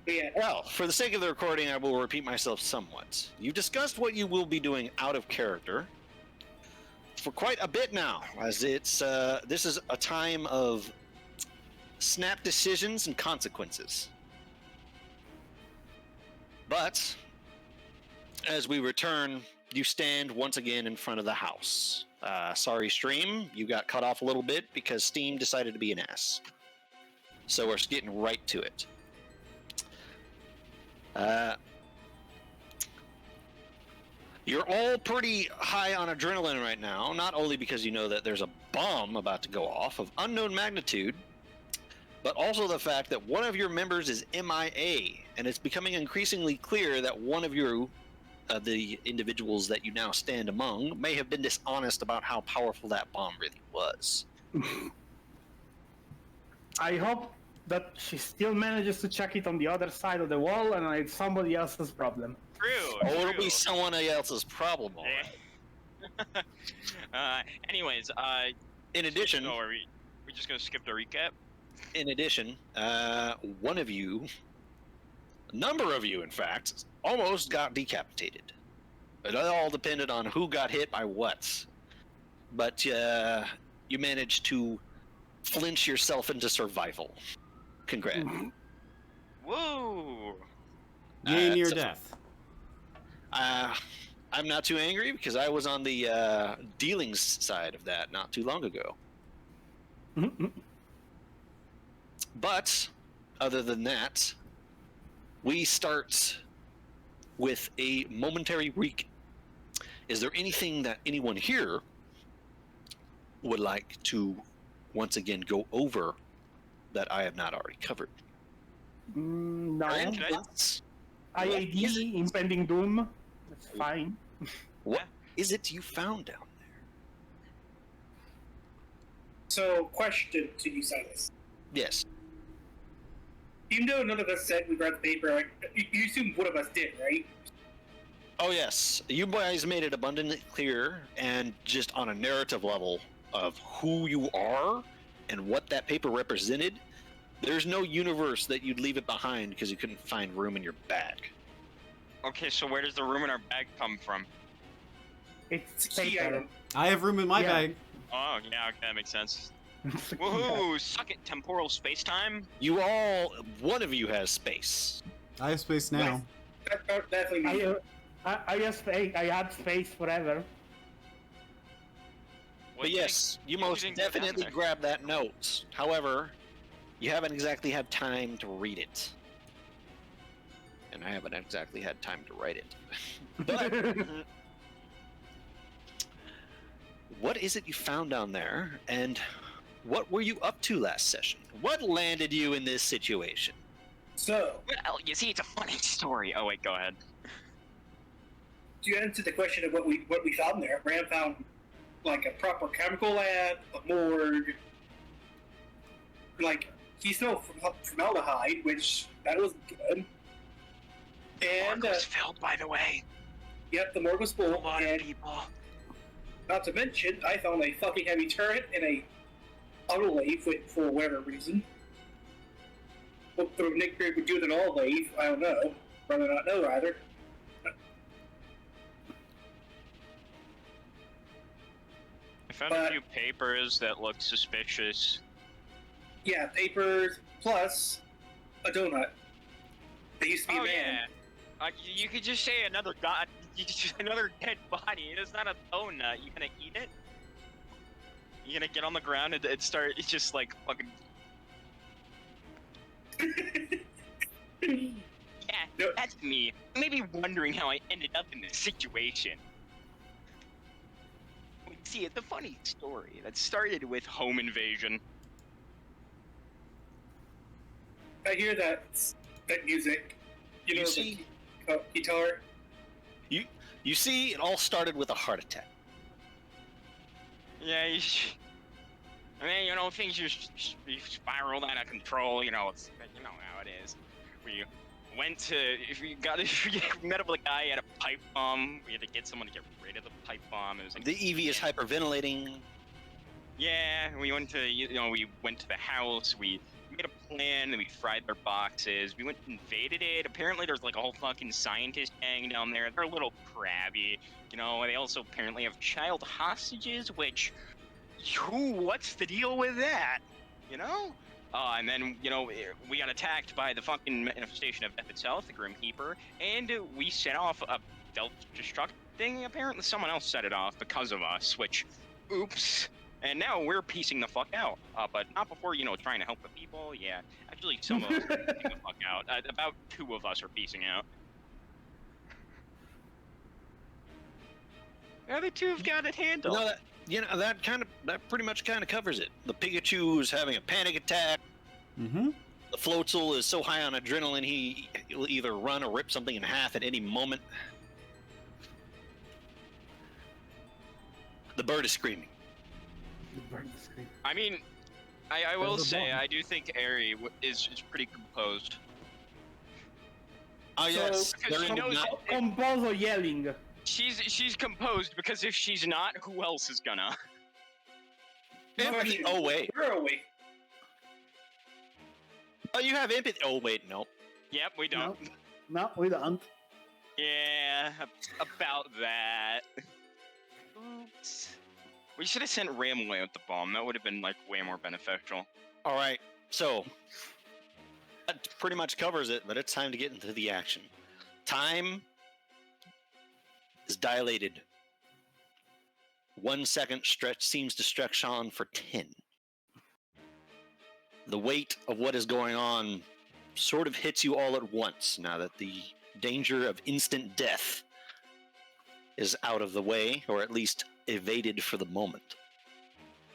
Yeah. Well, for the sake of the recording, I will repeat myself somewhat. You've discussed what you will be doing out of character for quite a bit now, as this is a time of snap decisions and consequences. But as we return, you stand once again in front of the house. Sorry, stream, you got cut off a little bit because Steam decided to be an ass. So we're getting right to it. You're all pretty high on adrenaline right now, not only because you know that there's a bomb about to go off of unknown magnitude, but also the fact that one of your members is MIA, and it's becoming increasingly clear that one of you, the individuals that you now stand among, may have been dishonest about how powerful that bomb really was. I hope that she still manages to check it on the other side of the wall, and it's somebody else's problem. True. Or it'll be someone else's problem. Anyways, in addition, so are we just gonna skip the recap? In addition, one of you, a number of you, in fact, almost got decapitated. It all depended on who got hit by what. But you managed to flinch yourself into survival. Congrats. Woo! Yay, near death. I'm not too angry because I was on the dealings side of that not too long ago. But, other than that, we start with a momentary recap. Is there anything that anyone here would like to once again go over that I have not already covered? No. What IAD, impending doom. That's fine. What is it you found down there? So, question to you, Silas. Yes. Even though none of us said we read the paper, you assume one of us did, right? Oh yes, you guys made it abundantly clear, and just on a narrative level of who you are and what that paper represented, there's no universe that you'd leave it behind because you couldn't find room in your bag. Okay, so where does the room in our bag come from? It's key paper. item. I have room in my bag. Oh, yeah, okay, that makes sense. Woohoo! Suck it, temporal space-time! You all, one of you has space. I have space now. That definitely me. I have space. I had space forever. But yes, you most definitely grabbed that note. However, you haven't exactly had time to read it. And I haven't exactly had time to write it. But what is it you found down there, and what were you up to last session? What landed you in this situation? So, Well, you see, it's a funny story. Oh, wait, go ahead. to answer the question of what we found there, Bram found like a proper chemical lab, a morgue, like keystone formaldehyde, which that was good. And Morgue was filled, by the way. yep, the morgue was full. A lot of And people. not to mention, I found a fucking heavy turret and a autolave for whatever reason. What the Nick Fury would do with an autolave, I don't know. Rather not know, rather. I found a few papers that looked suspicious. Yeah, papers plus a donut. They used to be Oh, a man. yeah. You could just say another another dead body. It's not a donut. You gonna eat it? You gonna get on the ground and it's just like fucking. Yeah, No. that's me. You may be wondering how I ended up in this situation. See, it's a funny story that started with home invasion. I hear that music. You know, see, the guitar. you see, it all started with a heart attack. Yeah, I mean, you know, things just spiraled out of control. You know, you know how it is. We went to we met up with a guy at a pipe bomb. We had to get someone to get rid of the pipe bomb. It was like The EV is hyperventilating. yeah, we went to we went to the house. We We made a plan, and we fried their boxes. We went and invaded it. Apparently, there's like a whole fucking scientist gang down there. They're a little crabby, you know. And they also apparently have child hostages, which, what's the deal with that? You know? And then, you know, we got attacked by the fucking manifestation of death itself, the Grim Keeper, and we set off a self-destruct thing. Apparently, someone else set it off because of us, which, oops. And now we're piecing the fuck out, but not before, you know, trying to help the people. Yeah, actually, some of us are piecing the fuck out. About 2 of us are piecing out. The other 2 have got it handled. No, that pretty much covers it. The Pikachu is having a panic attack. Mm-hmm. The Floatzel is so high on adrenaline he will either run or rip something in half at any moment. The bird is screaming. I mean, I will There's a say, bomb. I do think Aerie is pretty composed. Oh yes, because they're she knows not- Compose or yelling. She's composed because if she's not, who else is gonna? empathy. Oh wait, Where are we? oh you have empathy. Oh wait, no. Yep, we don't. No, we don't. Yeah, about that. Oops. We should have sent Ram away with the bomb. That would have been like way more beneficial. All right, so that pretty much covers it, but it's time to get into the action. Time is dilated. 1 second seems to stretch on for 10. The weight of what is going on sort of hits you all at once now that the danger of instant death is out of the way, or at least evaded for the moment.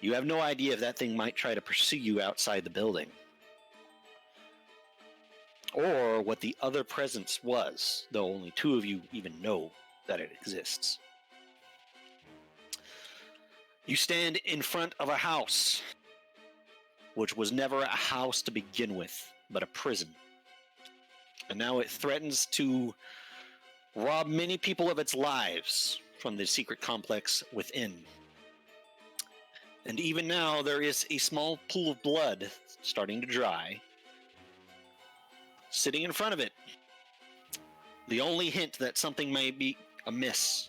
You have no idea if that thing might try to pursue you outside the building, or what the other presence was, though only 2 of you even know that it exists. You stand in front of a house, which was never a house to begin with, but a prison. And now it threatens to rob many people of its lives from the secret complex within. And even now, there is a small pool of blood starting to dry, sitting in front of it. The only hint that something may be amiss.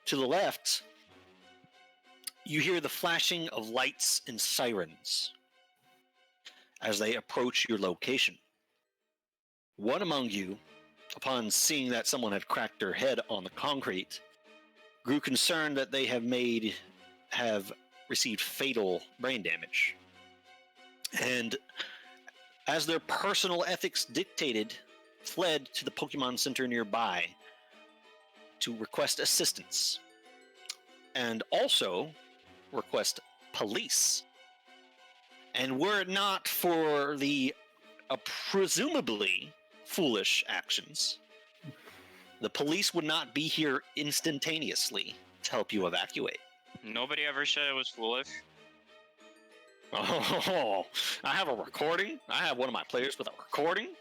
To the left, you hear the flashing of lights and sirens as they approach your location. One among you, upon seeing that someone had cracked their head on the concrete, grew concerned that they have received fatal brain damage. And as their personal ethics dictated, fled to the Pokemon Center nearby to request assistance. And also request police. And were it not for the presumably foolish actions, the police would not be here instantaneously to help you evacuate. Nobody ever said it was foolish. Oh, I have a recording. I have one of my players with a recording.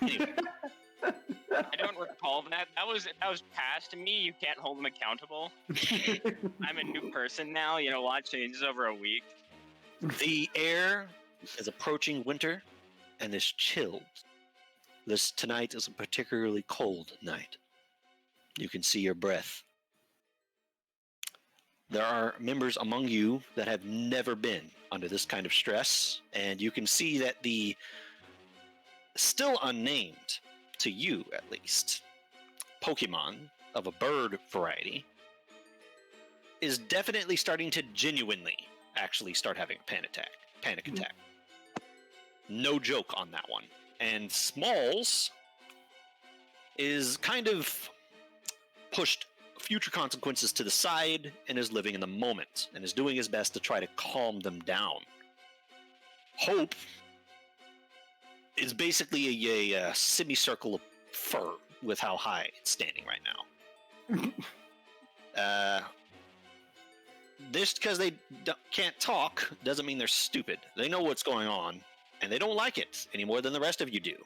Anyway, I don't recall that. That was past me. You can't hold them accountable. I'm a new person now. You know, a lot changes over a week. the air is approaching winter and is chilled. Tonight is a particularly cold night. You can see your breath. There are members among you that have never been under this kind of stress, and you can see that the still unnamed, to you at least, Pokemon of a bird variety is definitely starting to genuinely actually start having a panic attack. No joke on that one. And Smalls is kind of pushed future consequences to the side and is living in the moment and is doing his best to try to calm them down. Hope is basically a semicircle of fur with how high it's standing right now. This, because they can't talk, doesn't mean they're stupid. They know what's going on, and they don't like it any more than the rest of you do.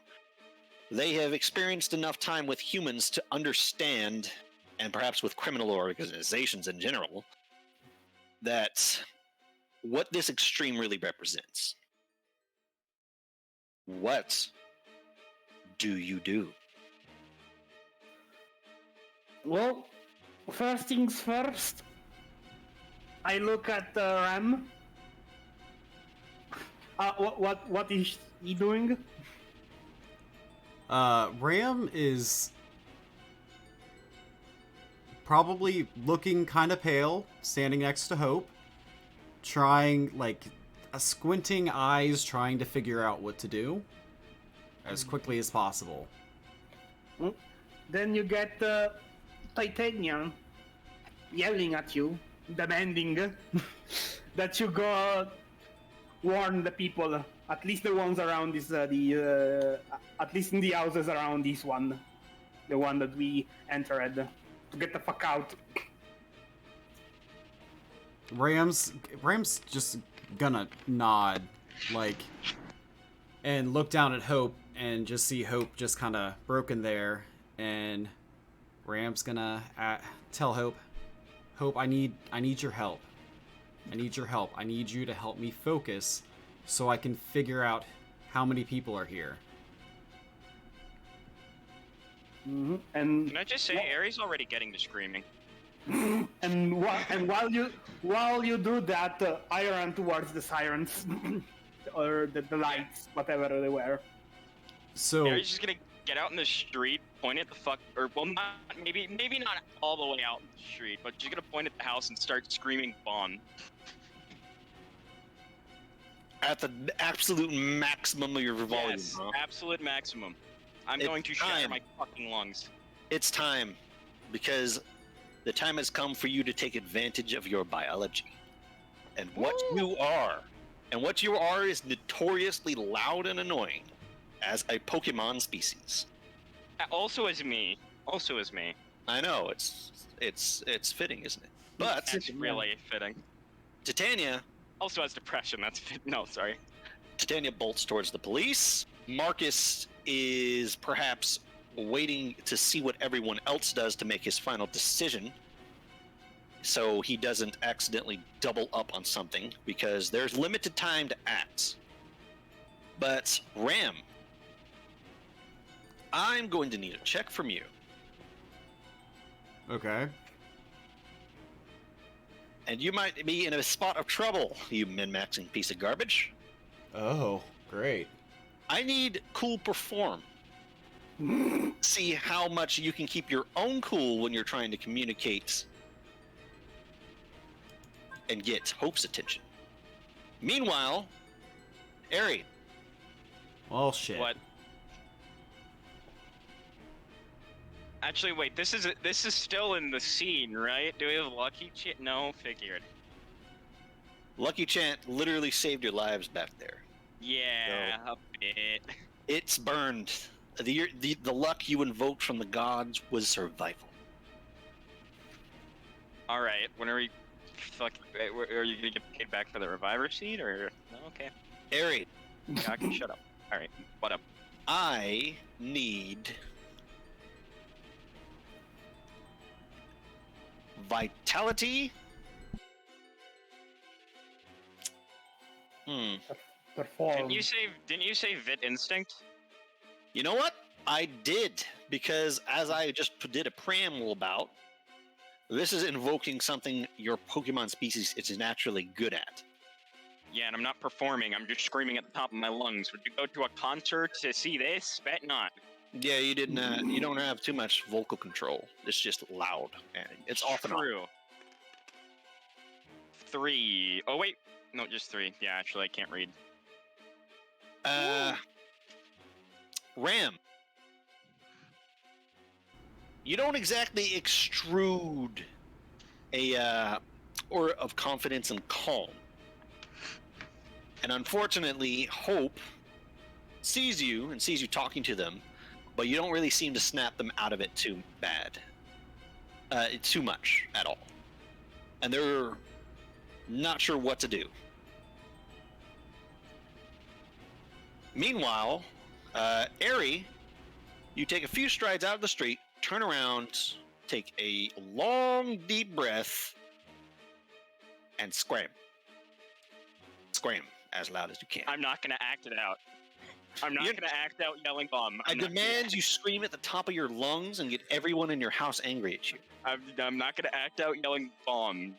They have experienced enough time with humans to understand, and perhaps with criminal organizations in general, that what this extreme really represents. What do you do? Well, first things first. I look at Ram. What is he doing? Ram is probably looking kind of pale, standing next to Hope, trying, like, squinting eyes, trying to figure out what to do as quickly as possible. Then you get Titanium yelling at you, demanding that you go warn the people, at least the ones around this, at least in the houses around this one, the one that we entered, to get the fuck out. Ram's just gonna nod, like, and look down at Hope and just see Hope just kind of broken there, and Ram's gonna tell Hope, I need your help. I need your help. I need you to help me focus so I can figure out how many people are here. Mm-hmm. And Can I just say, Aries already getting to screaming. and while you do that, I run towards the sirens or the lights, whatever they were. So Aries just gonna get out in the street, point at the fuck, or well, not, maybe not all the way out in the street, but just gonna point at the house and start screaming bomb. At the absolute maximum of your volume, Yes, huh? absolute maximum. I'm It's going to shatter time. my fucking lungs. It's time, because the time has come for you to take advantage of your biology. And what you are is notoriously loud and annoying as a Pokemon species. Also as me. I know, it's fitting, isn't it? But That's really fitting. Titania Also has depression. That's no, sorry. Titania bolts towards the police. Marcus is perhaps waiting to see what everyone else does to make his final decision, so he doesn't accidentally double up on something, because there's limited time to act. But Ram, I'm going to need a check from you. okay. And you might be in a spot of trouble, you min-maxing piece of garbage. Oh, great. I need cool perform. See how much you can keep your own cool when you're trying to communicate and get Hope's attention. Meanwhile, Ari, Well, shit. What? Actually, wait. This is still in the scene, right? Do we have Lucky Chant? No, figured. Lucky Chant literally saved your lives back there. Yeah, a bit. It's burned. The luck you invoked from the gods was survival. All right. When are we? Fuck. Are you gonna get paid back for the reviver seed or? No. Okay. Ari, Yeah, I can shut up. All right. What up? I need vitality. Perform. Didn't you say Vit Instinct? You know what? I did, because as I just did a preamble about, this is invoking something your Pokemon species is naturally good at. Yeah, and I'm not performing. I'm just screaming at the top of my lungs. Would you go to a concert to see this? Bet not. Yeah, you didn't. You don't have too much vocal control. It's just loud, and it's off and on. True. 3. Oh wait, no, just 3. Yeah, actually, I can't read. Ram, you don't exactly extrude a aura of confidence and calm. And unfortunately, Hope sees you and sees you talking to them, but you don't really seem to snap them out of it too much at all. And they're not sure what to do. Meanwhile, Ari, you take a few strides out of the street, turn around, take a long, deep breath, and scream. Scream as loud as you can. I'm not gonna act it out. I'm not gonna act out yelling bomb. I demand you scream at the top of your lungs and get everyone in your house angry at you. I'm not gonna act out yelling bomb.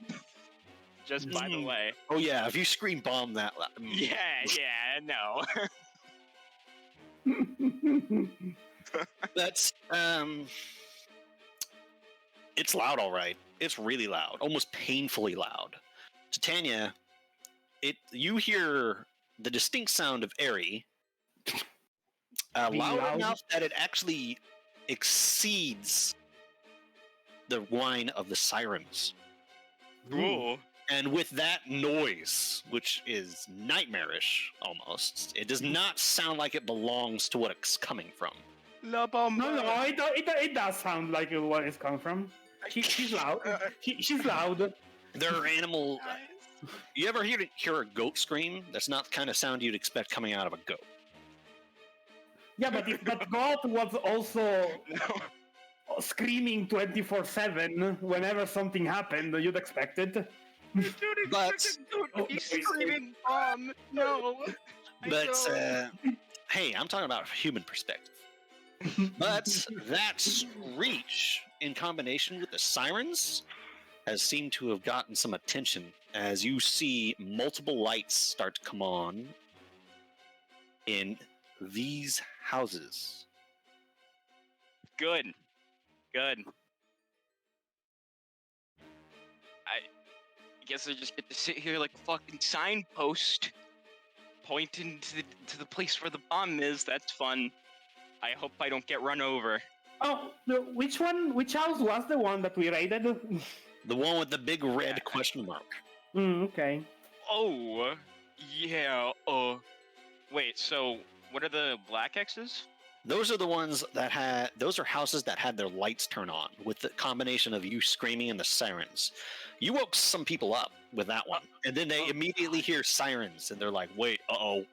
Just by the way. Oh yeah, if you scream bomb that loud. Yeah, no. That's it's loud, all right. It's really loud, almost painfully loud. Titania, you hear the distinct sound of Airy, loud enough that it actually exceeds the whine of the sirens. Ooh. And with that noise, which is nightmarish almost, it does not sound like it belongs to what it's coming from. La bomba. No, it does sound like where it's coming from. She's loud. She's loud. There are animal. You ever hear a goat scream? That's not the kind of sound you'd expect coming out of a goat. Yeah, but if that goat was also screaming 24/7 whenever something happened, you'd expect it. But He's screaming bomb. No. but hey, I'm talking about human perspective. But that screech, in combination with the sirens, has seemed to have gotten some attention as you see multiple lights start to come on in these houses. Good. I guess I just get to sit here like a fucking signpost, pointing to the place where the bomb is. That's fun. I hope I don't get run over. Oh, which house was the one that we raided? The one with the big red question mark. Okay. Oh, yeah. Wait. So, what are the black X's? Those are the ones that those are houses that had their lights turn on with the combination of you screaming and the sirens. You woke some people up with that one, and then they immediately hear sirens, and they're like, "Wait, Oh,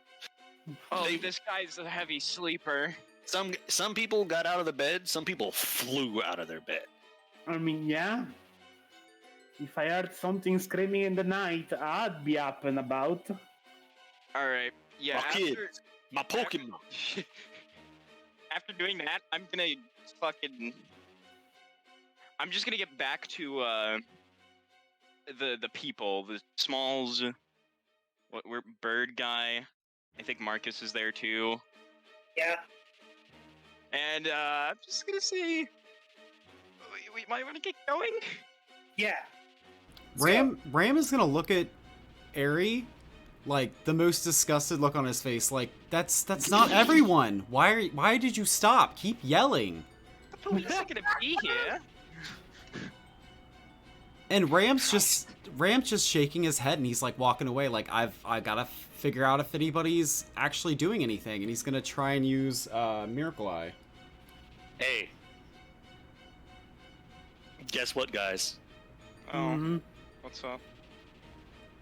this guy's a heavy sleeper. Some people got out of the bed. Some people flew out of their bed. I mean, yeah. If I heard something screaming in the night, I'd be up and about. All right. Yeah. My kids, my Pokemon. After doing that, I'm just gonna get back to the people, the Smalls. We're Bird guy. I think Marcus is there too. Yeah. And I'm just gonna say we might want to get going. Yeah. Ram is gonna look at Airy, like the most disgusted look on his face. Like that's not everyone. Why did you stop? Keep yelling. The police are gonna be here. And Ram's just shaking his head, and he's like walking away. Like I gotta figure out if anybody's actually doing anything, and he's gonna try and use Miracle Eye. Hey, guess what, guys? Oh, Mm-hmm. what's up?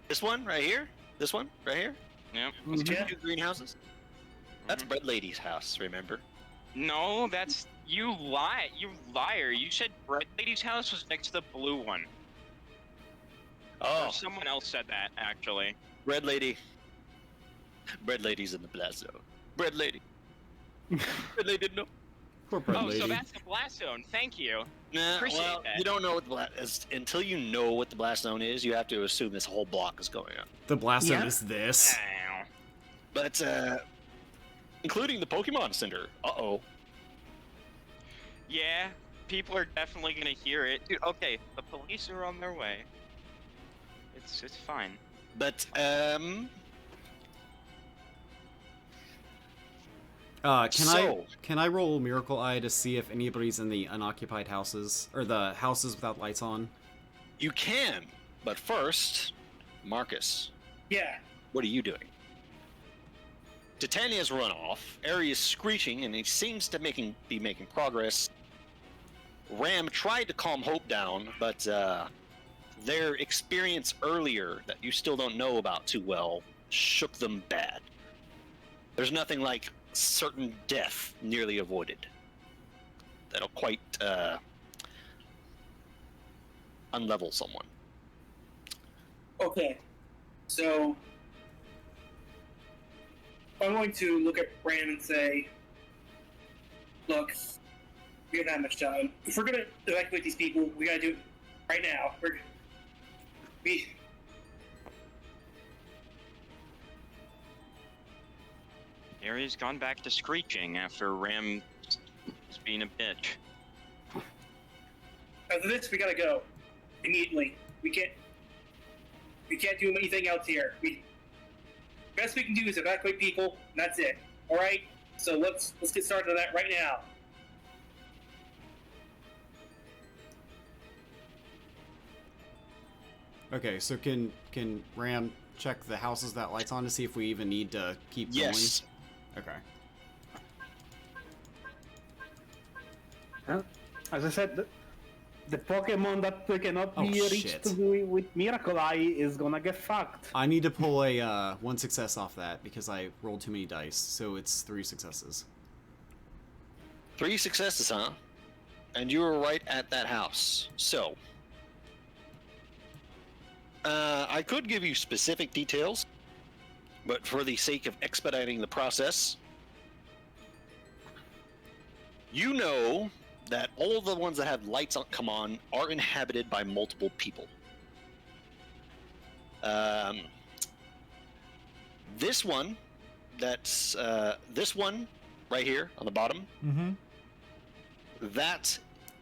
This one right here. This one right here. Yeah. These two greenhouses. That's Bread Lady's house. Remember? No, that's you liar. You said Bread Lady's house was next to the blue one. Oh, Or someone else said that actually. Bread Lady. Bread Lady's in the blast zone. Bread Lady. Bread Lady didn't know. Poor Bread Oh, Lady. so that's the blast zone. Thank you. Nah, Appreciate well, that. you don't know what until you know what the blast zone is. You have to assume this whole block is going on. The blast zone Yeah. is this. Ow. But including the Pokemon Center. Uh-oh. Yeah, people are definitely gonna hear it. Dude, okay, the police are on their way. It's fine. But Can I roll Miracle Eye to see if anybody's in the unoccupied houses or the houses without lights on? you can. But first, Marcus, Yeah. what are you doing? Titania's run off. Airy is screeching, and he seems to be making progress. Ram tried to calm Hope down, but their experience earlier that you still don't know about too well shook them bad. There's nothing like certain death nearly avoided that'll quite unlevel someone. Okay. So I'm going to look at Ram and say, look, we don't have much time. If we're going to evacuate these people, we got to do it right now. We... Gary's gone back to screeching after Ram was being a bitch. After this, we gotta go. Immediately. We can't do anything else here. Best we can do is evacuate people, and that's it. Alright? So let's get started on that right now. Okay, so can Ram check the houses that lights on to see if we even need to keep Yes. going? Okay. As I said, the Pokemon that cannot be Oh, reached shit. with Miracle Eye is gonna get fucked. I need to pull a 1 success off that because I rolled too many dice, so it's 3 successes. 3 successes, huh? And you were right at that house. So, I could give you specific details, but for the sake of expediting the process, you know that all of the ones that have lights on come on are inhabited by multiple people. This one, that's this one right here on the bottom, Mm-hmm. that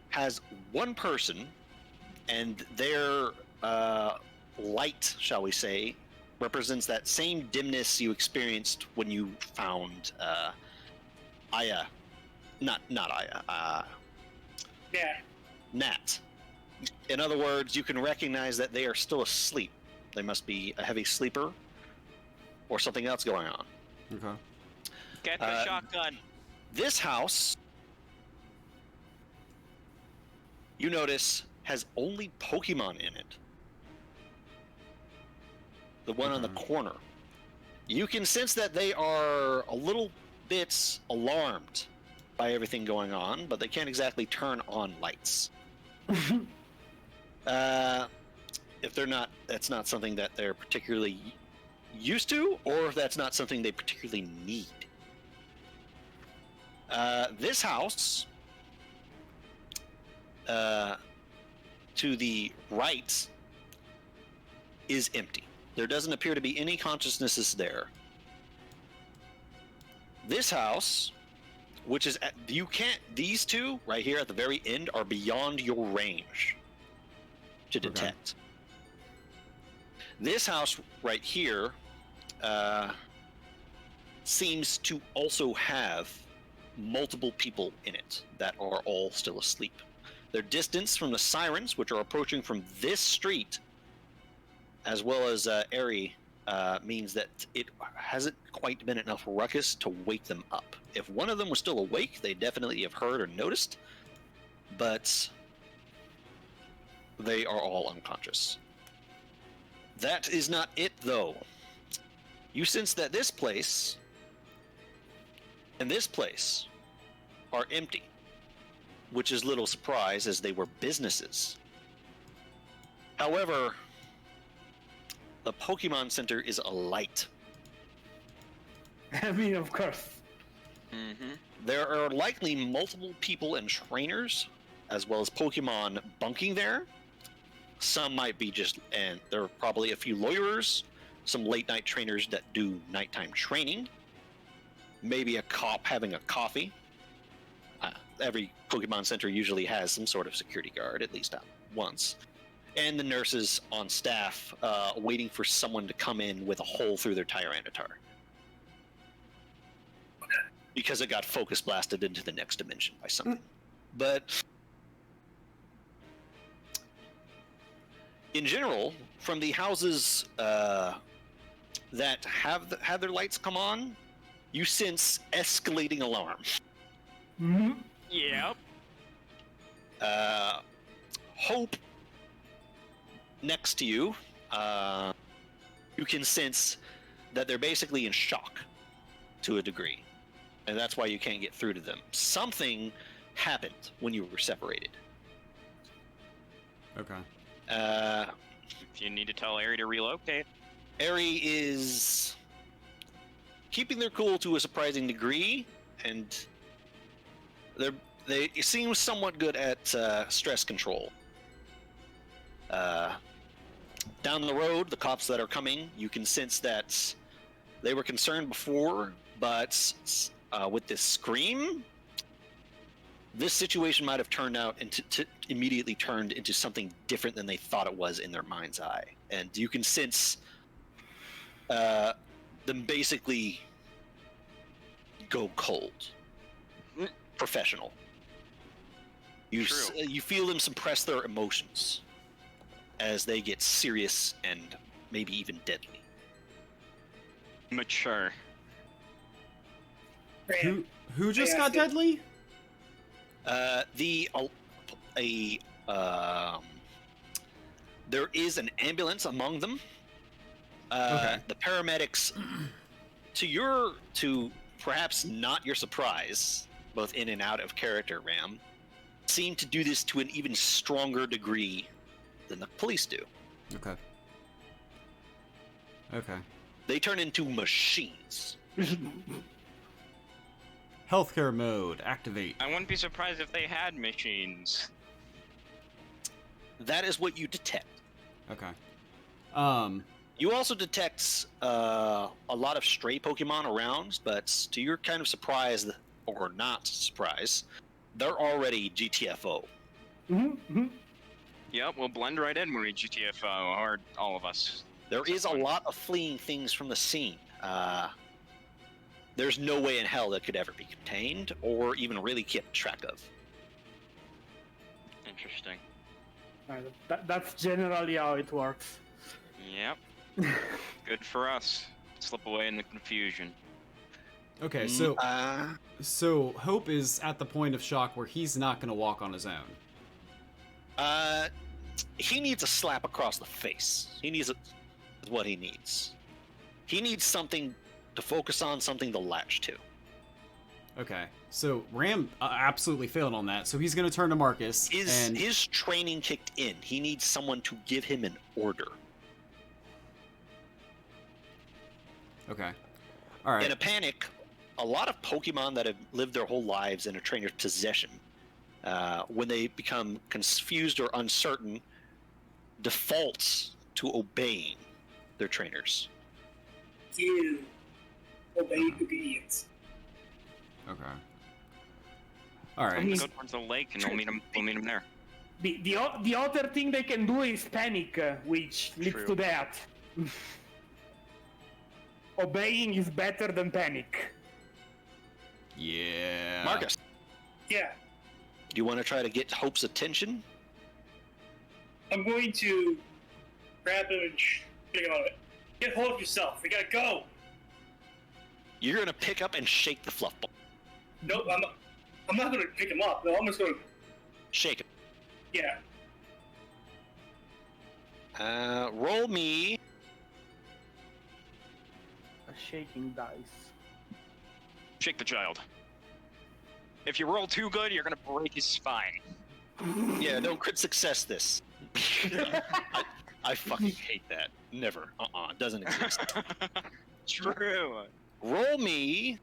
has one person, and their light, shall we say, represents that same dimness you experienced when you found Aya. Not Aya. Yeah. Nat. In other words, you can recognize that they are still asleep. They must be a heavy sleeper or something else going on. Okay. Get the shotgun. This house, you notice, has only Pokemon in it. The one on the corner. You can sense that they are a little bit alarmed by everything going on, but they can't exactly turn on lights. If they're not, that's not something that they're particularly used to, or if that's not something they particularly need. This house, to the right, is empty. There doesn't appear to be any consciousnesses there. This house, which is these two right here at the very end are beyond your range to detect. This house right here seems to also have multiple people in it that are all still asleep. Their distance from the sirens, which are approaching from this street, as well as Eri, means that it hasn't quite been enough ruckus to wake them up. If one of them was still awake, they definitely have heard or noticed, but they are all unconscious. That is not it, though. You sense that this place and this place are empty, which is little surprise as they were businesses. However, the Pokemon Center is alight. I mean, of course. Mm-hmm. There are likely multiple people and trainers, as well as Pokemon bunking there. Some might be and there are probably a few lawyers, some late night trainers that do nighttime training, maybe a cop having a coffee. Every Pokemon Center usually has some sort of security guard, at least once. And the nurses on staff waiting for someone to come in with a hole through their Tyranitar. Because it got focus blasted into the next dimension by something. But in general, from the houses that have their lights come on, you sense escalating alarm. Mm-hmm. Yep. Hope, next to you, you can sense that they're basically in shock to a degree. And that's why you can't get through to them. Something happened when you were separated. Okay. If you need to tell Ari to relocate. Ari is keeping their cool to a surprising degree, and they seem somewhat good at stress control. Down the road, the cops that are coming, you can sense that they were concerned before, but with this scream, this situation might have turned out immediately turned into something different than they thought it was in their mind's eye, and you can sense them basically go cold, professional. You feel them suppress their emotions as they get serious and maybe even deadly. Mature. Who just got deadly? There is an ambulance among them. Okay. The paramedics, to perhaps not your surprise, both in and out of character, Ram, seem to do this to an even stronger degree than the police do. Okay. Okay. They turn into machines. Healthcare mode, activate. I wouldn't be surprised if they had machines. That is what you detect. Okay. You also detect a lot of stray Pokemon around, but to your kind of surprise, or not surprise, they're already GTFO. Yep, we'll blend right in when we GTFO, or all of us. There is a lot of fleeing things from the scene. There's no way in hell that could ever be contained, or even really kept track of. Interesting. That's generally how it works. Yep. Good for us. Slip away in the confusion. Okay, so Hope is at the point of shock where he's not going to walk on his own. He needs a slap across the face. Is what he needs. He needs something to focus on, something to latch to. Okay, so Ram absolutely failed on that, so he's going to turn to Marcus. His training kicked in. He needs someone to give him an order. Okay. All right. In a panic, a lot of Pokemon that have lived their whole lives in a trainer's possession, when they become confused or uncertain, defaults to obeying their trainers. You obey obedience. Okay. All right. I mean, Go towards the lake and we'll meet him there. The other thing they can do is panic, which leads True. to that. Obeying is better than panic. Yeah. Marcus, Yeah, do you want to try to get Hope's attention? I'm going to grab him and pick on it. Get hold of yourself. We gotta go. You're going to pick up and shake the fluff ball. No, I'm not gonna pick him up. No, I'm just gonna. Shake it. Yeah. Roll me. A shaking dice. Shake the child. If you roll too good, you're gonna break his spine. Yeah, don't crit success this. I fucking hate that. Never. It doesn't exist. True. Roll me.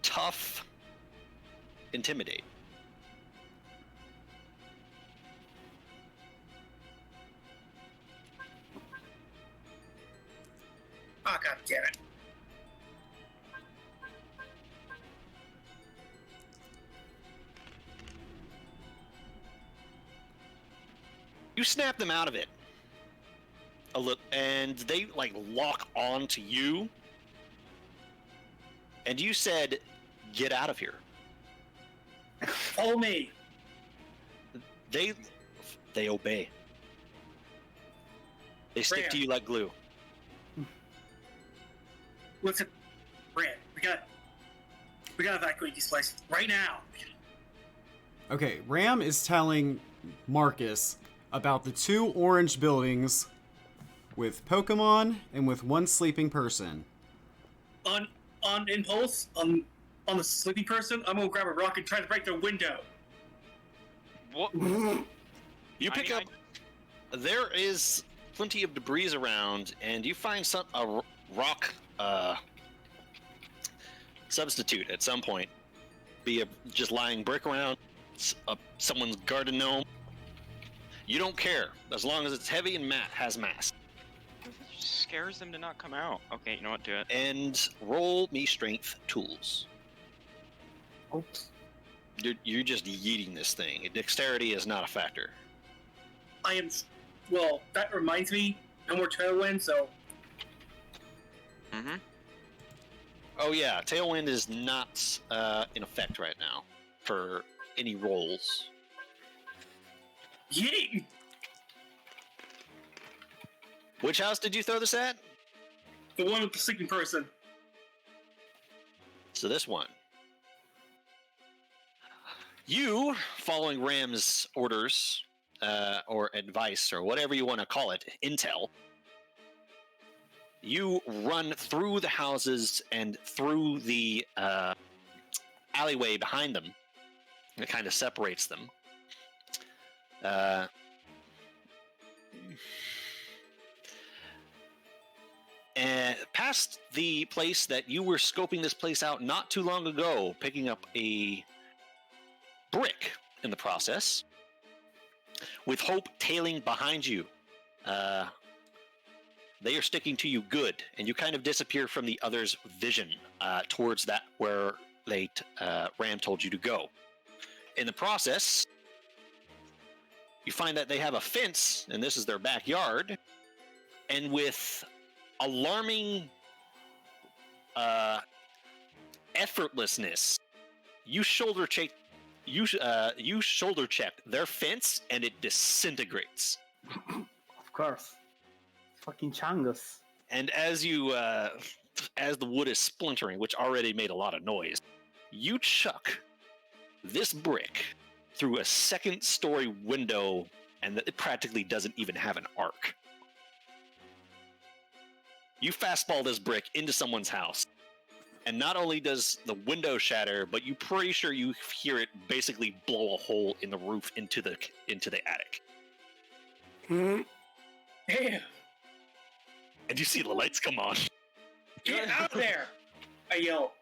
Tough. Intimidate. Oh, God damn it. You snap them out of it a little, and they like lock on to you. And you said, "Get out of here." Follow me. They obey. They stick Rhea. to you like glue. Listen, Brand, we gotta evacuate this place right now. Okay, Ram is telling Marcus about the 2 orange buildings with Pokemon and with 1 sleeping person. On impulse, on the sleeping person, I'm gonna grab a rock and try to break their window. What? You pick up. There is plenty of debris around, and you find a rock substitute at some point. Be a just lying brick around, someone's garden gnome. You don't care as long as it's heavy and has mass. It just scares them to not come out. Okay, you know what? Do it. And roll me strength tools. Oops. You're just yeeting this thing. Dexterity is not a factor. I am. Well, that reminds me. No more tailwind, so. Mm-hmm. Oh yeah, Tailwind is not in effect right now for any rolls. Yeet! Which house did you throw this at? The one with the sleeping person. So this one. You, following Ram's orders, or advice, or whatever you want to call it, intel, you run through the houses and through the alleyway behind them. It kind of separates them. And past the place that you were scoping this place out not too long ago, picking up a brick in the process, with Hope tailing behind you. They are sticking to you good, and you kind of disappear from the other's vision towards that where Ram told you to go. In the process, you find that they have a fence, and this is their backyard, and with alarming effortlessness, you shoulder check their fence, and it disintegrates. Of course. Fucking Changus. And as you, as the wood is splintering, which already made a lot of noise, you chuck this brick through a second-story window, and it practically doesn't even have an arc. You fastball this brick into someone's house, and not only does the window shatter, but you're pretty sure you hear it basically blow a hole in the roof into the attic. Damn! And you see the lights come on. Get out of there! I yell.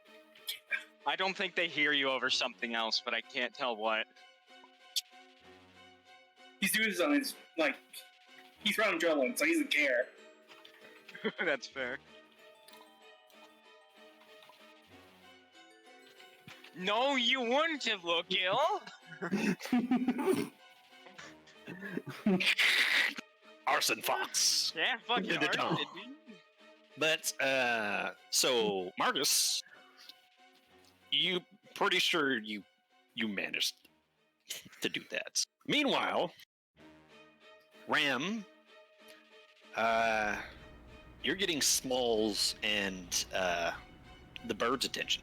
I don't think they hear you over something else, but I can't tell what. He's doing this on his, he's running adrenaline, so he doesn't care. That's fair. No, you wouldn't have looked ill. Arson Fox. Yeah, fucking Into the arson, dome. dude. But, so, Marcus, you pretty sure you managed to do that. Meanwhile, Ram, you're getting Smalls and the bird's attention.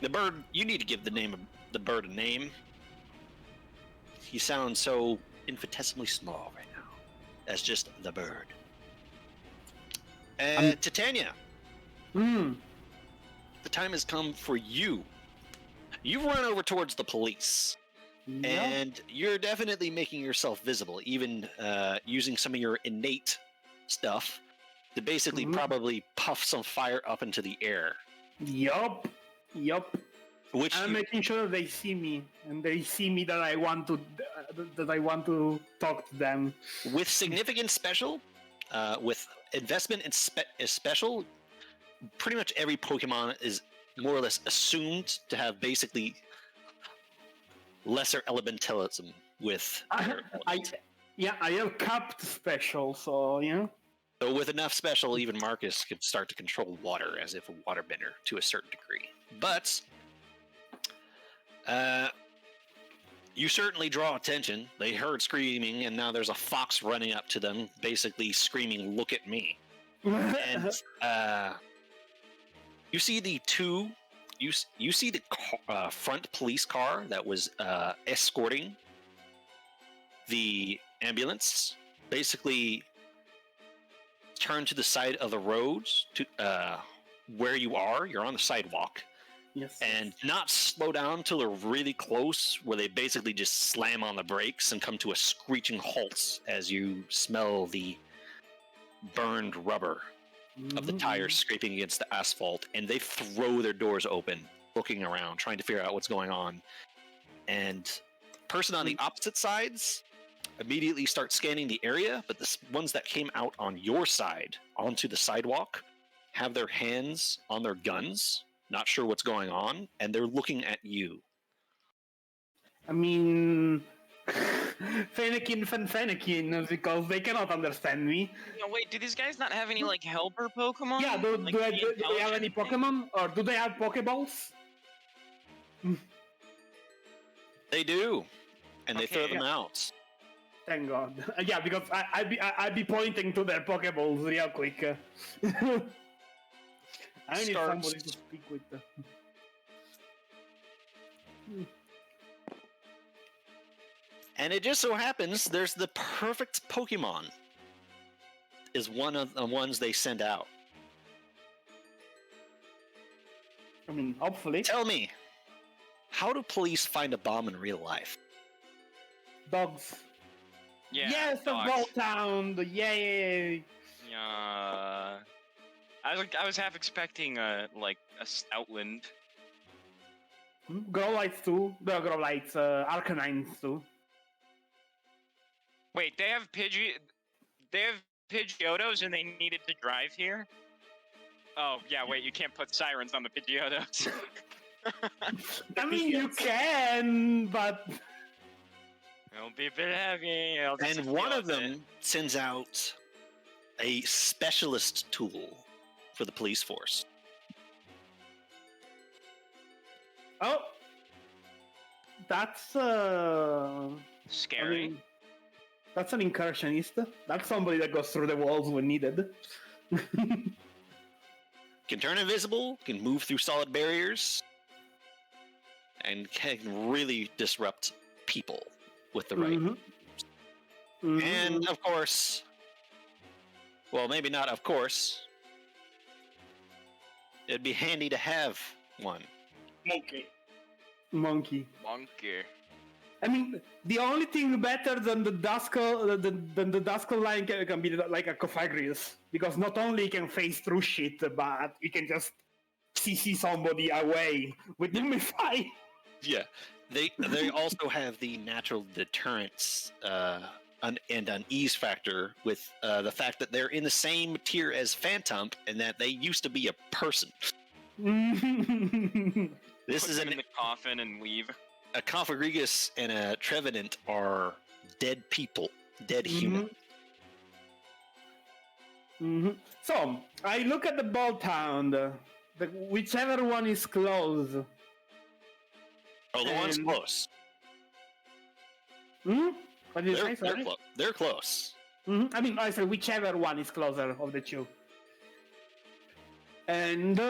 The bird, you need to give the bird a name. He sounds so infinitesimally small right now. That's just the bird. Titania, the time has come for you. You've run over towards the police. Yeah. And you're definitely making yourself visible, even using some of your innate stuff to basically probably puff some fire up into the air. Yup. Which I'm making sure that they see me, and they see me that I want to talk to them. with significant special, with investment in special, pretty much every Pokemon is more or less assumed to have basically lesser elementalism with their element. I have capped special, so yeah. So with enough special, even Marcus could start to control water as if a waterbender to a certain degree. But you certainly draw attention. They heard screaming, and now there's a fox running up to them, basically screaming, "Look at me!" And you see the two. You see the front police car that was escorting the ambulance. Basically, turn to the side of the roads to where you are. You're on the sidewalk. Yes. And not slow down till they're really close, where they basically just slam on the brakes and come to a screeching halt as you smell the burned rubber of the tires scraping against the asphalt, and they throw their doors open, looking around, trying to figure out what's going on. And the person on the opposite sides immediately start scanning the area, but the ones that came out on your side onto the sidewalk have their hands on their guns, not sure what's going on, and they're looking at you. I mean, Fennekin, because they cannot understand me. No, wait, do these guys not have any like helper Pokemon? Yeah, Like, do they have any intelligent thing? Pokemon? Or do they have Pokeballs? They do, and they throw Okay. them out. Thank God. Yeah, because I'd be pointing to their Pokeballs real quick. I need Starts- somebody to speak with. And it just so happens there's the perfect Pokemon is one of the ones they send out. I mean, hopefully. Tell me, how do police find a bomb in real life? Dogs. Yeah. Yes, the dogs. Ball Town. Yay! I was half expecting like a Stoutland. Growlites too. The Growlites, Arcanines too. Wait, they have Pidgeotos and they needed to drive here? Oh, yeah, wait, you can't put sirens on the Pidgeotos. I mean, you can, but It'll be a bit heavy. I'll just And one deal of with it. them sends out a specialist tool for the police force. oh, that's Scary. I mean, that's an incursionist. That's somebody that goes through the walls when needed. Can turn invisible, can move through solid barriers, and can really disrupt people with the right. And of course, well, maybe not of course, it'd be handy to have one. Monkey. Monkey. Monkey. I mean, the only thing better than the Duskull, than the Duskull line can be like a Cofagrius, because not only he can phase through shit, but he can just CC somebody away with Lumify. Yeah, they also have the natural deterrence and an ease factor with the fact that they're in the same tier as Phantom and that they used to be a person. This Put is them an in the coffin and leave. a Confagrigus and a Trevenant are dead people, dead human. So, I look at the Ball Town, whichever one is close. Oh, the one's And- close. What did you say, sorry? They're close. I mean, I said whichever one is closer of the two. And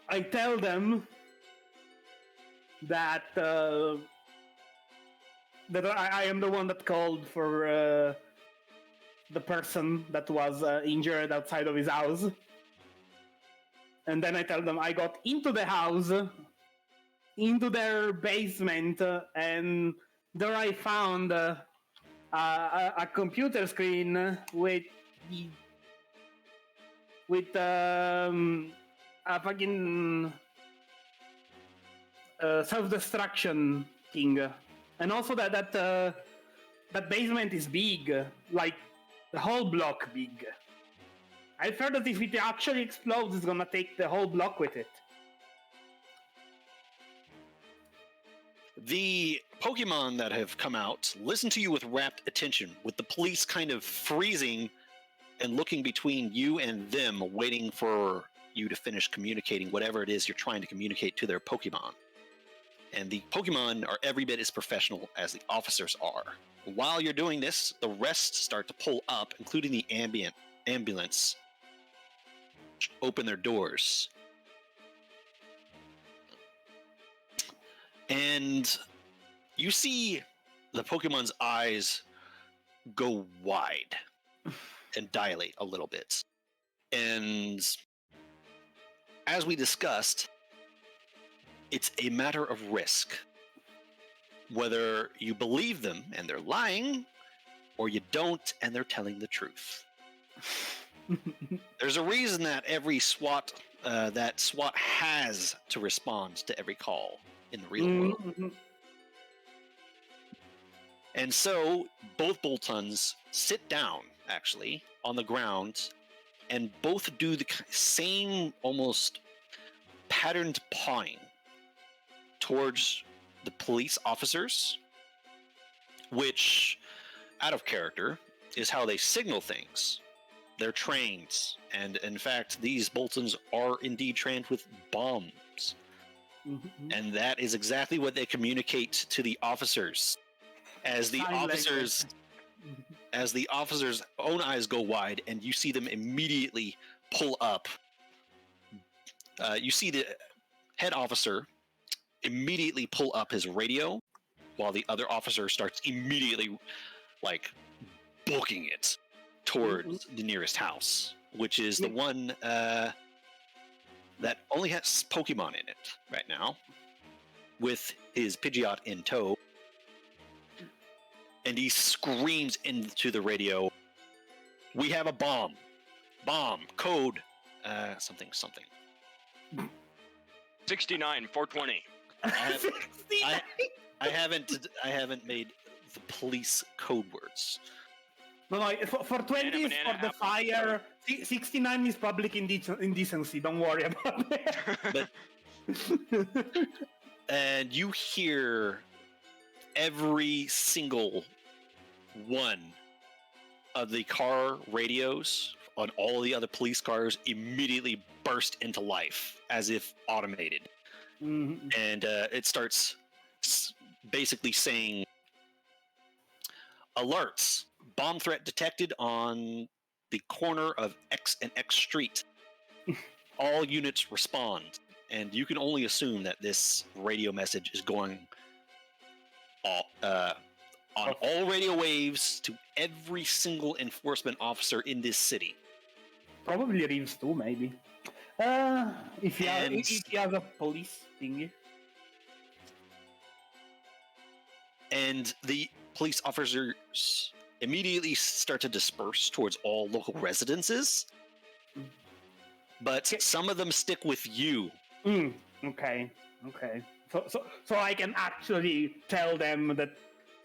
I tell them that that I am the one that called for the person that was injured outside of his house. And then I tell them I got into the house, into their basement, and there I found a computer screen with a fucking self-destruction thing, and also that basement is big, like the whole block big. I've heard that if it actually explodes, it's gonna take the whole block with it. The Pokemon that have come out listen to you with rapt attention, with the police kind of freezing and looking between you and them, waiting for you to finish communicating whatever it is you're trying to communicate to their Pokemon. And the Pokemon are every bit as professional as the officers are. While you're doing this, the rest start to pull up, including the ambulance, open their doors. And you see the Pokemon's eyes go wide and dilate a little bit. And as we discussed, it's a matter of risk. Whether you believe them and they're lying, or you don't, and they're telling the truth. There's a reason that every SWAT has to respond to every call in the real world. Mm-hmm. And so both Boltons sit down, actually, on the ground, and both do the same almost patterned pawing towards the police officers, which, out of character, is how they signal things. They're trained, and in fact, these Boltons are indeed trained with bombs. Mm-hmm. And that is exactly what they communicate to the officers. As the Sign officers, language. as the officers' own eyes go wide, and you see them immediately pull up. You see the head officer immediately pull up his radio, while the other officer starts immediately, like, booking it towards the nearest house, which is the one that only has Pokemon in it right now, with his Pidgeot in tow. And he screams into the radio, "We have a bomb. Bomb. Code. Something. 69, 420. I haven't made the police code words. No, for 20 is for the fire. 69 is public indecency. Don't worry about it. But and you hear every single one of the car radios on all the other police cars immediately burst into life as if automated. Mm-hmm. And it starts basically saying, "Alerts. Bomb threat detected on the corner of X and X Street. All units respond." And you can only assume that this radio message is going on all radio waves to every single enforcement officer in this city. Probably Reeves too, maybe. If he has a police thingy. And the police officers immediately start to disperse towards all local residences. But some of them stick with you. Okay. So I can actually tell them that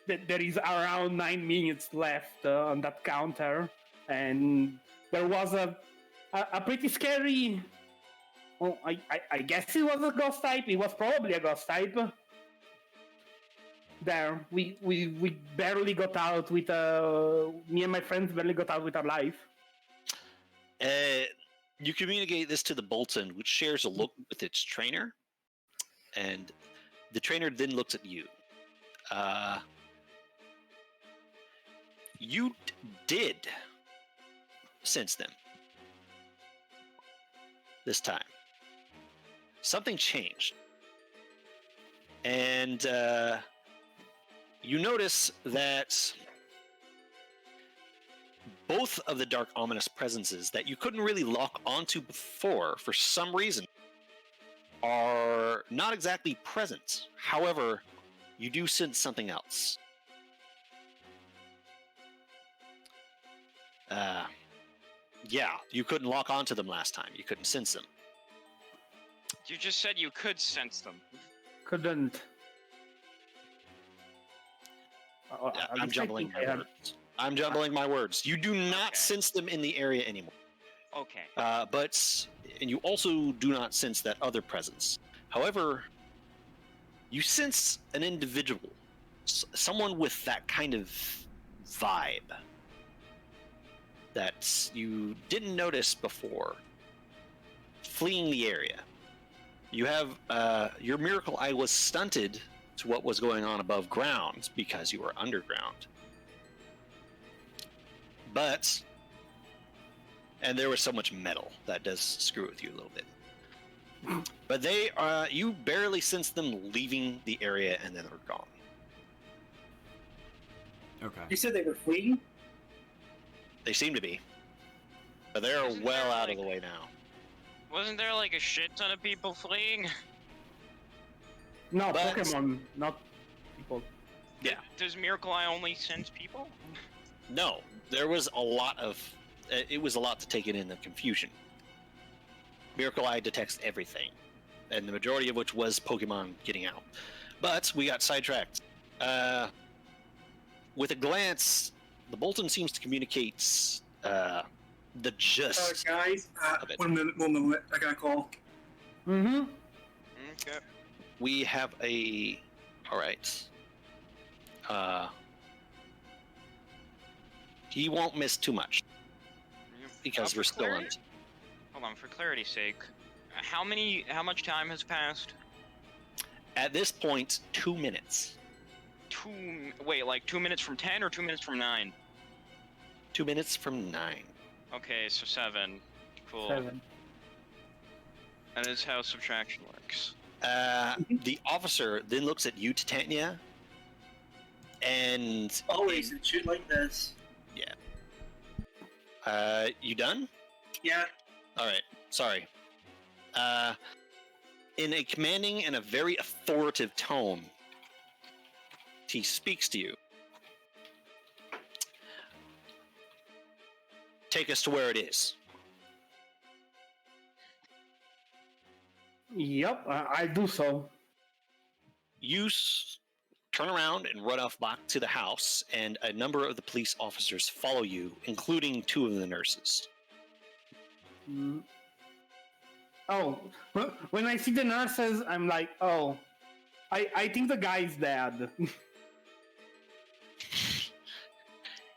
there is around 9 minutes left on that counter, and there was a pretty scary. Oh, I guess it was a ghost type. It was probably a ghost type. There, we barely got out with me and my friends barely got out with our life. You communicate this to the Bolton, which shares a look with its trainer, and the trainer then looks at you. You did sense them this time. Something changed, and you notice that both of the dark ominous presences that you couldn't really lock onto before for some reason are not exactly present. However, you do sense something else. Yeah, you couldn't lock onto them last time. You couldn't sense them. You just said you could sense them. Couldn't. I'm jumbling my words. I'm jumbling my words. You do not sense them in the area anymore. Okay. And you also do not sense that other presence. However, you sense an individual, someone with that kind of vibe that you didn't notice before, fleeing the area. You have your miracle eye was stunted to what was going on above ground because you were underground. And there was so much metal that does screw with you a little bit. But you barely sense them leaving the area and then they're gone. Okay. You said they were fleeing? They seem to be. But they're well out of the way now. Wasn't there like a shit ton of people fleeing? No, Pokemon, not people. Yeah. Does Miracle Eye only sense people? No, there was a lot of. It was a lot to take it in the confusion. Miracle Eye detects everything, and the majority of which was Pokemon getting out. But we got sidetracked. With a glance, the Bolton seems to communicate the gist. Guys, of it. 1 minute, 1 minute. I got a call. Mm-hmm. Okay. We have a. All right. He won't miss too much because For we're still on. clarity- Hold on, for clarity's sake, how much time has passed? At this point, 2 minutes. Like 2 minutes from 10 or 2 minutes from 9? 2 minutes from 9. Okay, so 7. Cool. 7. That is how subtraction works. The officer then looks at you, Titania, and Always, it shoot like this. you done? Yeah. All right. Sorry. In a commanding and a very authoritative tone, he speaks to you. Take us to where it is. Yep, I do so. You turn around and run off back to the house, and a number of the police officers follow you, including 2 of the nurses. Mm. Oh, when I see the nurses, I'm like, oh, I think the guy's dead.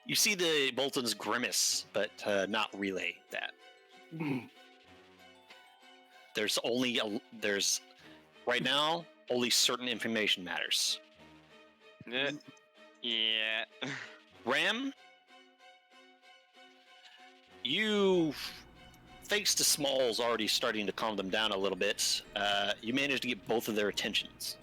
You see the Bolton's grimace, but not relay that. There's right now only certain information matters. Yeah. Ram, you, thanks to Smalls already starting to calm them down a little bit, you managed to get both of their attentions.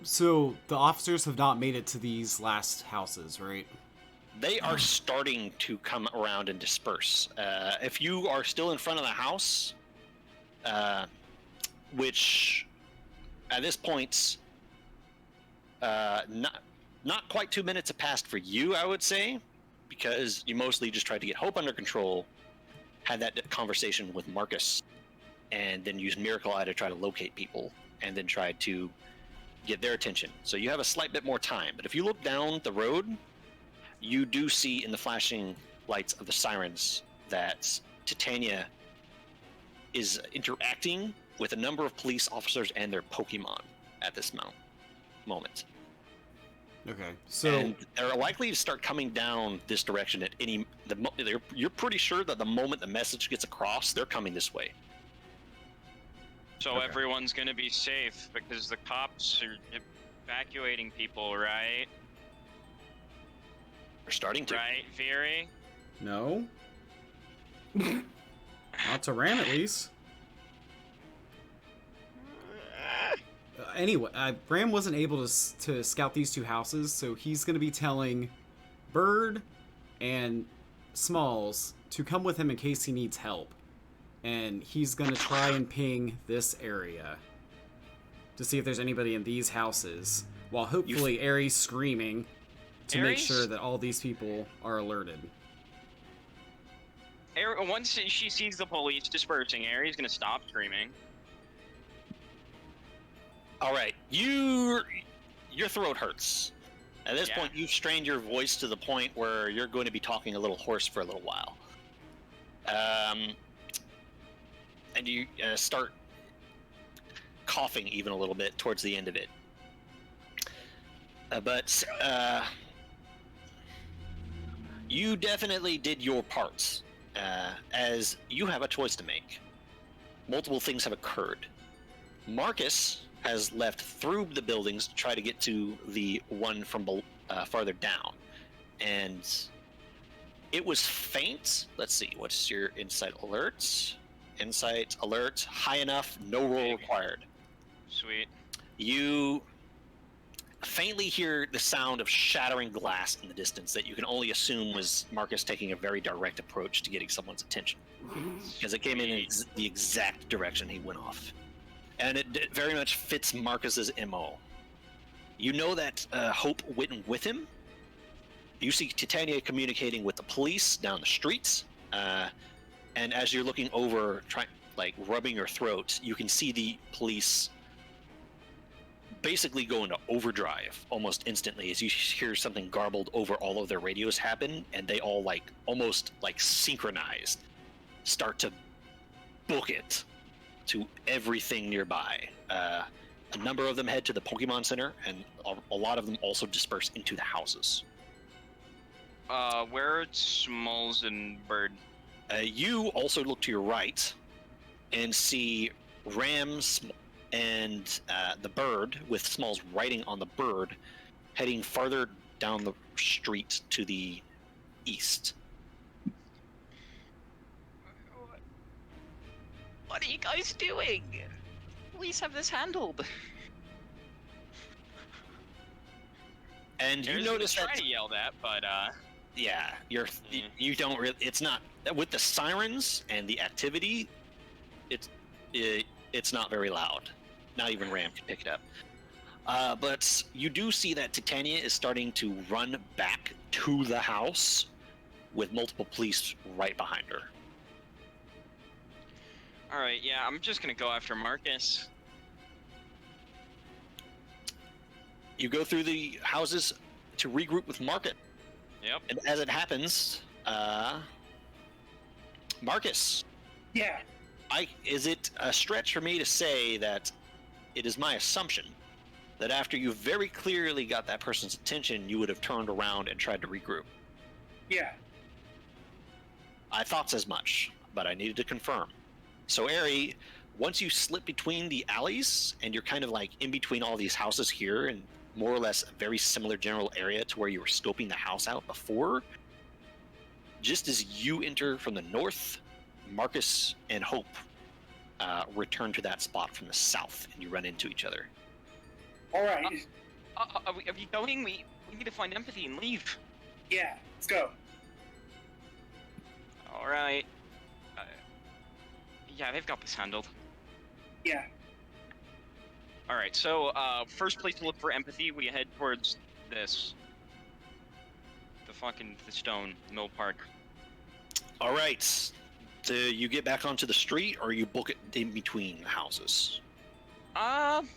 So the officers have not made it to these last houses, right? They are starting to come around and disperse. If you are still in front of the house, which at this point, not quite 2 minutes have passed for you, I would say, because you mostly just tried to get Hope under control, had that conversation with Marcus, and then used Miracle Eye to try to locate people, and then tried to get their attention. So you have a slight bit more time. But if you look down the road, you do see in the flashing lights of the sirens that Titania is interacting with a number of police officers and their Pokemon at this moment. Okay, so And they're likely to start coming down this direction at any. You're pretty sure that the moment the message gets across, they're coming this way. So Okay. everyone's gonna be safe because the cops are evacuating people, right? They're starting to. Right, Veery? no, not to Ram at least. Anyway, Ram wasn't able to scout these 2 houses, so he's going to be telling Bird and Smalls to come with him in case he needs help. And he's going to try and ping this area to see if there's anybody in these houses, while hopefully Aries screaming to make Aries? sure that all these people are alerted. Once she sees the police dispersing, Aries gonna stop screaming. All right, your throat hurts. At this Yeah. point, you've strained your voice to the point where you're going to be talking a little hoarse for a little while. And you start coughing even a little bit towards the end of it. But you definitely did your parts, as you have a choice to make. Multiple things have occurred. Marcus has left through the buildings to try to get to the one from farther down, and it was faint. Let's see, what's your insight alert? Insight alert, high enough, no roll required. Sweet. You faintly hear the sound of shattering glass in the distance that you can only assume was Marcus taking a very direct approach to getting someone's attention, because it came in the exact direction he went off. And it very much fits Marcus's MO. You know that Hope went with him. You see Titania communicating with the police down the streets, and as you're looking over, rubbing your throat, you can see the police basically go into overdrive almost instantly as you hear something garbled over all of their radios happen, and they all almost synchronized start to book it to everything nearby. A number of them head to the Pokemon Center, and a lot of them also disperse into the houses. Where are Smalls and Bird? You also look to your right and see Rams and the Bird, with Smalls riding on the Bird, heading farther down the street to the east. What are you guys doing? Please have this handled. And you notice that trying to yell that, but yeah, you don't really. It's not with the sirens and the activity. It's not very loud. Not even Ram can pick it up. But you do see that Titania is starting to run back to the house with multiple police right behind her. all right, yeah, I'm just gonna go after Marcus. You go through the houses to regroup with Market. Yep. And as it happens, Marcus, Yeah. is it a stretch for me to say that it is my assumption that after you very clearly got that person's attention, you would have turned around and tried to regroup? Yeah. I thought as much, but I needed to confirm. So, Ari, once you slip between the alleys and you're kind of in between all these houses here and more or less a very similar general area to where you were scoping the house out before, just as you enter from the north, Marcus and Hope return to that spot from the south, and you run into each other. All right. Are we going? We need to find empathy and leave. Yeah. Let's go. All right. Yeah, they've got this handled. Yeah. All right, so first place to look for empathy, we head towards this. The stone, Mill Park. All right. Do you get back onto the street, or you book it in between the houses?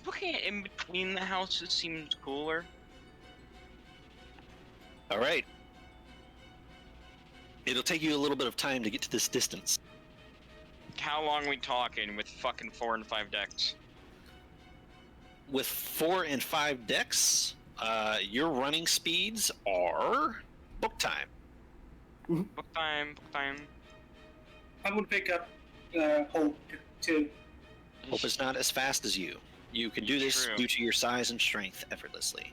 Looking in between the houses seems cooler. All right. It'll take you a little bit of time to get to this distance. How long we talking with fucking 4 and 5 decks? With 4 and 5 decks, your running speeds are book time. Book time. I'm gonna pick up Hope too. Hope is not as fast as you. You can do this True. due to your size and strength effortlessly.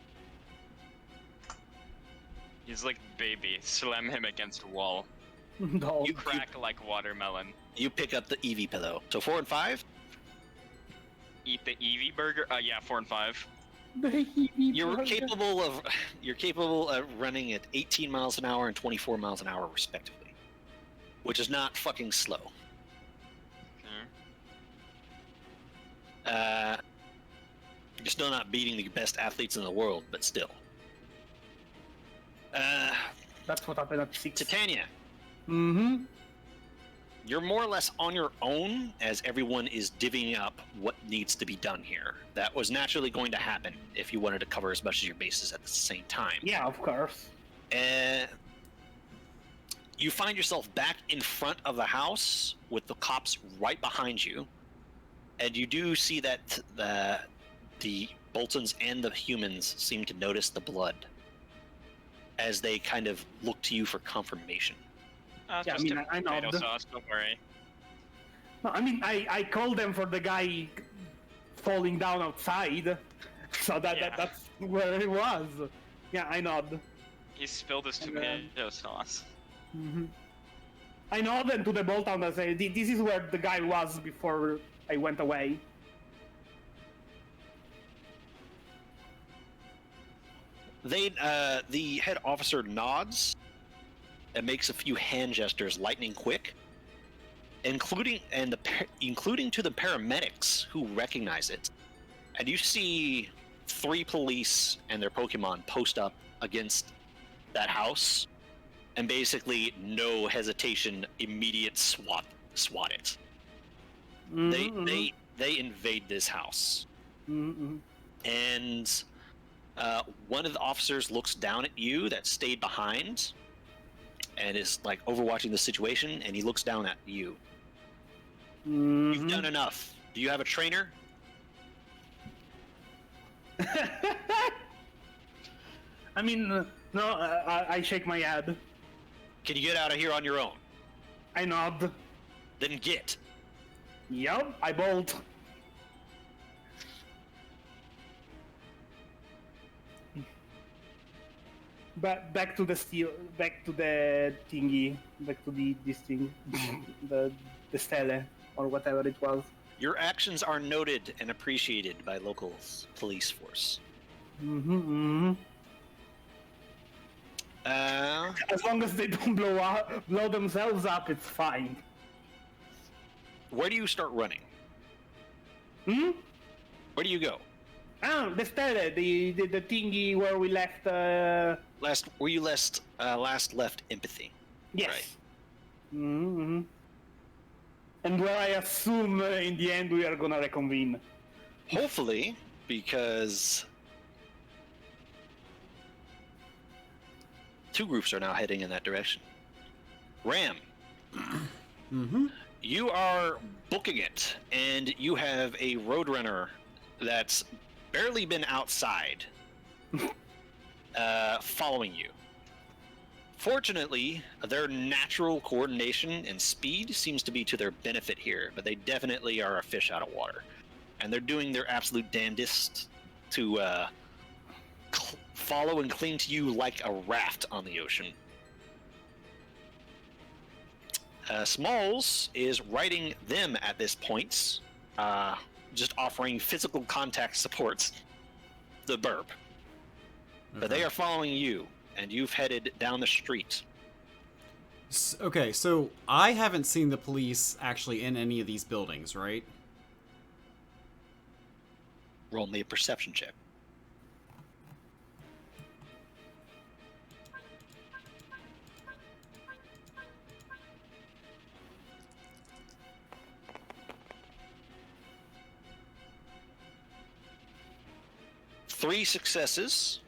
He's like baby. Slam him against a wall. No. You Crack like watermelon. You pick up the Eevee pillow. So 4 and 5? Eat the Eevee burger? Yeah, 4 and 5. You're capable of running at 18 miles an hour and 24 miles an hour respectively, which is not fucking slow. Okay. You're still not beating the best athletes in the world, but still. That's what happened at 6. Titania, Mm-hmm. you're more or less on your own as everyone is divvying up what needs to be done here. That was naturally going to happen if you wanted to cover as much of your bases at the same time. Yeah, of course. You find yourself back in front of the house with the cops right behind you, and you do see that the Boltons and the humans seem to notice the blood as they kind of look to you for confirmation. Yeah, Just I know. tomato sauce, don't worry. No, I called them for the guy falling down outside, so that's where he was. Yeah, I nod. He spilled his And tomato sauce. Mm-hmm. I nod them to the Bolton and say, "This is where the guy was before I went away." The head officer nods and makes a few hand gestures, lightning quick, including to the paramedics who recognize it. And you see 3 police and their Pokemon post up against that house, and basically no hesitation, immediate swat it. They invade this house, and one of the officers looks down at you that stayed behind, and is like overwatching the situation, and he looks down at you. You've done enough. Do you have a trainer? I mean, no, I shake my head. Can you get out of here on your own? I nod. Then get. Yup, I bolt. Back to the steel, back to the thingy, back to this thing, the stele, or whatever it was. Your actions are noted and appreciated by local police force. As long as they don't blow themselves up, it's fine. Where do you start running? Where do you go? Oh, the stele, the thingy where we left. Where you last left empathy. Yes. Right. And where I assume in the end we are gonna reconvene. Hopefully, because 2 groups are now heading in that direction. Ram. You are booking it, and you have a roadrunner that's barely been outside following you. Fortunately, their natural coordination and speed seems to be to their benefit here, but they definitely are a fish out of water. And they're doing their absolute damnedest to follow and cling to you like a raft on the ocean. Smalls is riding them at this point, just offering physical contact supports the burb. But they are following you, and you've headed down the street. Okay, so I haven't seen the police actually in any of these buildings, right? Roll me a perception check. Three successes.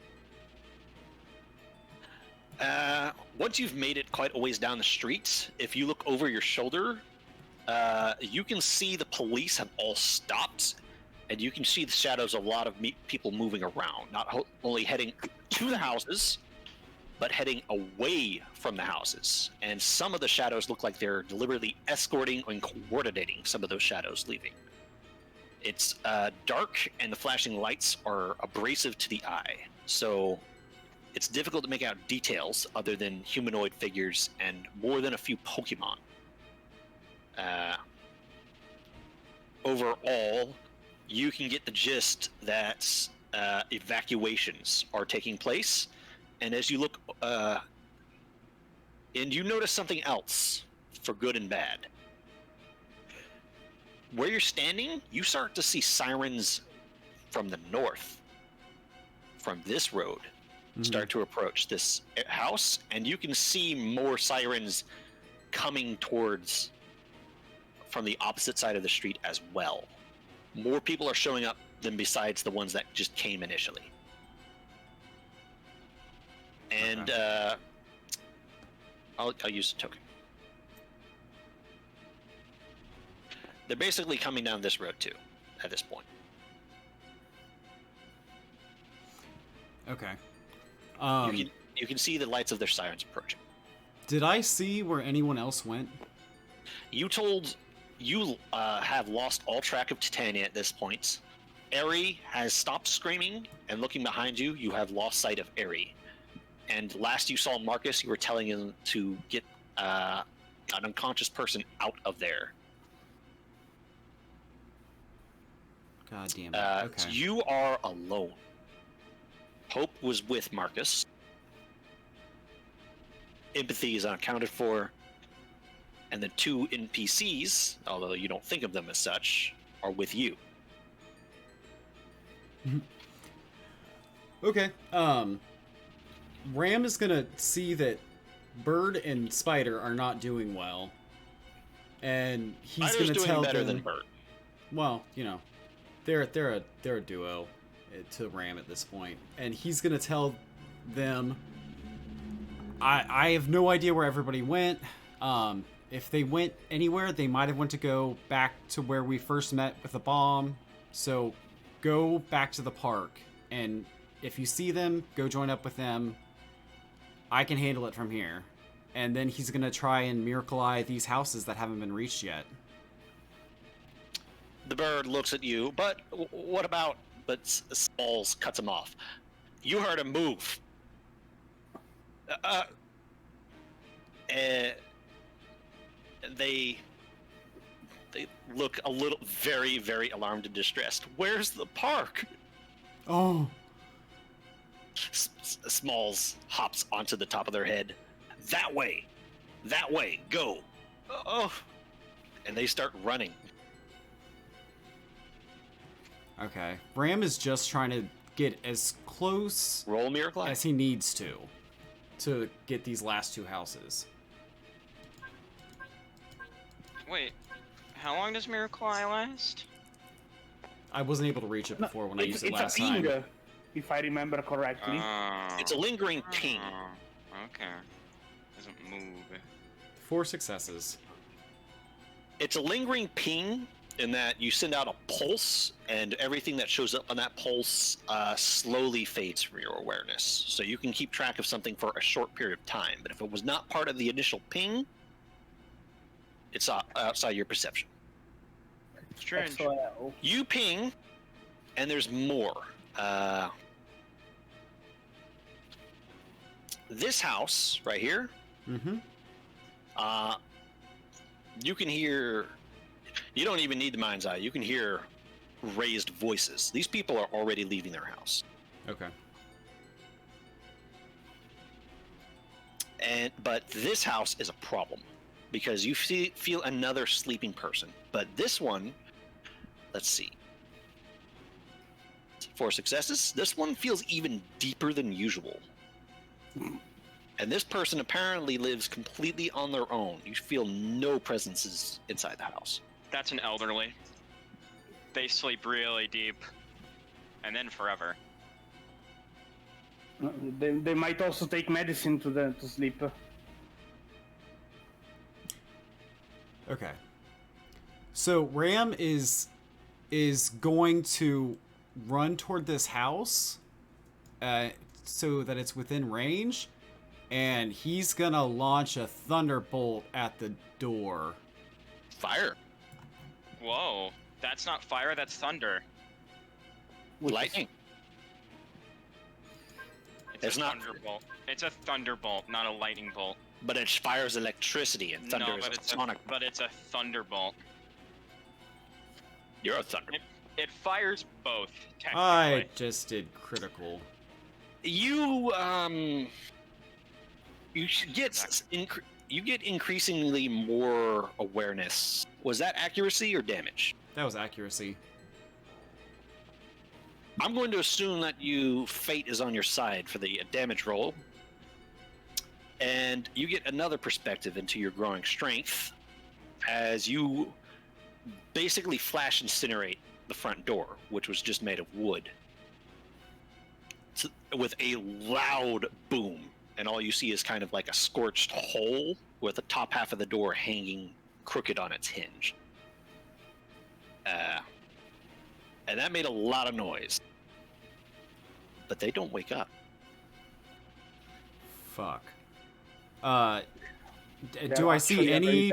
Once you've made it quite a ways down the street, if you look over your shoulder, you can see the police have all stopped, and you can see the shadows of a lot of people moving around, not only heading to the houses, but heading away from the houses. And some of the shadows look like they're deliberately escorting and coordinating some of those shadows leaving. It's dark, and the flashing lights are abrasive to the eye, so it's difficult to make out details other than humanoid figures and more than a few Pokemon. Overall, you can get the gist that evacuations are taking place, and as you look, and you notice something else, for good and bad. Where you're standing, you start to see sirens from the north, from this road, start to approach this house, and you can see more sirens coming towards from the opposite side of the street as well. More people are showing up than besides the ones that just came initially. And I'll use a token. They're basically coming down this road too, at this point. Okay. You can see the lights of their sirens approaching. Did I see where anyone else went? You have lost all track of Titania at this point. Eri has stopped screaming, and looking behind you, you have lost sight of Eri. And last you saw Marcus, you were telling him to get an unconscious person out of there. God damn it. Okay. You are alone. Hope was with Marcus. Empathy is unaccounted for. And the 2 NPCs, although you don't think of them as such, are with you. Okay. Ram is gonna see that Bird and Spider are not doing well, and he's Spider's gonna doing tell better them. than Bert. Well, you know, they're a duo to Ram at this point, and he's gonna tell them. I have no idea where everybody went. If they went anywhere, they might have went to go back to where we first met with the bomb. So, go back to the park, and if you see them, go join up with them. I can handle it from here. And then he's gonna try and miracle eye these houses that haven't been reached yet. The bird looks at you, but what about? But Smalls cuts him off. You heard him move. They look a little very, very alarmed and distressed. Where's the park? Oh. Smalls hops onto the top of their head. That way, go. Oh, and they start running. Okay. Ram is just trying to get as close Roll miracle eye. as he needs to get these last two houses. Wait, how long does Miracle Eye last? I wasn't able to reach it before when I used it it's last a ping, time. if I remember correctly. It's a lingering ping. Okay. Doesn't move. 4 successes. It's a lingering ping in that you send out a pulse, and everything that shows up on that pulse slowly fades from your awareness. So you can keep track of something for a short period of time. But if it was not part of the initial ping, it's outside your perception. Strange. XOL. You ping, and there's more. This house right here, Mm-hmm. you can hear. You don't even need the mind's eye. You can hear raised voices. These people are already leaving their house. Okay. But this house is a problem because you feel another sleeping person. But this one, let's see. 4 successes. This one feels even deeper than usual. And this person apparently lives completely on their own. You feel no presences inside the house. That's an elderly. They sleep really deep. And then forever. They might also take medicine to sleep. Okay. So Ram is going to run toward this house, so that it's within range, and he's gonna launch a thunderbolt at the door. Fire. Whoa. That's not fire, that's thunder. Lightning. It's There's a not- thunderbolt. It's a thunderbolt, not a lightning bolt. But it fires electricity and thunder No, is but a it's sonic. but it's a thunderbolt. You're a thunder. It fires both, technically. I just did critical. You you get increasingly more awareness. Was that accuracy or damage? That was accuracy. I'm going to assume that fate is on your side for the damage roll. And you get another perspective into your growing strength as you basically flash incinerate the front door, which was just made of wood, with a loud boom. And all you see is kind of like a scorched hole with the top half of the door hanging crooked on its hinge. And that made a lot of noise. But they don't wake up. Fuck. Do I see any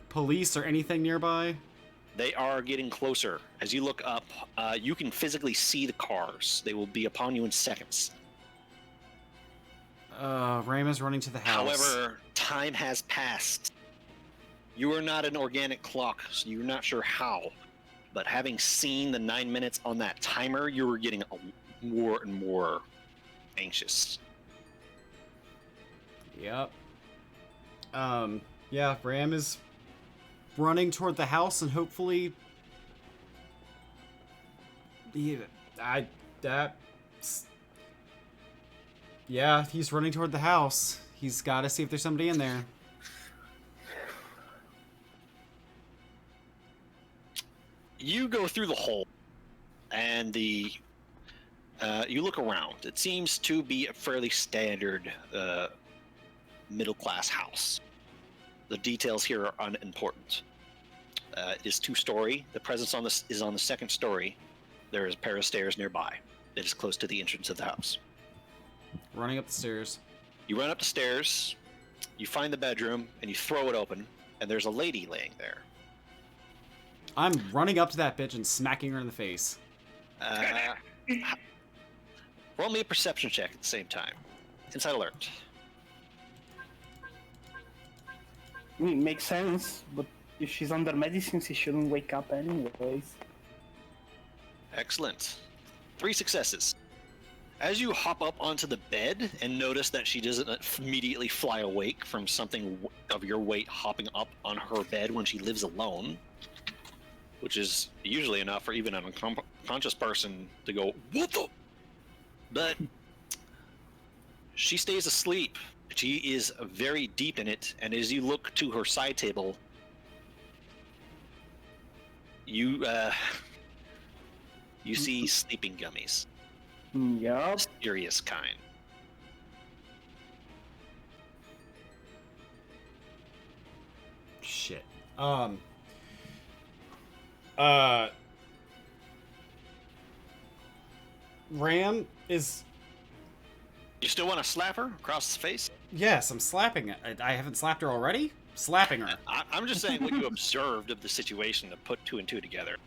police or anything nearby? They are getting closer. As you look up, you can physically see the cars. They will be upon you in seconds. Ram is running to the house. However, time has passed. You are not an organic clock, so you're not sure how. But having seen the 9 minutes on that timer, you were getting more and more anxious. Yep. Yeah, Ram is running toward the house and hopefully Yeah, he's running toward the house. He's got to see if there's somebody in there. You go through the hole, and you look around. It seems to be a fairly standard middle-class house. The details here are unimportant. It is 2-story. The presence on this is on the 2nd story. There is a pair of stairs nearby. It is close to the entrance of the house. Running up the stairs. You run up the stairs, you find the bedroom, and you throw it open, and there's a lady laying there. I'm running up to that bitch and smacking her in the face. Roll me a perception check at the same time. Inside alert. Makes sense, but if she's under medicine, she shouldn't wake up anyways. Excellent. 3 successes. As you hop up onto the bed and notice that she doesn't immediately fly awake from something of your weight hopping up on her bed when she lives alone, which is usually enough for even an unconscious person to go, "What the?" But she stays asleep. She is very deep in it, and as you look to her side table, you see sleeping gummies. Yup. Mysterious kind. Shit. Ram is... You still want to slap her across the face? Yes, I'm slapping it. I haven't slapped her already? Slapping her. I'm just saying what you observed of the situation to put 2 and 2 together.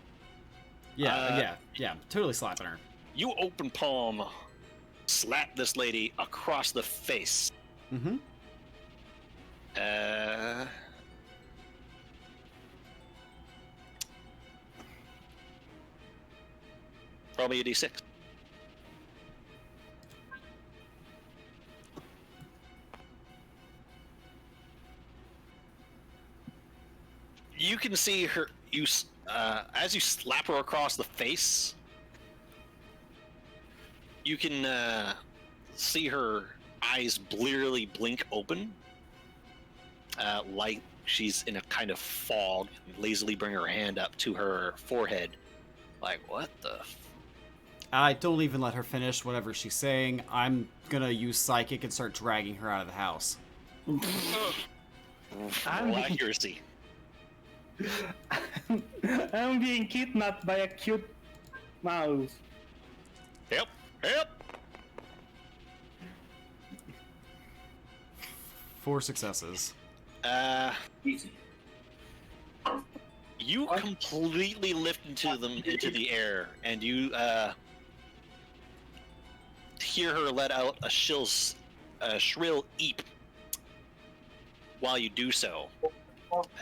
Yeah, totally slapping her. You open palm, slap this lady across the face. Mm-hmm. Roll me a d6. You can see her. As you slap her across the face, you can see her eyes blearily blink open, like she's in a kind of fog, and lazily bring her hand up to her forehead, like, what the? I don't even let her finish whatever she's saying. I'm gonna use Psychic and start dragging her out of the house. Roll accuracy. I'm being kidnapped by a cute mouse. Help! Help! 4 successes. Easy. You completely lift into the air, and you hear her let out a shrill eep while you do so,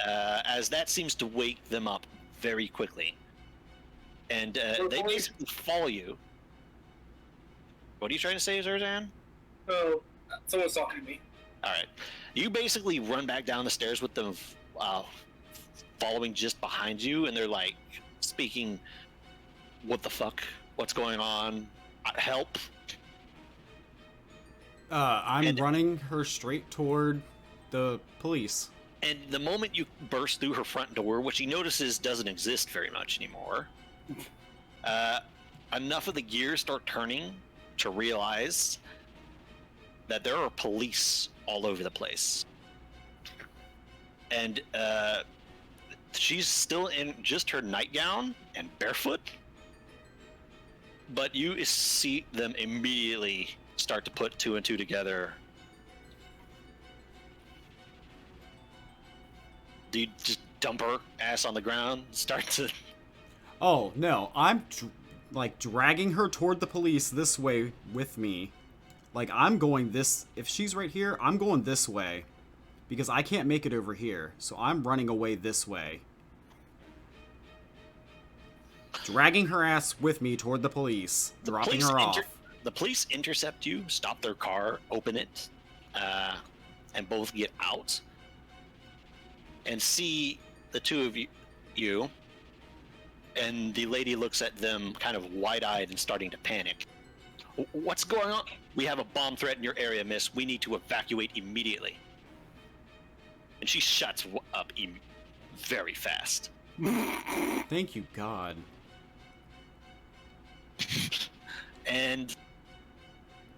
as that seems to wake them up very quickly, and they basically follow you. What are you trying to say, Zerzan? Oh, someone's talking to me. All right, you basically run back down the stairs with them following just behind you, and they're like speaking, "What the fuck? What's going on? Help!" I'm running her straight toward the police. And the moment you burst through her front door, which he notices doesn't exist very much anymore, enough of the gears start turning to realize that there are police all over the place. And she's still in just her nightgown and barefoot, but you see them immediately start to put 2 and 2 together. Do you just dump her ass on the ground, start to... Oh, no. I'm, dragging her toward the police this way with me. Like, I'm going this... If she's right here, I'm going this way. Because I can't make it over here. So I'm running away this way. Dragging her ass with me toward the police. Dropping her off. The police intercept you, stop their car, open it, and both get out. And see the 2 of you, and the lady looks at them kind of wide-eyed and starting to panic. What's going on? We have a bomb threat in your area, miss. We need to evacuate immediately. And she shuts up very fast. Thank you, God. And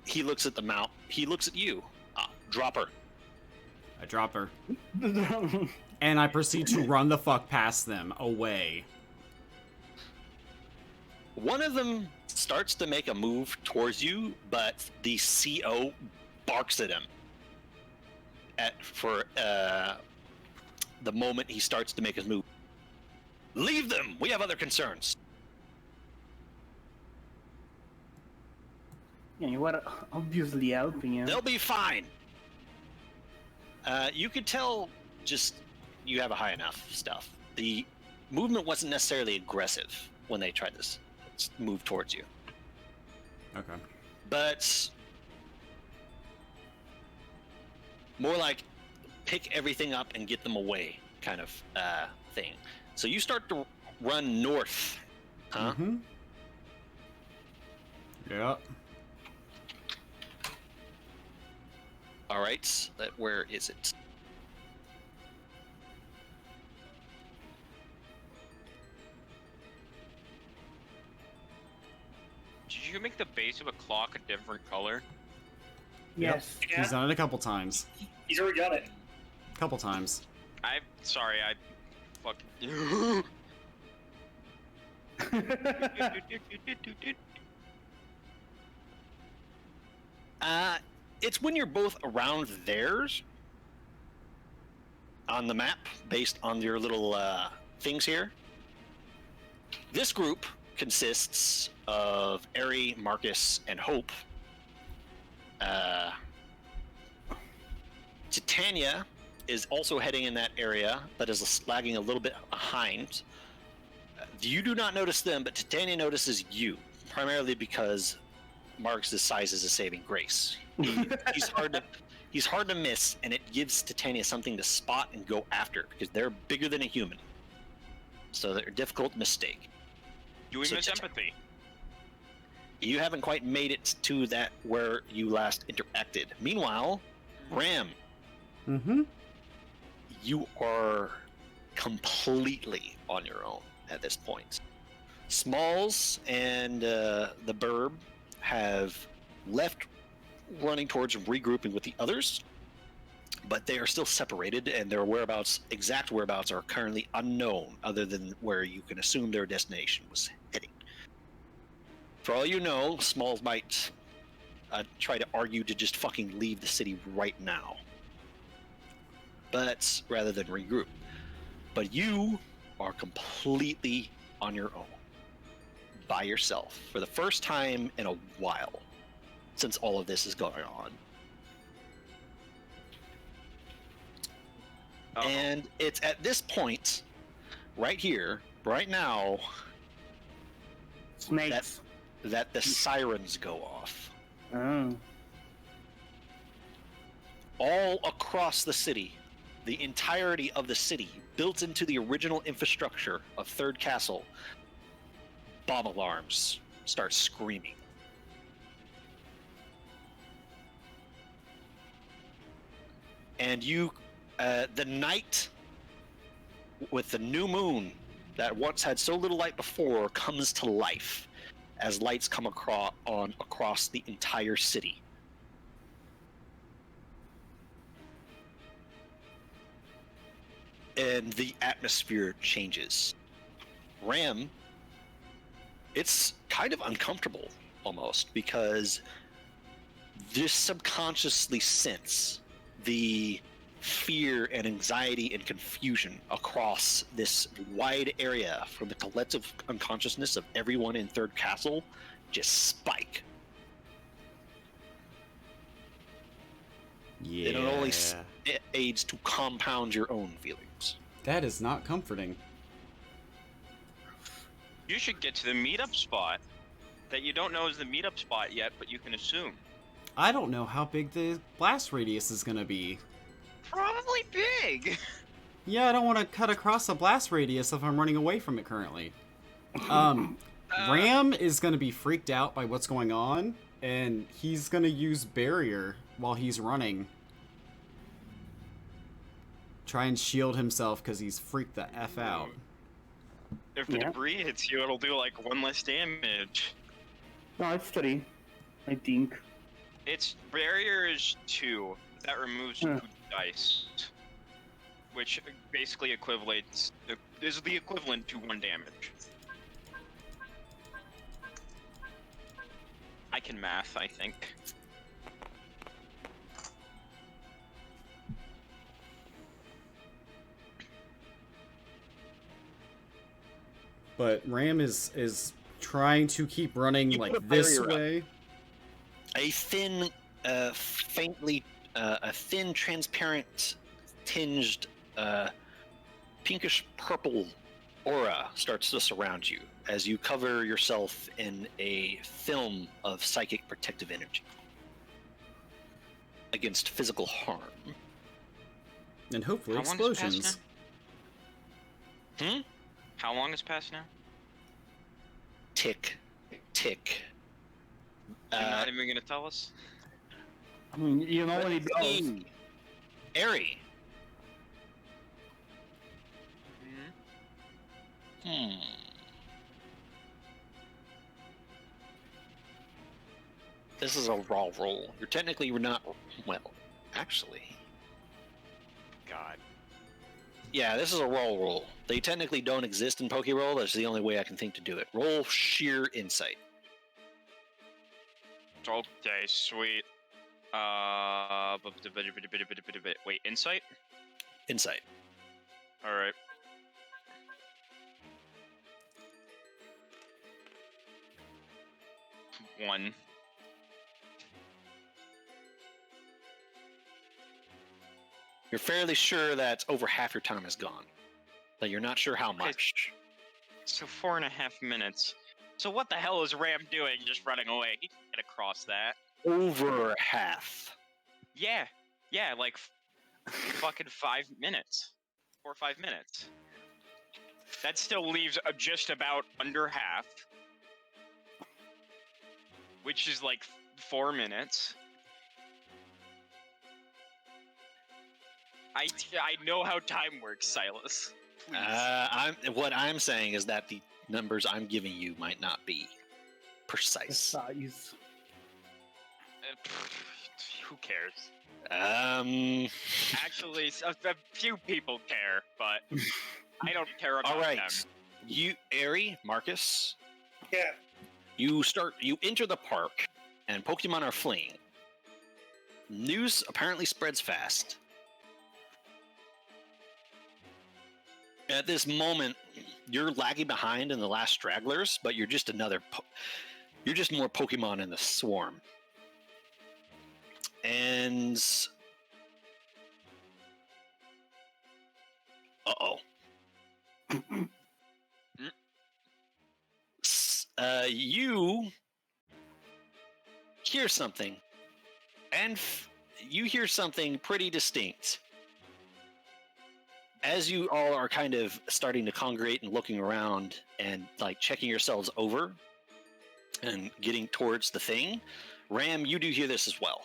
he looks at the mount. He looks at you. Drop her. I drop her. And I proceed to run the fuck past them, away. One of them starts to make a move towards you, but the CO barks at him. For the moment he starts to make his move. Leave them! We have other concerns. Yeah, you were obviously helping him. They'll be fine. You could tell just you have a high enough stuff. The movement wasn't necessarily aggressive when they tried to move towards you. Okay. But more like pick everything up and get them away kind of thing. So you start to run north. Huh? Mm-hmm. Yeah. All right. Where is it? Did you make the base of a clock a different color? Yes. Yeah, He's done it a couple times. he's already done it. Couple times. Sorry, I fucking. It's when you're both around theirs on the map, based on your little things here. This group consists of Ari, Marcus, and Hope. Titania is also heading in that area, but is lagging a little bit behind. You do not notice them, but Titania notices you, primarily because Marcus' size is a saving grace. He's hard to miss, and it gives Titania something to spot and go after, because they're bigger than a human. So they're a difficult mistake. Doing So this empathy. You haven't quite made it to that where you last interacted. Meanwhile, Ram, Mm-hmm. you are completely on your own at this point. Smalls and the Burb have left, running towards and regrouping with the others, but they are still separated, and their exact whereabouts are currently unknown, other than where you can assume their destination was heading. For all you know, Smalls might try to argue to just fucking leave the city right now, but rather than regroup. But you are completely on your own, by yourself, for the first time in a while, since all of this is going on. Uh-oh. And it's at this point, right here, right now, Snakes. that the sirens go off. Oh. All across the city, the entirety of the city, built into the original infrastructure of Third Castle, bomb alarms start screaming. And you, the night with the new moon that once had so little light before comes to life as lights come across the entire city. And the atmosphere changes. Ram, it's kind of uncomfortable almost, because this subconsciously sense the fear and anxiety and confusion across this wide area from the collective unconsciousness of everyone in Third Castle just spike. Yeah. And it only aids to compound your own feelings. That is not comforting. You should get to the meetup spot that you don't know is the meetup spot yet, but you can assume. I don't know how big the blast radius is gonna be. Probably big. Yeah, I don't want to cut across a blast radius if I'm running away from it currently. Ram is gonna be freaked out by what's going on, and he's gonna use barrier while he's running. Try and shield himself because he's freaked the F out. If the Yeah. debris hits you, it'll do like 1 less damage. No, it's 3, I think. Its barrier is 2. That removes 2 dice, which basically is the equivalent to 1 damage. I can math, I think. But Ram is trying to keep running You like put a this barrier up. way. A thin, transparent, tinged, pinkish purple aura starts to surround you as you cover yourself in a film of psychic protective energy against physical harm. And hopefully How long has passed explosions. How long has passed now? Tick, tick. You're not even gonna tell us? I mean, you know what it does. Airy. Hmm. This is a raw roll. You're technically not. Well, actually. God. Yeah, this is a roll. They technically don't exist in Pokerole. That's the only way I can think to do it. Roll sheer insight. Okay, sweet. Wait, insight? Insight. Alright. One. You're fairly sure that over half your time is gone. But you're not sure how much. So 4.5 minutes. So what the hell is Ram doing just running away? He can get across that. Over half. Yeah. Yeah, like fucking 5 minutes. 4 or 5 minutes. That still leaves just about under half. Which is like 4 minutes. I know how time works, Silas. Please. What I'm saying is that the numbers I'm giving you might not be precise. Size. Who cares? Actually, a few people care, but I don't care about All right. them. You, Airy, Marcus, Yeah. you enter the park, and Pokemon are fleeing. News apparently spreads fast. At this moment, you're lagging behind in the last stragglers, but you're just you're just more Pokemon in the swarm. And you hear something, and you hear something pretty distinct. As you all are kind of starting to congregate and looking around and like checking yourselves over and getting towards the thing, Ram, you do hear this as well.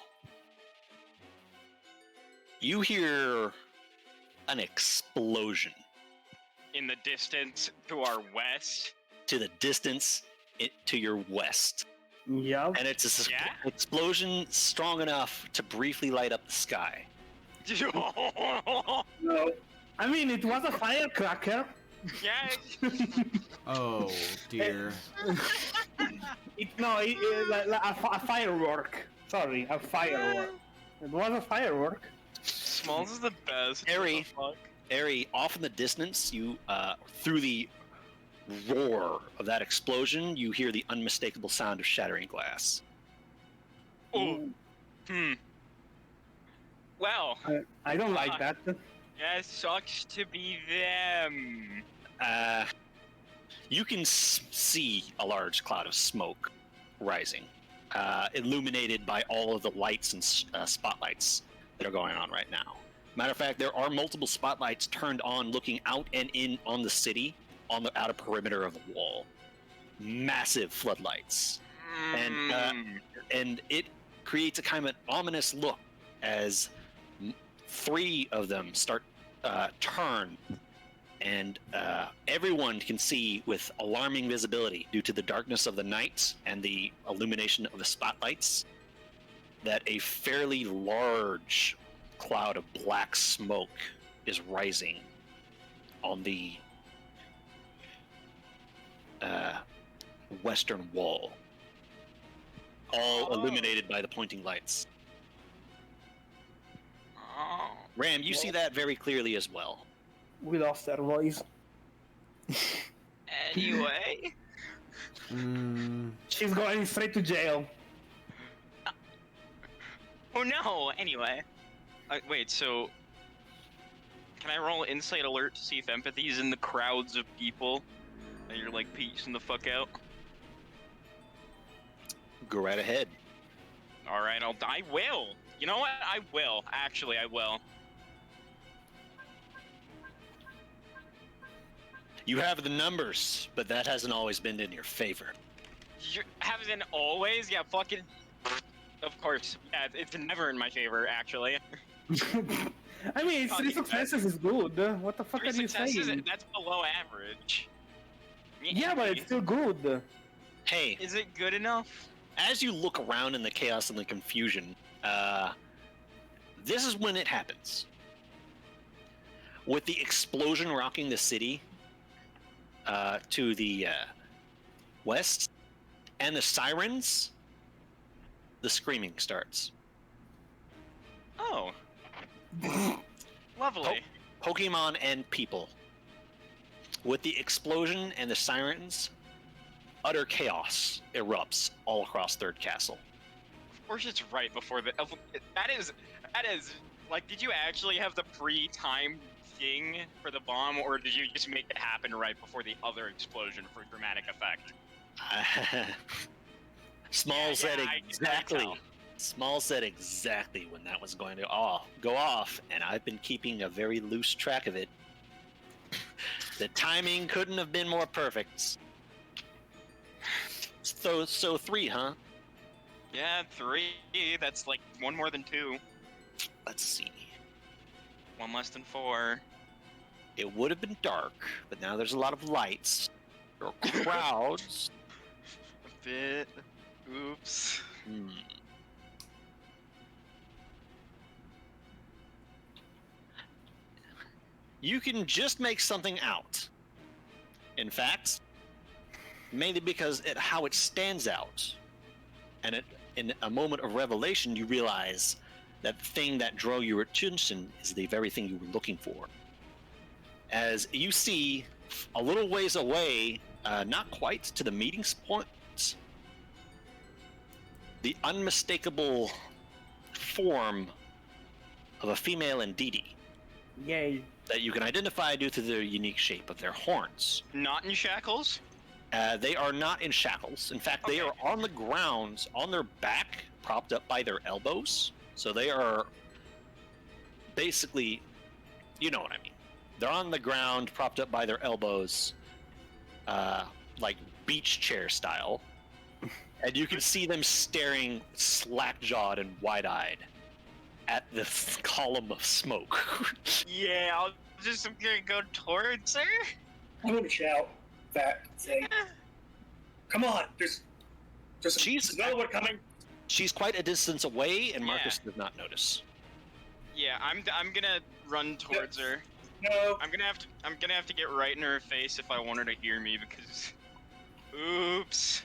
You hear an explosion In the distance to our west. to the distance to your west. Yep. And it's an Yeah? explosion strong enough to briefly light up the sky. No. I mean, it was a firecracker. Yeah. Oh dear. A firework. Sorry, a firework. It was a firework. Smalls is the best. Airy. What Airy, off in the distance, you through the roar of that explosion, you hear the unmistakable sound of shattering glass. the fuck? Well, I don't like that. that sucks to be them. You can see a large cloud of smoke rising, illuminated by all of the lights and spotlights that are going on right now. Matter of fact, there are multiple spotlights turned on looking out and in on the city on the outer perimeter of the wall. Massive floodlights. And it creates a kind of an ominous look as three of them start turn, and everyone can see with alarming visibility due to the darkness of the night and the illumination of the spotlights that a fairly large cloud of black smoke is rising on the western wall, all illuminated by the pointing lights. Oh. Ram, you see that very clearly as well. We lost our voice. Anyway. She's going straight to jail. Oh no! Anyway. Wait, so... Can I roll Insight Alert to see if empathy's in the crowds of people? And you're like piecing the fuck out? Go right ahead. Alright, I will! You know what? I will. Actually, I will. You have the numbers, but that hasn't always been in your favor. You haven't always? Yeah, fucking... Of course. Yeah, it's never in my favor, actually. I mean, Oh, 3 successes is good. What the fuck 3 are you successes, saying? that's below average. Yeah, but it's still good. Hey, Is it good enough? as you look around in the chaos and the confusion, this is when it happens. With the explosion rocking the city to the west, and the sirens, the screaming starts. Oh. Lovely. Pokemon and people. With the explosion and the sirens, utter chaos erupts all across Third Castle. Of course it's right before the... That is... Like, did you actually have the pre-timed thing for the bomb, or did you just make it happen right before the other explosion for dramatic effect? Small said I exactly. tell. Small said exactly when that was going to go off, and I've been keeping a very loose track of it. The timing couldn't have been more perfect. So 3, huh? Yeah, 3. That's like 1 more than 2. Let's see. 1 less than 4. It would have been dark, but now there's a lot of lights. There are crowds. A bit. Oops. You can just make something out. In fact, mainly because how it stands out. And in a moment of revelation, you realize that the thing that drew your attention is the very thing you were looking for. As you see, a little ways away, not quite to the meeting point, the unmistakable form of a female Ndidi Yay. that you can identify due to the unique shape of their horns. Not in shackles? They are not in shackles. In fact, they Okay. are on the ground, on their back, propped up by their elbows. So they are basically, you know what I mean. They're on the ground, propped up by their elbows, like beach chair style. And you can see them staring slack-jawed and wide-eyed at this column of smoke. Yeah, I'm gonna go towards her. I'm gonna shout that. Say, come on, there's another one coming. She's quite a distance away, and Yeah. Marcus does not notice. Yeah, I'm gonna run towards her. No, I'm gonna have to get right in her face if I want her to hear me because... Oops.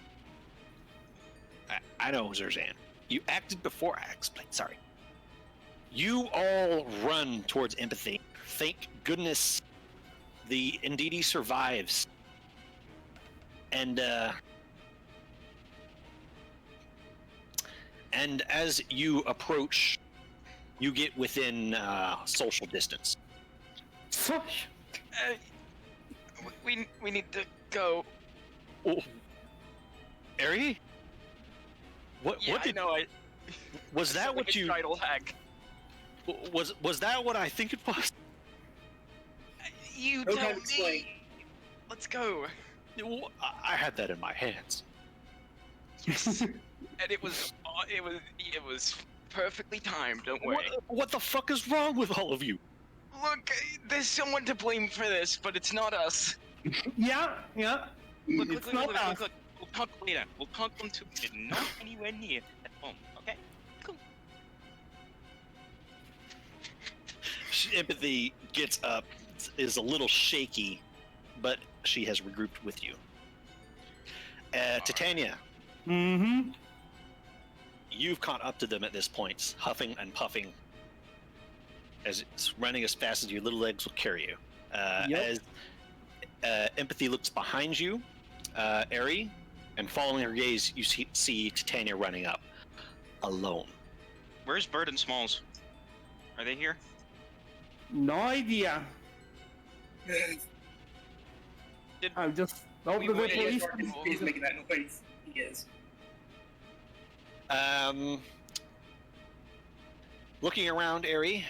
I know, Zerzan. You acted before I explained. Sorry. You all run towards empathy. Thank goodness the Ndidi survives. And as you approach, you get within social distance. Fuck. We need to go. Oh. Ari? What Yeah, did I know. was that what you Title hack. was that what I think it was? You no tell time to explain. me. Let's go. I had that in my hands. Yes. And it was perfectly timed. Don't worry. What the fuck is wrong with all of you? Look, there's someone to blame for this, but it's not us. Yeah. Look, It's not us. look. We'll talk later. We'll talk them to not anywhere near at home. Okay. Cool. Empathy gets up, is a little shaky, but she has regrouped with you. Titania, Mm-hmm. you've caught up to them at this point, huffing and puffing, as it's running as fast as your little legs will carry you. Yep. As Empathy looks behind you, Ari, and following her gaze, you see Titania running up, alone. Where's Bird and Smalls? Are they here? No idea. I'll just hope We that the waited police. He's making that noise. He is. Looking around, Ari,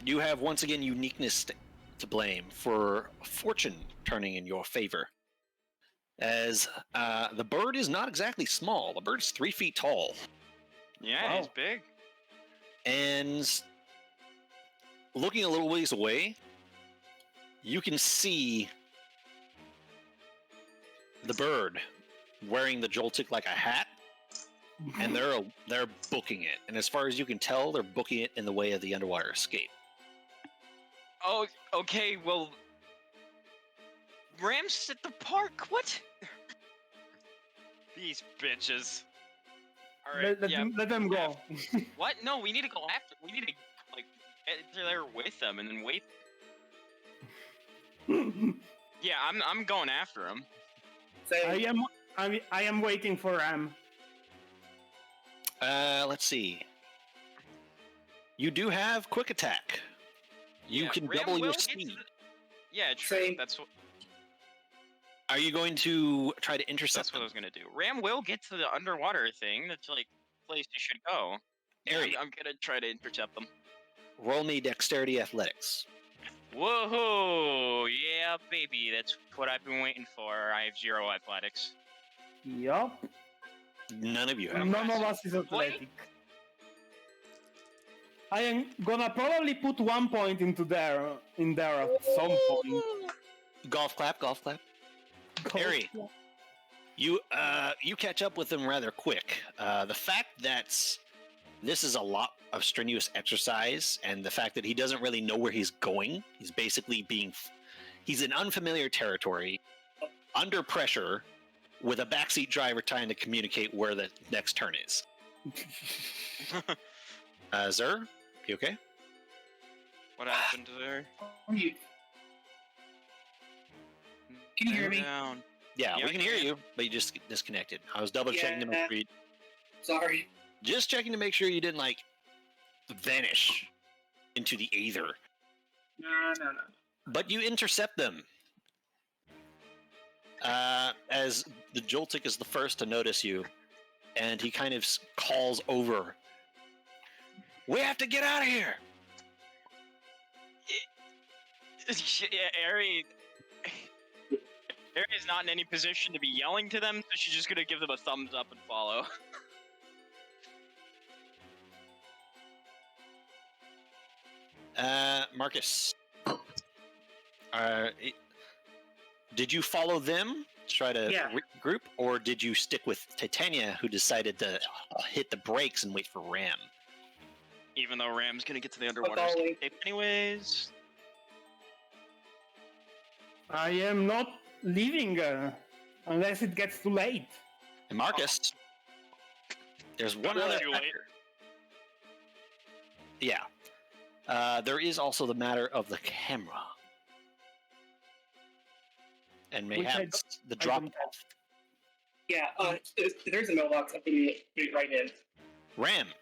you have once again uniqueness to blame for fortune turning in your favor. As the bird is not exactly small, the bird's 3 feet tall, Yeah, Wow. he's big. and looking a little ways away, you can see the bird wearing the Joltik like a hat, and they're booking it. And as far as you can tell, they're booking it in the way of the underwater escape. Oh, okay. Well, Rams at the park. What? These bitches. All right. Let them go. What? No, we need to go after. We need to like get there with them and then wait. Yeah, I'm going after him. Say, I am waiting for Ram. Let's see. You do have quick attack. You Yeah, can Ram double will your get to speed. Yeah, true. Same. That's what Are you going to try to intercept that's what I them? was gonna do. Ram will get to the underwater thing. That's like place you should go. Yeah, Ari, I'm gonna try to intercept them. roll me dexterity athletics. Whoa, yeah, baby. That's what I've been waiting for. I have 0 athletics. Yup. None of you have. None of us is athletic. I am gonna probably put 1 point in there at some point. Golf clap, golf clap. Harry. You catch up with them rather quick. The fact that this is a lot of strenuous exercise, and the fact that he doesn't really know where he's going, he's basically he's in unfamiliar territory, under pressure, with a backseat driver trying to communicate where the next turn is. Zer, you okay? What happened there? can you hear me? Down. Yeah, Yeah, we I can can hear hear you, but you just disconnected. I was double checking to make sure Sorry. just checking to make sure you didn't like vanish into the aether. No. But you intercept them. As the Joltik is the first to notice you, and he kind of calls over. We have to get out of here! Yeah, Ari's not in any position to be yelling to them, so she's just gonna give them a thumbs up and follow. Marcus. Did you follow them to try to Yeah. regroup, or did you stick with Titania, who decided to hit the brakes and wait for Ram? Even though Ram's gonna get to the underwater following. escape anyways. I am not leaving unless it gets too late. And Marcus, there's one Not other too late. factor. Yeah. There is also the matter of the camera. And Which I mayhaps the drop don't off. Yeah, there's a mailbox. I'm putting it right in. Ram.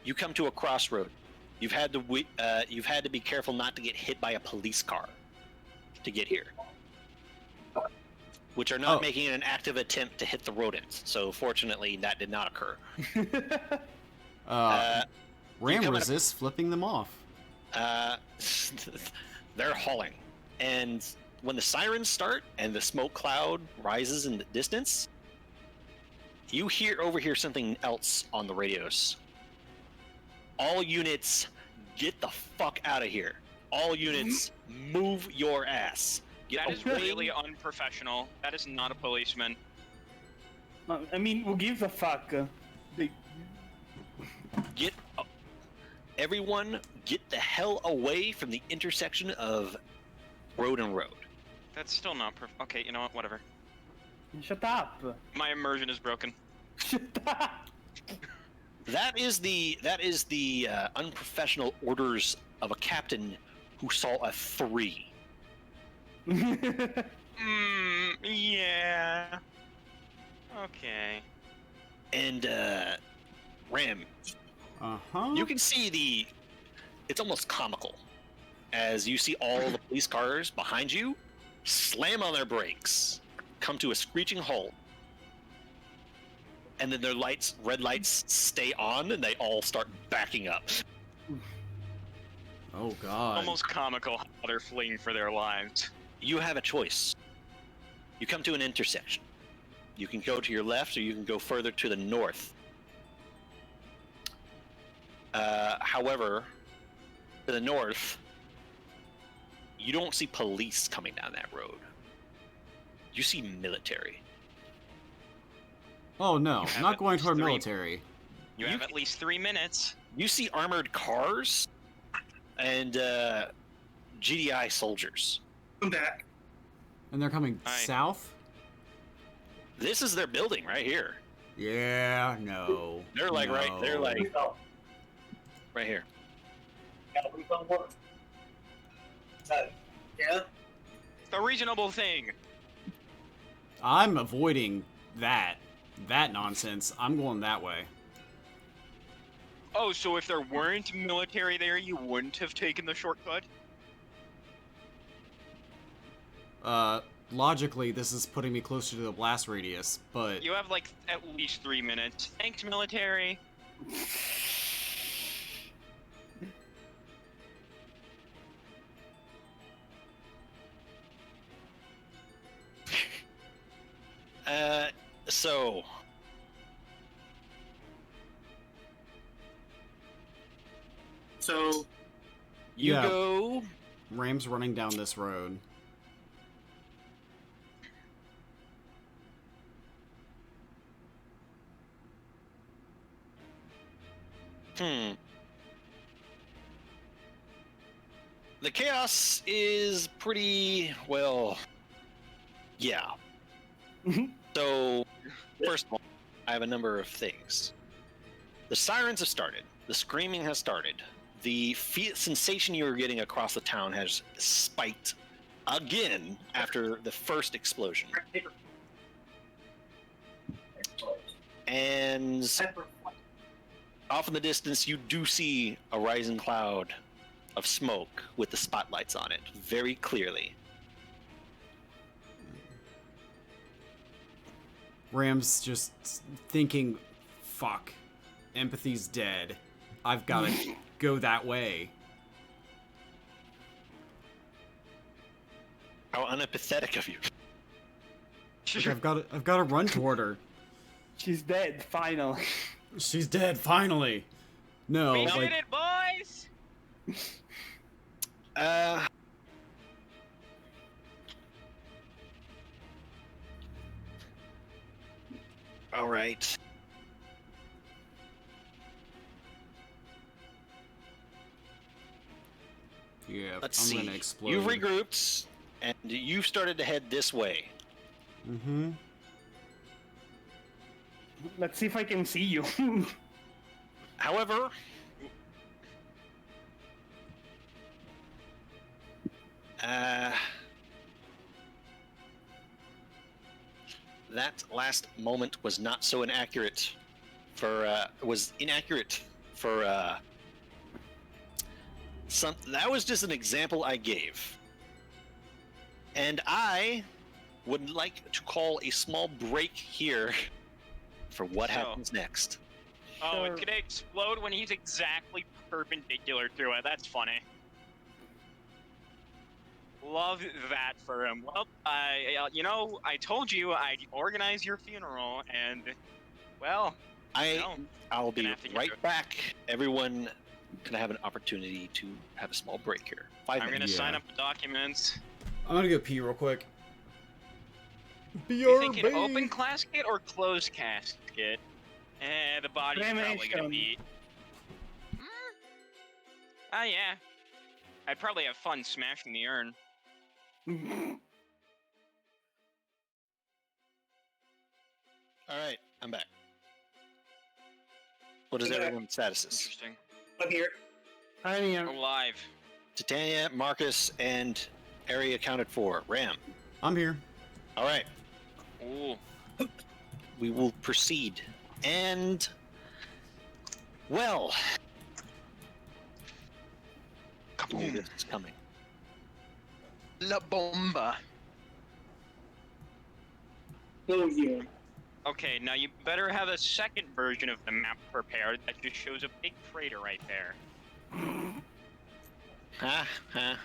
You come to a crossroad. You've had to be careful not to get hit by a police car to get here, which are not making an active attempt to hit the rodents. So fortunately, that did not occur. Ram come resists flipping them off. They're hauling, and when the sirens start and the smoke cloud rises in the distance, you overhear something else on the radios. All units, get the fuck out of here. All units, move your ass. Get That is away. really unprofessional. That is not a policeman. I mean, who gives a fuck? Get everyone, get the hell away from the intersection of road and road. That's still not okay, you know what? Whatever. Shut up. My immersion is broken. Shut up. That is the unprofessional orders of a captain who saw a 3. Yeah. Okay. And Ram, Uh-huh. you can see it's almost comical as you see all the police cars behind you slam on their brakes, come to a screeching halt, and then their red lights stay on, and they all start backing up. Oh, God. Almost comical how they're fleeing for their lives. You have a choice. You come to an intersection. You can go to your left, or you can go further to the north. However, to the north, you don't see police coming down that road. You see military. Oh, no. have I'm not at going least toward 3. military. You have at least 3 minutes. You see armored cars and GDI soldiers. I'm back. And they're coming Aye. south? This is their building right here. Yeah, no. They're like right. They're no. like right here. Yeah? It's a reasonable thing. I'm avoiding that nonsense. I'm going that way. Oh, so if there weren't military there, you wouldn't have taken the shortcut? Logically, this is putting me closer to the blast radius, but You have like at least 3 minutes. Thanks, military. So So, you Yeah. go. Ram's running down this road. The chaos is pretty well. Yeah. So, first of all, I have a number of things. The sirens have started. The screaming has started. The sensation you were getting across the town has spiked again after the first explosion. And off in the distance, you do see a rising cloud of smoke with the spotlights on it very clearly. Ram's just thinking, fuck, empathy's dead. I've got to go that way. How unempathetic of you. Like, I've got to run toward her. She's dead, finally. She's dead, finally. No, We like, did it, boys! All right. yeah, Let's I'm see. gonna explode. You've regrouped, and you've started to head this way. Mm-hmm. Let's see if I can see you. However, that last moment was not so inaccurate was inaccurate for that was just an example I gave. And I would like to call a small break here for what So- happens next. Oh, Sure. it's gonna explode when he's exactly perpendicular to it. That's funny. Love that for him. Well, I told you I'd organize your funeral, and well, I'll be gonna have to get right to it. back. Everyone can have an opportunity to have a small break here. 5 I'm minutes. gonna sign Yeah. up the documents. I'm gonna go pee real quick. You thinking open casket or closed casket? The body's probably gonna Cremation. be. Oh yeah. I'd probably have fun smashing the urn. All right, I'm back. What is Yeah. everyone's statuses? Interesting. I'm here. I'm here. Alive. Titania, Marcus, and area accounted for. Ram. I'm here. All right, Ooh. we will proceed. And well, I knew this was coming. La bomba. Oh, yeah. Okay, now you better have a second version of the map prepared that just shows a big crater right there. Ha ha.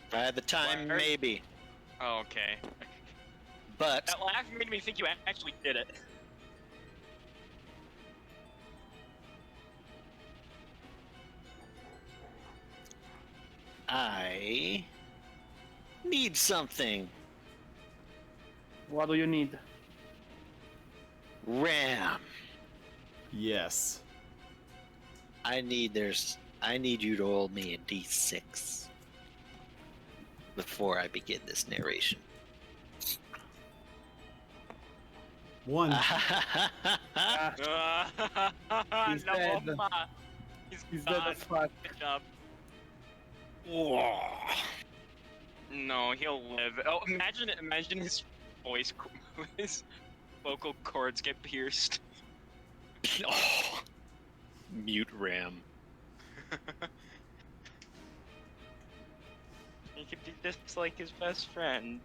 If I had the time, Where? maybe. Oh, okay. But That laugh made me think you actually did it. I need something. What do you need? Ram. Yes. I need you to roll me a d6 before I begin this narration. 1. Ah, He's La dead. bomba. he's dead gone. as fuck. Good job. Whoa. No, he'll live. Oh, imagine his voice, his vocal cords get pierced. Oh. Mute Ram. He could be just like his best friend.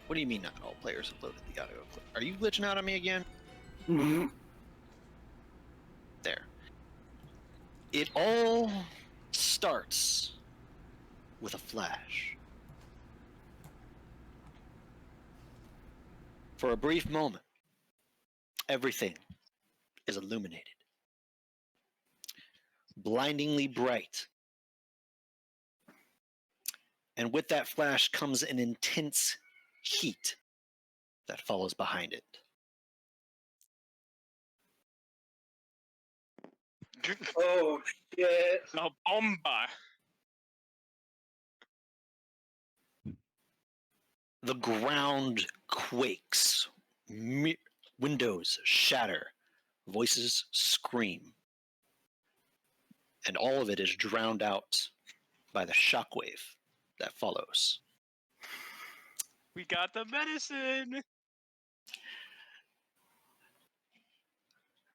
What do you mean not all players have loaded the audio clip? Are you glitching out on me again? There. It all starts with a flash. For a brief moment, everything is illuminated. Blindingly bright. And with that flash comes an intense heat that follows behind it. Oh, shit. La bomba. The ground quakes, windows shatter, voices scream, and all of it is drowned out by the shockwave that follows. We got the medicine.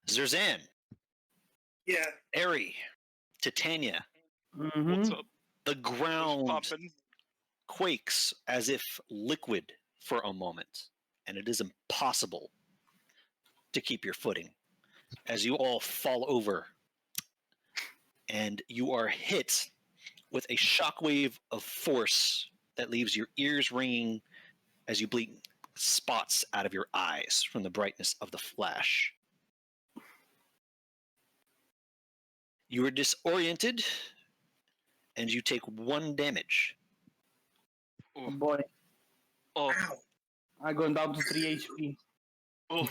Zerzan, Yeah. Eri, Titania, What's up? the What's ground poppin'? quakes as if liquid for a moment, and it is impossible to keep your footing as you all fall over and you are hit with a shockwave of force that leaves your ears ringing as you blink spots out of your eyes from the brightness of the flash. You are disoriented and you take 1 damage. Oh boy. Oh, Ow. I'm going down to 3 HP. oh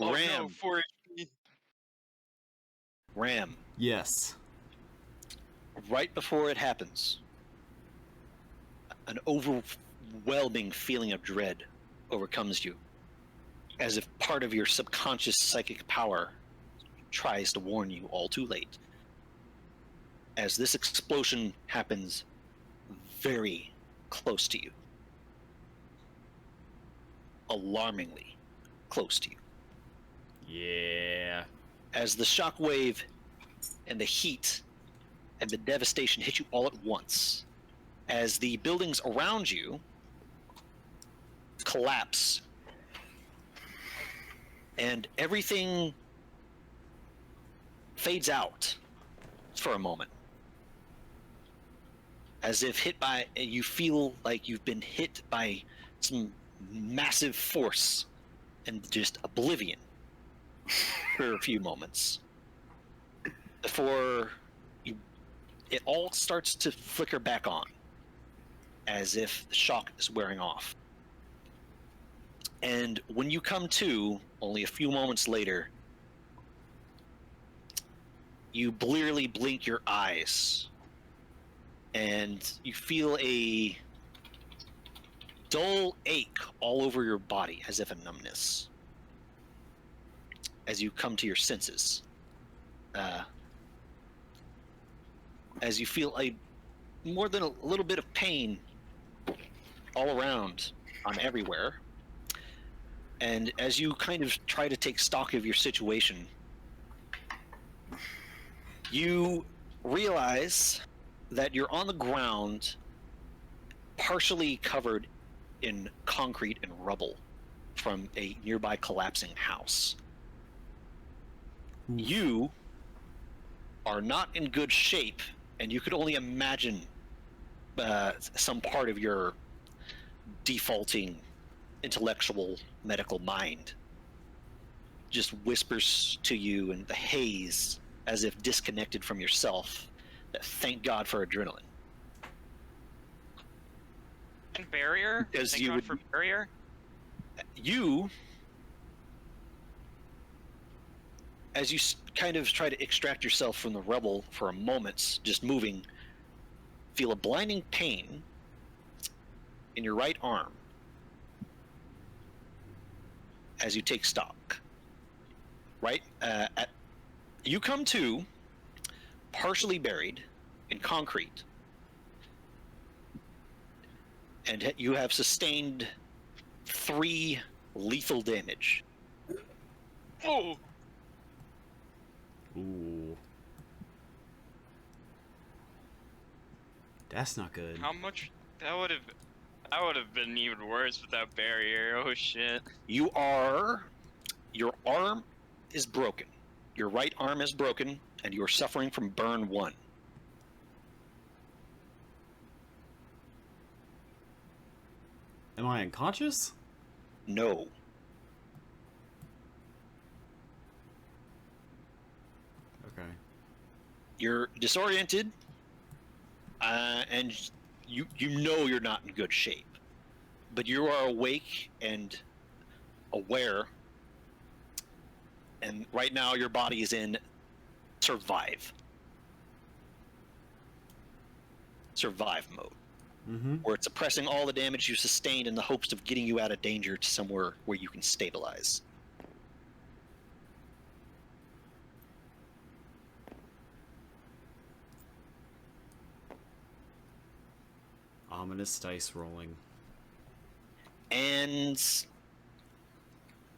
Ram, no, 4 HP. Ram, Yes. right before it happens, an overwhelming feeling of dread overcomes you, as if part of your subconscious psychic power tries to warn you all too late. As this explosion happens very close to you. Alarmingly close to you. Yeah. As the shockwave and the heat and the devastation hit you all at once, as the buildings around you collapse, and everything fades out for a moment. As if you feel like you've been hit by some massive force and just oblivion for a few moments. Before it all starts to flicker back on, as if the shock is wearing off. And when you come to, only a few moments later, you blearily blink your eyes, and you feel a dull ache all over your body, as if a numbness, as you come to your senses. As you feel more than a little bit of pain all around, on everywhere. And as you kind of try to take stock of your situation, you realize that you're on the ground, partially covered in concrete and rubble from a nearby collapsing house. You are not in good shape, and you could only imagine some part of your defaulting intellectual medical mind just whispers to you in the haze, as if disconnected from yourself, that thank God for adrenaline. And barrier? Because Thank God for barrier? As you kind of try to extract yourself from the rubble for a moment, just moving, feel a blinding pain in your right arm as you take stock. Right? You come to, partially buried in concrete, and you have sustained 3 lethal damage. Oh! Ooh. That's not good. How much? That would have been even worse without barrier. Oh shit. Your arm is broken. Your right arm is broken, and you are suffering from burn 1. Am I unconscious? No. Okay. You're disoriented, and you know you're not in good shape, but you are awake and aware, and right now your body is in survive mode, where it's suppressing all the damage you sustained in the hopes of getting you out of danger to somewhere where you can stabilize. Ominous dice rolling. And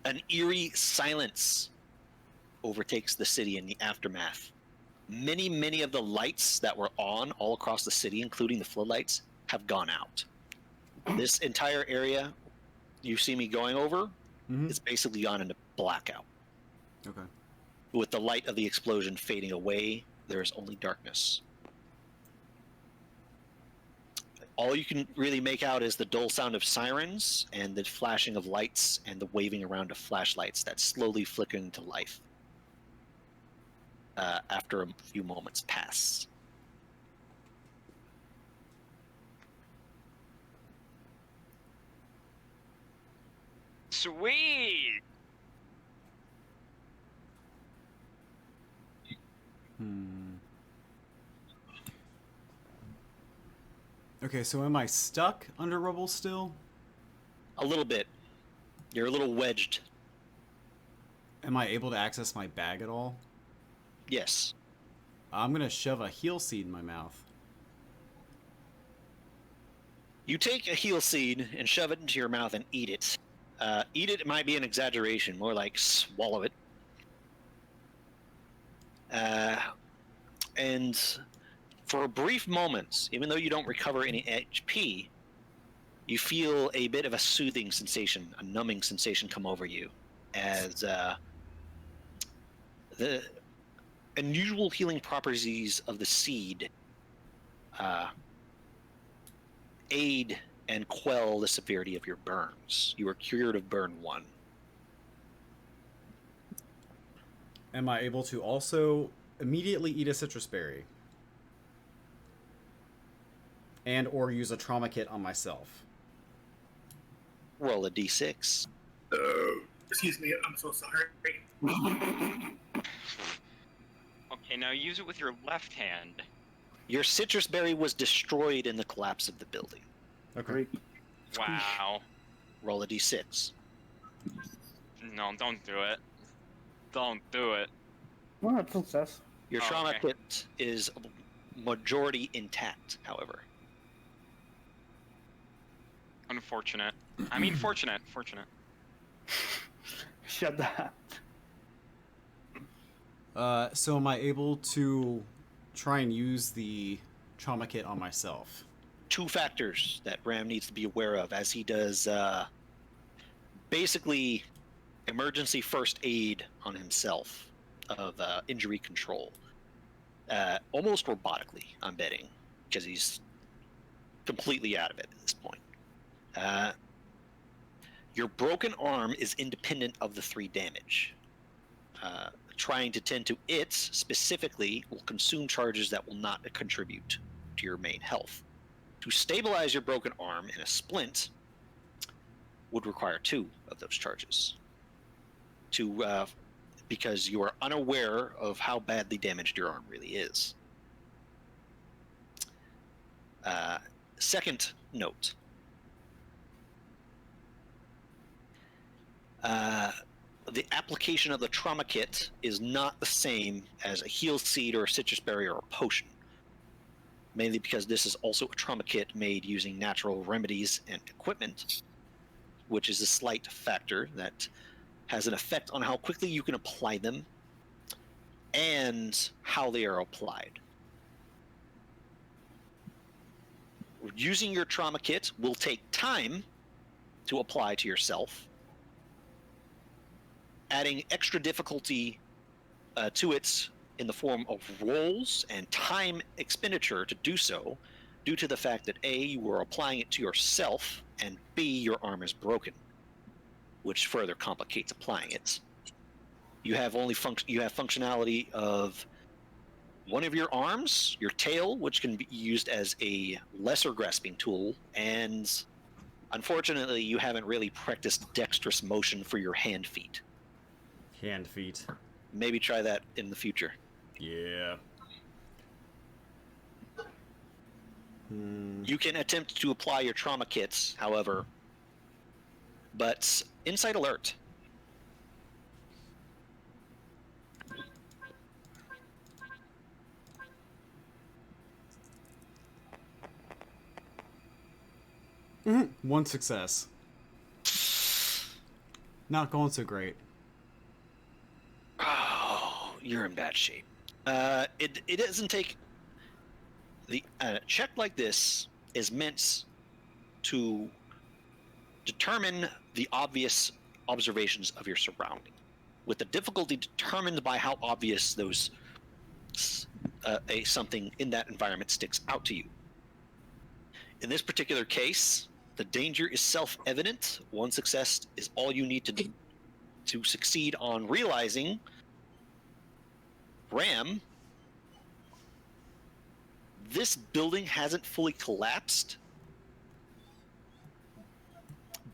an eerie silence overtakes the city in the aftermath. Many of the lights that were on all across the city, including the floodlights, have gone out. This entire area you see me going over is basically gone into blackout. Okay. With the light of the explosion fading away, there is only darkness. All you can really make out is the dull sound of sirens and the flashing of lights and the waving around of flashlights that slowly flicker into life after a few moments pass. Sweet! Okay, so am I stuck under rubble still? A little bit. You're a little wedged. Am I able to access my bag at all? Yes. I'm gonna shove a heel seed in my mouth. You take a heel seed and shove it into your mouth and eat it. Eat it might be an exaggeration, more like swallow it. And for a brief moment, even though you don't recover any HP, You feel a bit of a soothing sensation, a numbing sensation come over you as the unusual healing properties of the seed aid and quell the severity of your burns. You are cured of burn 1. Am I able to also immediately eat a citrus berry? And or use a trauma kit on myself? Roll a d6. Excuse me, I'm so sorry. Okay, now use it with your left hand. Your citrus berry was destroyed in the collapse of the building. Okay. Wow. Roll a d6. No, don't do it. Don't do it. Well, that's success. Your Oh, trauma okay. kit is majority intact, however. Unfortunate. I mean, fortunate. Fortunate. Shut up. So am I able to try and use the trauma kit on myself? 2 factors that Ram needs to be aware of as he does basically emergency first aid on himself of injury control. Almost robotically, I'm betting, because he's completely out of it at this point. Your broken arm is independent of the 3 damage. Trying to tend to it specifically will consume charges that will not contribute to your main health. To stabilize your broken arm in a splint would require 2 of those charges. Because you are unaware of how badly damaged your arm really is. Second note. The application of the trauma kit is not the same as a heal seed or a citrus berry or a potion. Mainly because this is also a trauma kit made using natural remedies and equipment, which is a slight factor that has an effect on how quickly you can apply them and how they are applied. Using your trauma kit will take time to apply to yourself, adding extra difficulty to it in the form of rolls and time expenditure to do so, due to the fact that A, you are applying it to yourself, and B, your arm is broken, which further complicates applying it. You have functionality of one of your arms, your tail, which can be used as a lesser grasping tool, and unfortunately, you haven't really practiced dexterous motion for your hand feet. Hand feet. Maybe try that in the future. Yeah. You can attempt to apply your trauma kits, however, but insight alert. One success. Not going so great. Oh, you're in bad shape. It doesn't take the check like this is meant to determine the obvious observations of your surrounding, with the difficulty determined by how obvious those something in that environment sticks out to you. In this particular case, the danger is self-evident. 1 success is all you need to do to succeed on realizing, Ram, this building hasn't fully collapsed,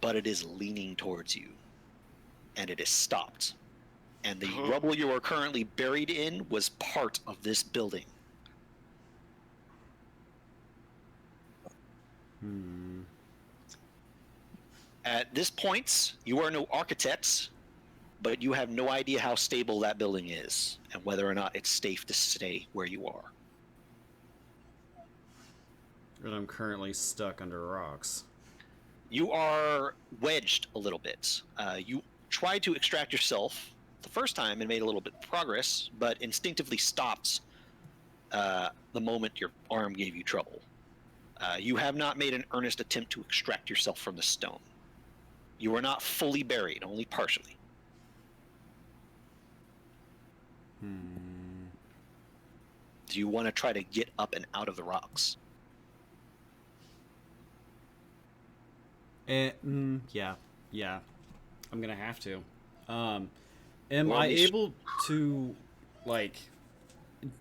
but it is leaning towards you, and it is stopped. And the rubble you are currently buried in was part of this building. At this point, you are no architects, but you have no idea how stable that building is and whether or not it's safe to stay where you are. And I'm currently stuck under rocks. You are wedged a little bit. You tried to extract yourself the first time and made a little bit of progress, but instinctively stopped the moment your arm gave you trouble. You have not made an earnest attempt to extract yourself from the stone. You are not fully buried, only partially. Do you want to try to get up and out of the rocks? Yeah. I'm gonna have to. Am Well, I me- able to, like,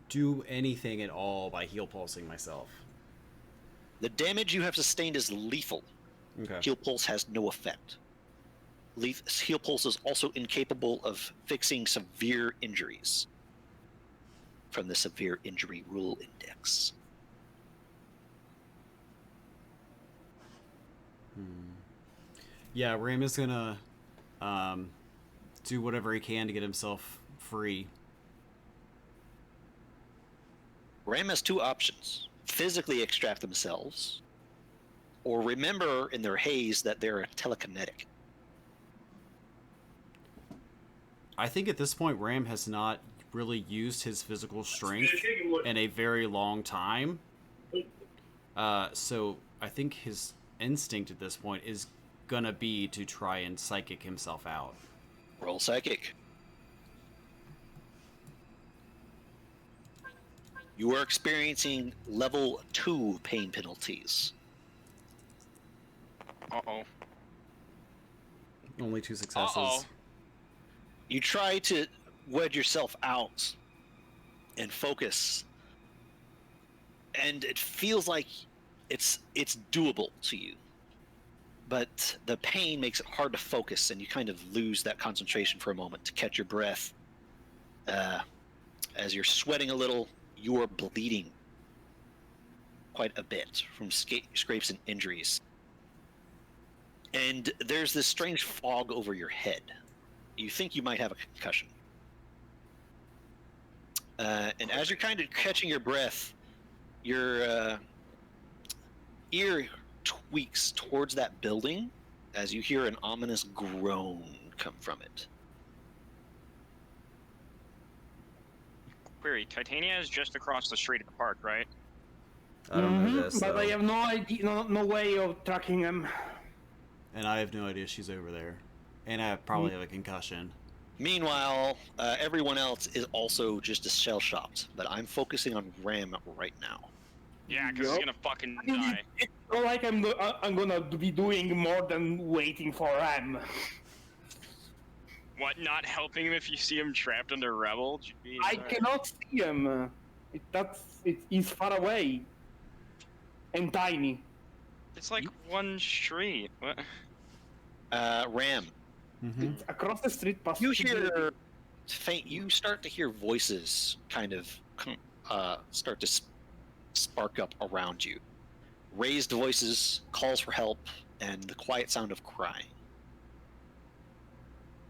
do anything at all by heal pulsing myself? The damage you have sustained is lethal. Okay. Heal Pulse has no effect. Heal Pulse is also incapable of fixing severe injuries from the Severe Injury Rule Index. Yeah, Ram is gonna do whatever he can to get himself free. Ram has two options: physically extract themselves, or remember in their haze that they're telekinetic. I think at this point Ram has not really used his physical strength in a very long time. So I think his instinct at this point is gonna be to try and psychic himself out. Roll Psychic. You are experiencing level 2 pain penalties. Uh-oh. Only 2 successes. Uh-oh. You try to wedge yourself out and focus, and it feels like it's doable to you, but the pain makes it hard to focus, and you kind of lose that concentration for a moment to catch your breath. As you're sweating a little, you are bleeding quite a bit from scrapes and injuries, and there's this strange fog over your head. You think you might have a concussion. And as you're kind of catching your breath, your ear tweaks towards that building as you hear an ominous groan come from it. Query, Titania is just across the street at the park, right? I don't know this, but I though. have no idea, no way of tracking him. And I have no idea she's over there. And I probably have a concussion. Meanwhile, everyone else is also just as shell-shocked, but I'm focusing on Ram right now. Yeah, because he's gonna fucking I mean, die. it's not like I'm gonna be doing more than waiting for Ram. What, not helping him if you see him trapped under Rebel? Jeez, I alright. cannot see him. He's far away and tiny. It's like one street. What? Ram, Mm-hmm. It's across the street past. you hear you start to hear voices kind of start to spark up around you. Raised voices, calls for help, and the quiet sound of crying.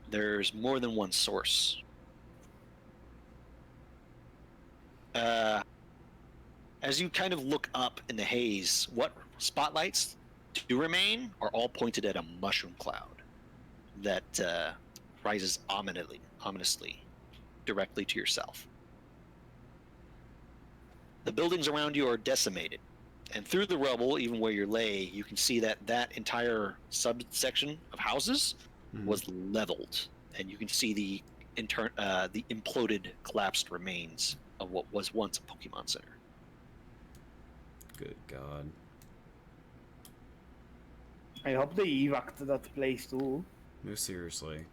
There's more than one source. As you kind of look up in the haze, what spotlights do remain are all pointed at a mushroom cloud that rises ominously directly to your south. The buildings around you are decimated, and through the rubble, even where you lay, you can see that that entire subsection of houses was leveled, and you can see the imploded, collapsed remains of what was once a Pokemon Center. Good God. I hope they evac that place too. No, seriously.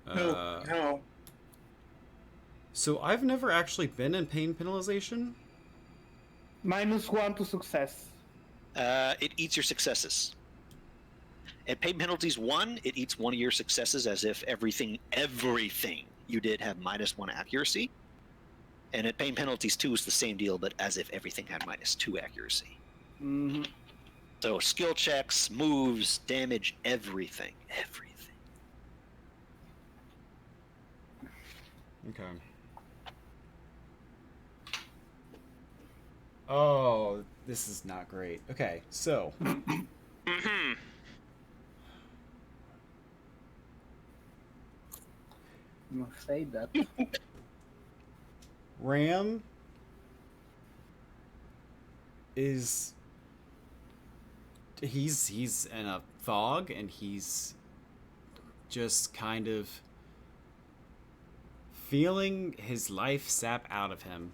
No. So I've never actually been in pain penalization? -1 to success. It eats your successes. At pain penalties 1, it eats one of your successes as if everything you did had -1 accuracy. And at pain penalties 2 is the same deal, but as if everything had -2 accuracy. Mm-hmm. So skill checks, moves, damage, everything. Okay. Oh, this is not great. Okay, so Mm-hmm. You say that. Ram is he's in a fog, and he's just kind of feeling his life sap out of him.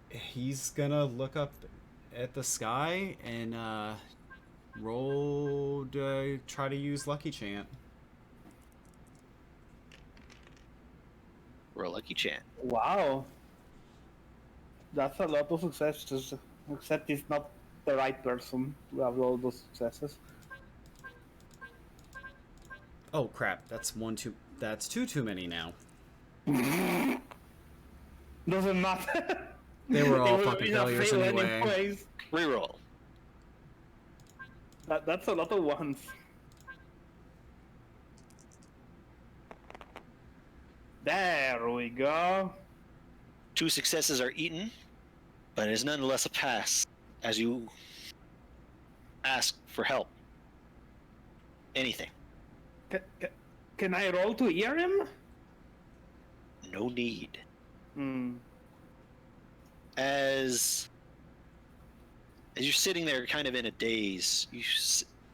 He's gonna look up at the sky and roll to try to use Lucky Chant. Roll Lucky Chant. Wow. That's a lot of successes, except he's not the right person to have all those successes. Oh crap! That's That's too many now. Doesn't matter. They were all It fucking would have failures failed anyway. anyways. Reroll. That's a lot of ones. There we go. 2 successes are eaten, but it is nonetheless a pass as you ask for help. Anything. Can I roll to hear him? No need. Hmm. As you're sitting there kind of in a daze,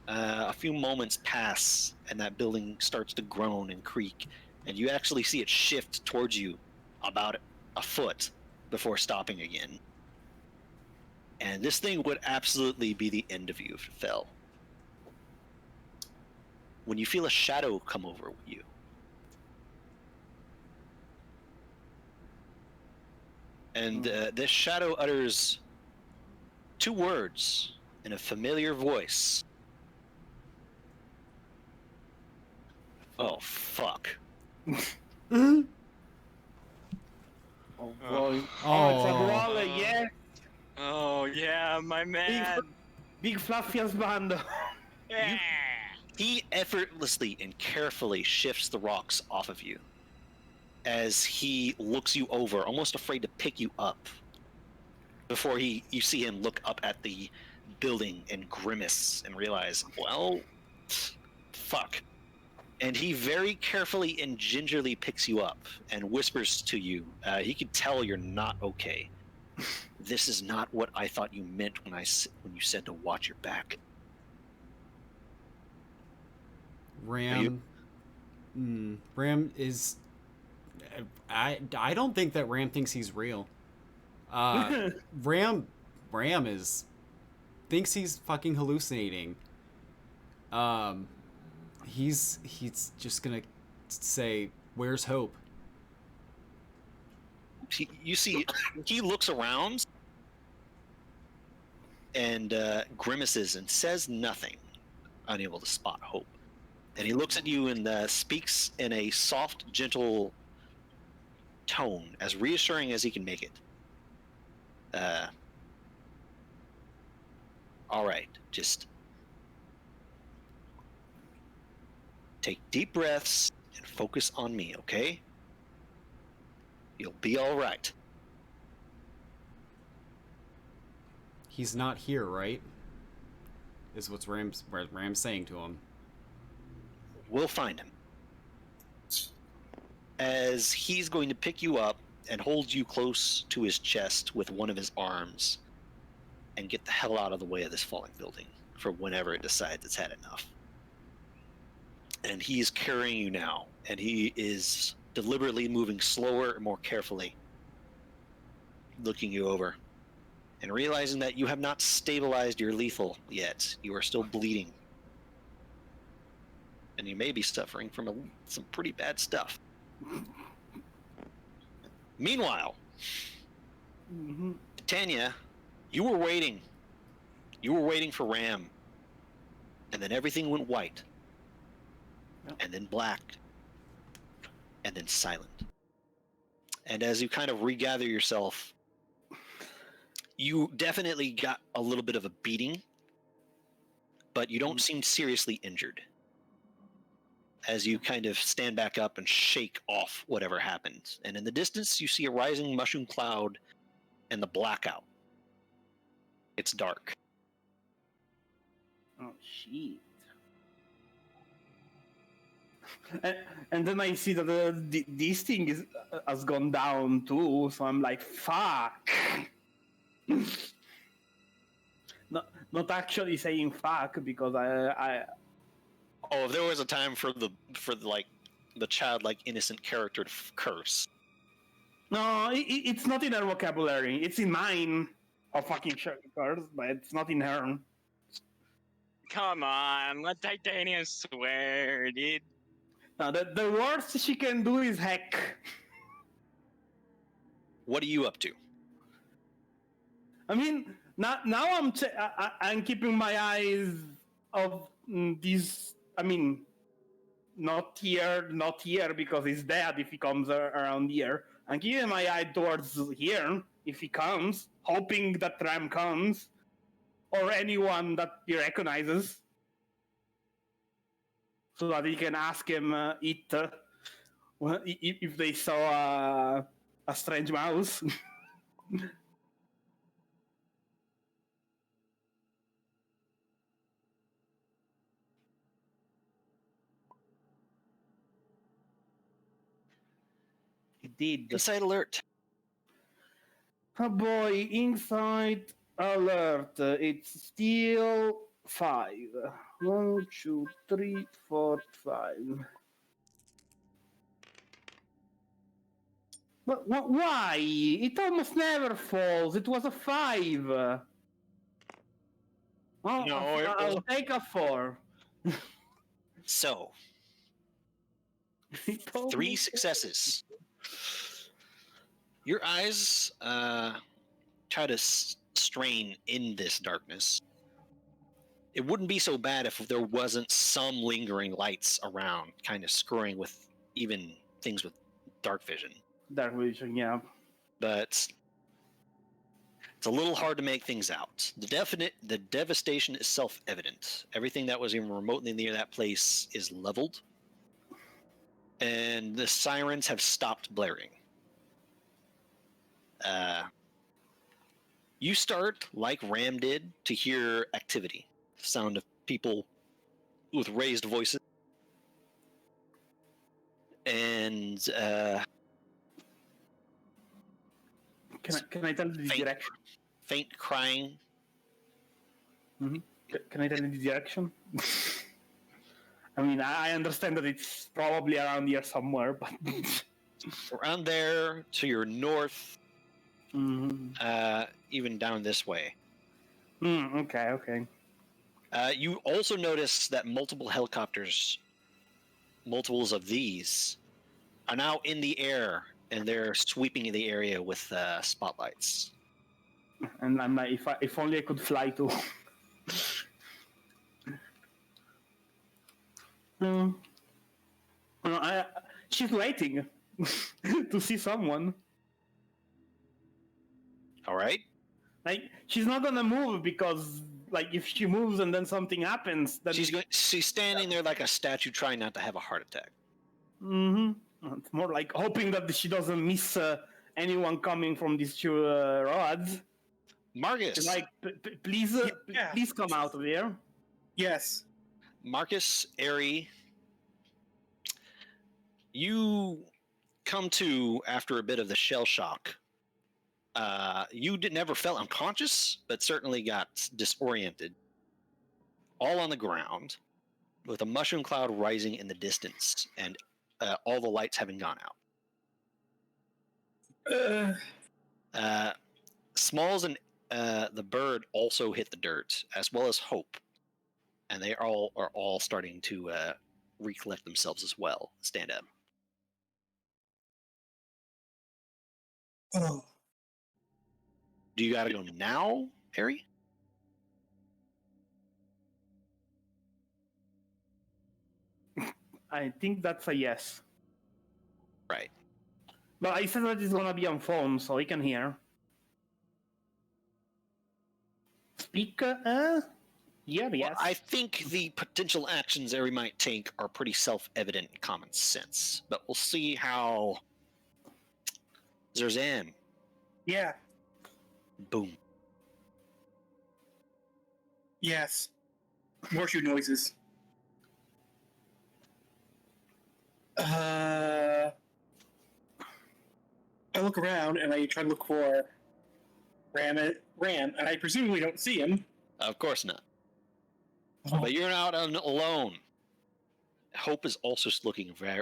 a few moments pass and that building starts to groan and creak, and you actually see it shift towards you about a foot before stopping again. And this thing would absolutely be the end of you if it fell. When you feel a shadow come over you. And this shadow utters 2 words in a familiar voice. Oh, fuck. Oh boy. Oh, it's a Oh. brawler, yeah. Oh yeah, my man. Big fluffy band. Yeah. He effortlessly and carefully shifts the rocks off of you as he looks you over, almost afraid to pick you up, before you see him look up at the building and grimace and realize, well, fuck. And he very carefully and gingerly picks you up and whispers to you. He can tell you're not okay. This is not what I thought you meant when you said to watch your back. Ram. Ram is. I don't think that Ram thinks he's real. Ram is thinks he's fucking hallucinating. He's just gonna say, "Where's Hope?" You see, he looks around and grimaces and says nothing, unable to spot Hope. And he looks at you and speaks in a soft, gentle tone, as reassuring as he can make it. All right, just take deep breaths and focus on me, okay? You'll be all right. He's not here, right? Is what Ram's saying to him. We'll find him. As he's going to pick you up and hold you close to his chest with one of his arms and get the hell out of the way of this falling building for whenever it decides it's had enough. And he is carrying you now, and he is deliberately moving slower and more carefully, looking you over and realizing that you have not stabilized your lethal yet. You are still bleeding. And you may be suffering from some pretty bad stuff. Meanwhile, Tanya, you were waiting. You were waiting for Ram. And then everything went white. And then black. And then silent. And as you kind of regather yourself, you definitely got a little bit of a beating, but you don't seem seriously injured. As you kind of stand back up and shake off whatever happened. And in the distance, you see a rising mushroom cloud and the blackout. It's dark. Oh, shit. And then I see that this thing has gone down too, so I'm like, fuck. Not actually saying fuck because I Oh, if there was a time for the childlike innocent character to curse. no, it's not in her vocabulary. It's in mine. Oh, fucking curse, but it's not in her. Come on, let Titania swear, dude. No, the worst she can do is heck. What are you up to? I mean, now I'm keeping my eyes of these. I mean, not here because he's dead if he comes around here. I'm keeping my eye towards here if he comes, hoping that Ram comes or anyone that he recognizes, so that he can ask him if they saw a strange mouse. He did. Insight alert. Oh boy, insight alert. It's still 5. 1, 2, 3, 4, 5. But why? It almost never falls. It was a 5. Oh, No, it I'll was take a 4. So, He told 3 me- successes. Your eyes try to strain in this darkness. It wouldn't be so bad if there wasn't some lingering lights around, kind of screwing with even things with dark vision. Dark vision, yeah. But it's a little hard to make things out. The devastation is self-evident. Everything that was even remotely near that place is leveled, and the sirens have stopped blaring. You start, like Ram did, to hear activity. Sound of people with raised voices. And Can I tell the direction? faint crying. Can I tell you the direction? I mean, I understand that it's probably around here somewhere, but Around there, to your north, Mhm. even down this way. Okay. You also notice that multiple helicopters, multiples of these, are now in the air, and they're sweeping the area with spotlights. And I'm like, if only I could fly too. She's waiting to see someone. All right? Like, she's not gonna move because, like, if she moves and then something happens, then She's standing there like a statue, trying not to have a heart attack. It's more like hoping that she doesn't miss anyone coming from these two rods. Marcus, Like, please, Yeah. please come out of here. Yes. Marcus, Airy, you come to after a bit of the shell shock. You never felt unconscious, but certainly got disoriented. All on the ground, with a mushroom cloud rising in the distance, and all the lights having gone out. Smalls and the bird also hit the dirt, as well as Hope, and they are all starting to recollect themselves as well. Stand up. Oh. Do you gotta go now, Harry? I think that's a yes. Right. But I said that it's gonna be on phone, so he can hear. Speak, yeah, yes. Well, I think the potential actions Airy might take are pretty self-evident and common sense, but we'll see how Zerzan. Yeah. Boom. Yes. Horseshoe noises. I look around and I try to look for Ram, and I presumably don't see him. Of course not. Oh, But you're not alone. Hope is also looking very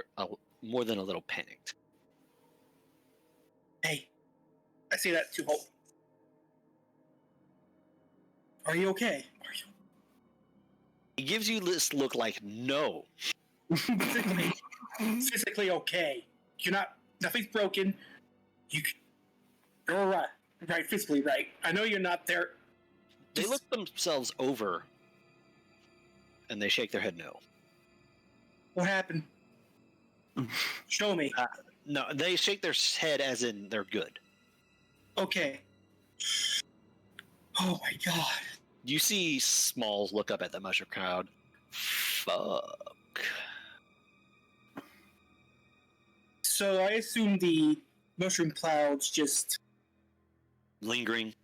more than a little panicked. hey, I say that to Hope. Are you okay? Are you He gives you this look like no. physically okay? You're not. Nothing's broken. You're all right. Right, physically right. I know you're not there. They look themselves over, and they shake their head no. What happened? Show me. No, they shake their head as in they're good. Okay. Oh my god. You see Smalls look up at the mushroom crowd. Fuck. So I assume the mushroom clouds just Lingering.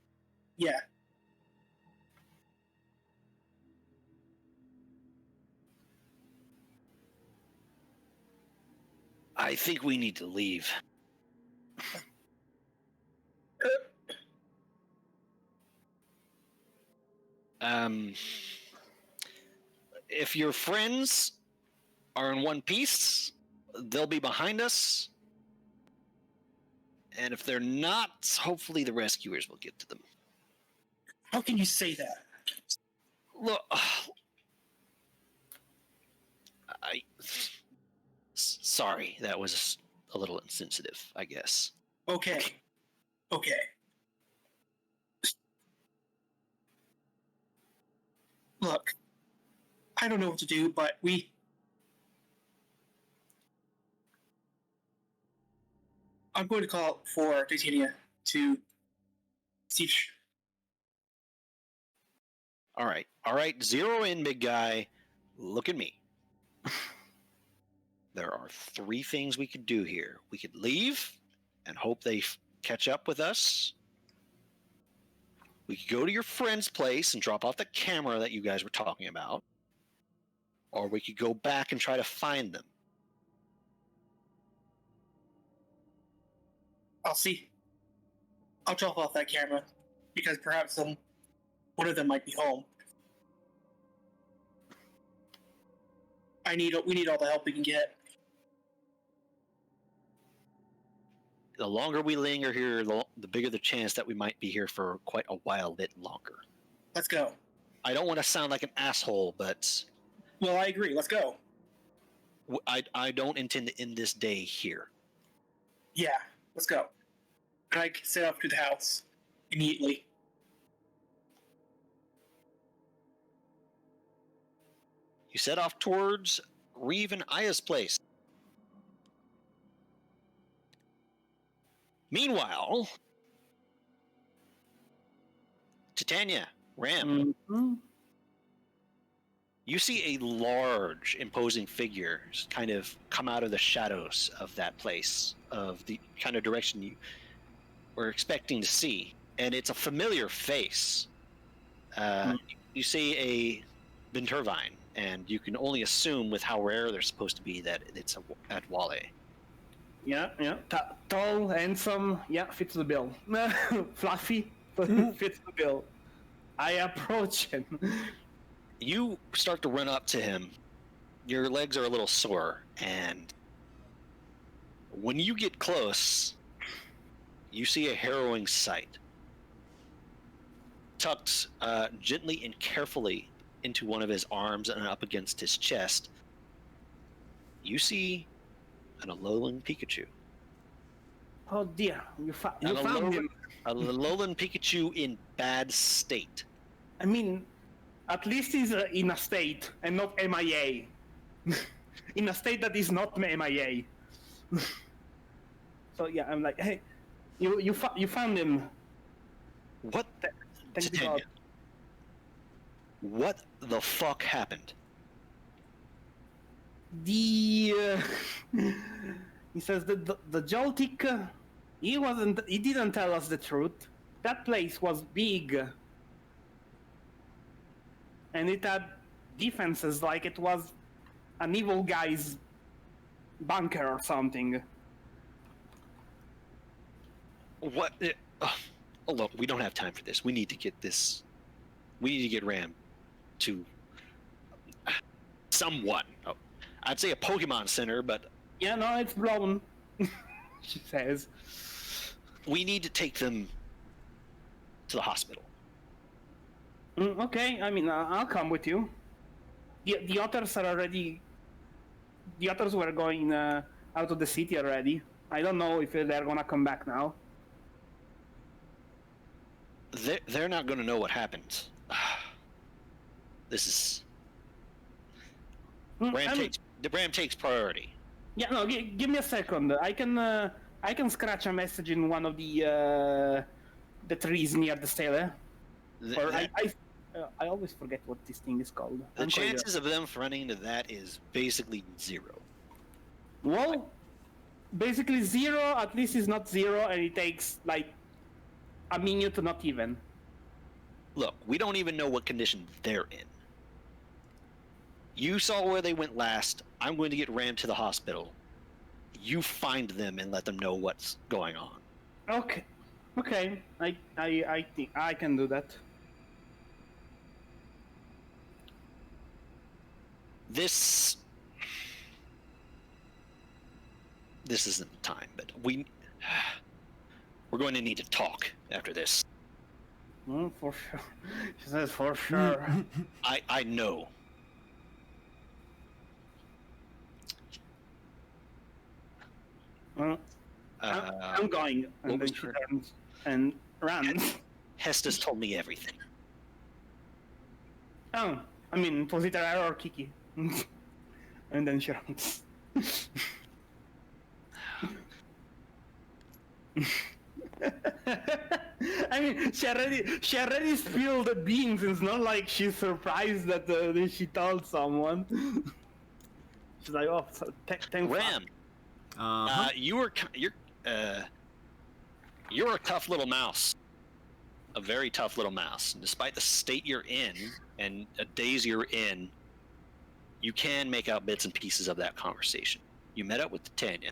yeah. I think we need to leave. If your friends are in one piece, they'll be behind us. And if they're not, hopefully the rescuers will get to them. How can you say that? Look, sorry, that was a little insensitive, I guess. Okay. Okay. Look, I don't know what to do, but I'm going to call for Titania to see. All right, zero in, big guy. Look at me. There are three things we could do here. We could leave and hope they catch up with us. We could go to your friend's place and drop off the camera that you guys were talking about. Or we could go back and try to find them. I'll see. I'll drop off that camera because perhaps one of them might be home. We need all the help we can get. The longer we linger here, the bigger the chance that we might be here for quite a while bit longer. Let's go. I don't want to sound like an asshole, but Well, I agree. Let's go. I don't intend to end this day here. Yeah, let's go. And I set off to the house immediately. You set off towards Reeve and Aya's place. Meanwhile, Titania, Ram, you see a large, imposing figure kind of come out of the shadows of that place, of the kind of direction you were expecting to see. And it's a familiar face. You see a Binturvine, and you can only assume with how rare they're supposed to be that it's at Wale. Yeah. Tall, handsome, yeah, fits the bill. Fluffy, fits the bill. I approach him. You start to run up to him. Your legs are a little sore, and when you get close, you see a harrowing sight. Tucked gently and carefully into one of his arms and up against his chest, you see an Alolan Pikachu. Oh dear, you found him. A Alolan Pikachu in bad state. I mean, at least he's in a state and not MIA. In a state that is not MIA. So yeah, I'm like, hey, you found him. What? Thank Titania, God. what the fuck happened? He says that the Joltik, he didn't tell us the truth. That place was big. And it had defenses like it was an evil guy's bunker or something. What? Oh, look, we don't have time for this. We need to get this. We need to get Ram to someone. Oh, I'd say a Pokemon center, but Yeah, no, it's blown. She says. we need to take them to the hospital. Okay, I mean, I'll come with you. The otters are already. The otters were going out of the city already. I don't know if they're gonna come back now. They're not going to know what happened. This is Ram takes priority. Yeah, no, give me a second. I can scratch a message in one of the trees near the stele. Or I always forget what this thing is called. The chances of them running into that is basically zero. Well, basically zero. At least it's not zero, and it takes like a minute, not even. Look, we don't even know what condition they're in. You saw where they went last. I'm going to get Ram to the hospital. You find them and let them know what's going on. Okay. I think I can do that. This isn't the time, but we're going to need to talk after this. For sure. She says for sure. I know. I'm going. And then she turns and runs. Hestus told me everything. Oh, I mean, was it Error or Kiki? And then she runs. I mean, she already spilled the beans. It's not like she's surprised that she told someone. She's like, "Oh, thank Ram, you're a tough little mouse, a very tough little mouse. And despite the state you're in and a days you're in, you can make out bits and pieces of that conversation. You met up with Tanya,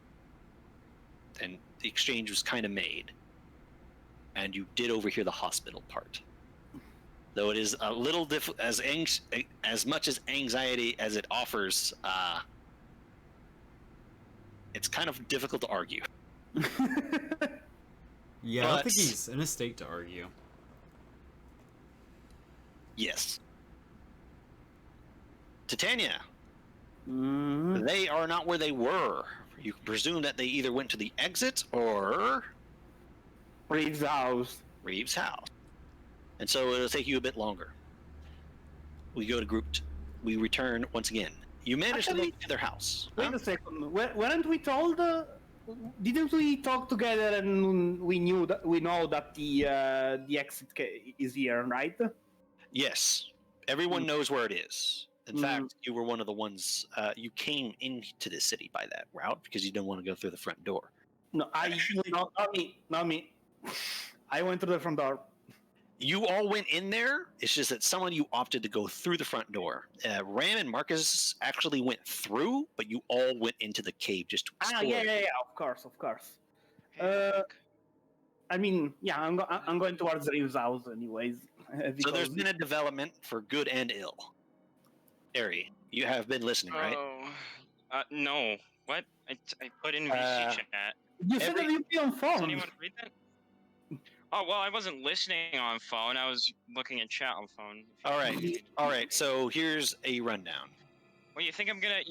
and the exchange was kind of made. And you did overhear the hospital part. Though it is a little as much as anxiety as it offers, it's kind of difficult to argue. Yeah, I don't think he's in a state to argue. Yes. Titania, Mm-hmm. they are not where they were. You can presume that they either went to the exit or Reeves' house. Reeves' house. And so it'll take you a bit longer. We go to we return once again. You managed to make it to their house. Wait a second. Weren't we told? Didn't we talk together and we know that the exit is here, right? Yes. Everyone knows where it is. In fact, you were one of the ones. You came into the city by that route because you didn't want to go through the front door. No, not me. I went through the front door. You all went in there. It's just that some of you opted to go through the front door. Ram and Marcus actually went through, but you all went into the cave just to explore. Yeah. Of course. I mean, yeah, I'm going towards Reeves' house anyways. So there's been a development for good and ill. Ari, you have been listening, right? Oh, no. What? I put in VC chat. You said that you'd be on phone. Does anyone read that? Oh, well, I wasn't listening on phone. I was looking at chat on phone. All right. So here's a rundown. Well, you think I'm gonna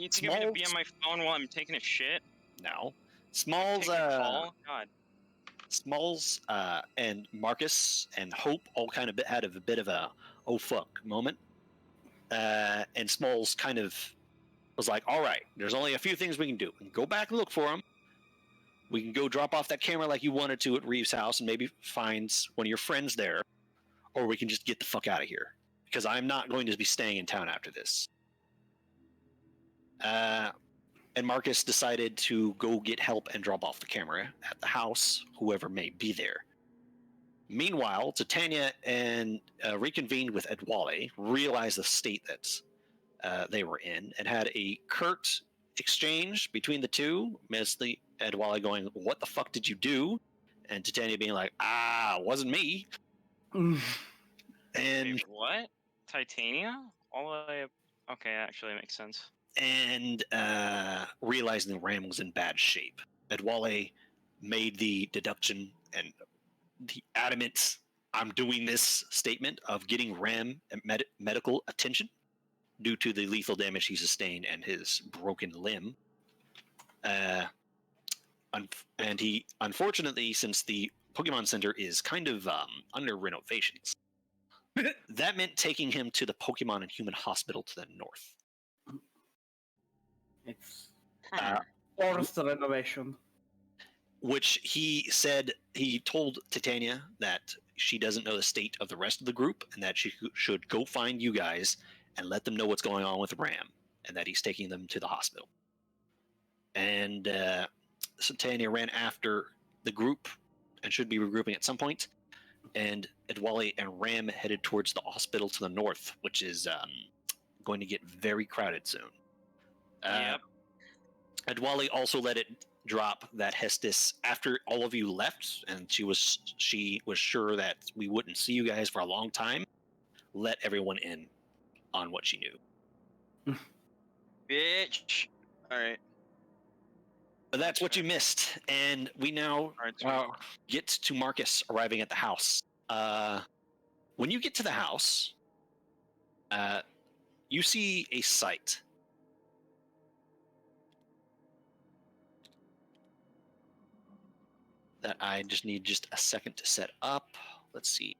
be on my phone while I'm taking a shit? No. Smalls, Taking a call? God. Smalls, and Marcus and Hope all kind of had a bit of a oh fuck moment. And Smalls kind of was like, all right, there's only a few things we can do. We can go back and look for him. We can go drop off that camera like you wanted to at Reeves' house and maybe find one of your friends there. Or we can just get the fuck out of here. Because I'm not going to be staying in town after this. And Marcus decided to go get help and drop off the camera at the house, whoever may be there. Meanwhile, Titania and reconvened with Edwale, realized the state that they were in, and had a curt exchange between the two, mostly Edwally going, "What the fuck did you do?" and Titania being like, wasn't me." And Wait, what? Titania? All the way up. Okay, actually, that makes sense. and realizing Ram was in bad shape, Edwally made the deduction and the adamant "I'm doing this" statement of getting Ram medical attention due to the lethal damage he sustained and his broken limb. And he, unfortunately, since the Pokemon Center is kind of under renovations, that meant taking him to the Pokemon and Human Hospital to the north. It's Uh, forced renovation. which he told Titania that she doesn't know the state of the rest of the group and that she should go find you guys and let them know what's going on with Ram and that he's taking them to the hospital. And so Titania ran after the group and should be regrouping at some point. And Edwally and Ram headed towards the hospital to the north, which is going to get very crowded soon. Yep. Edwally also let it drop that Hestis, after all of you left, and she was sure that we wouldn't see you guys for a long time, let everyone in on what she knew. Bitch. All right. But that's what you missed, and we now get to Marcus arriving at the house. When you get to the house, you see a sight. That I just need a second to set up. Let's see.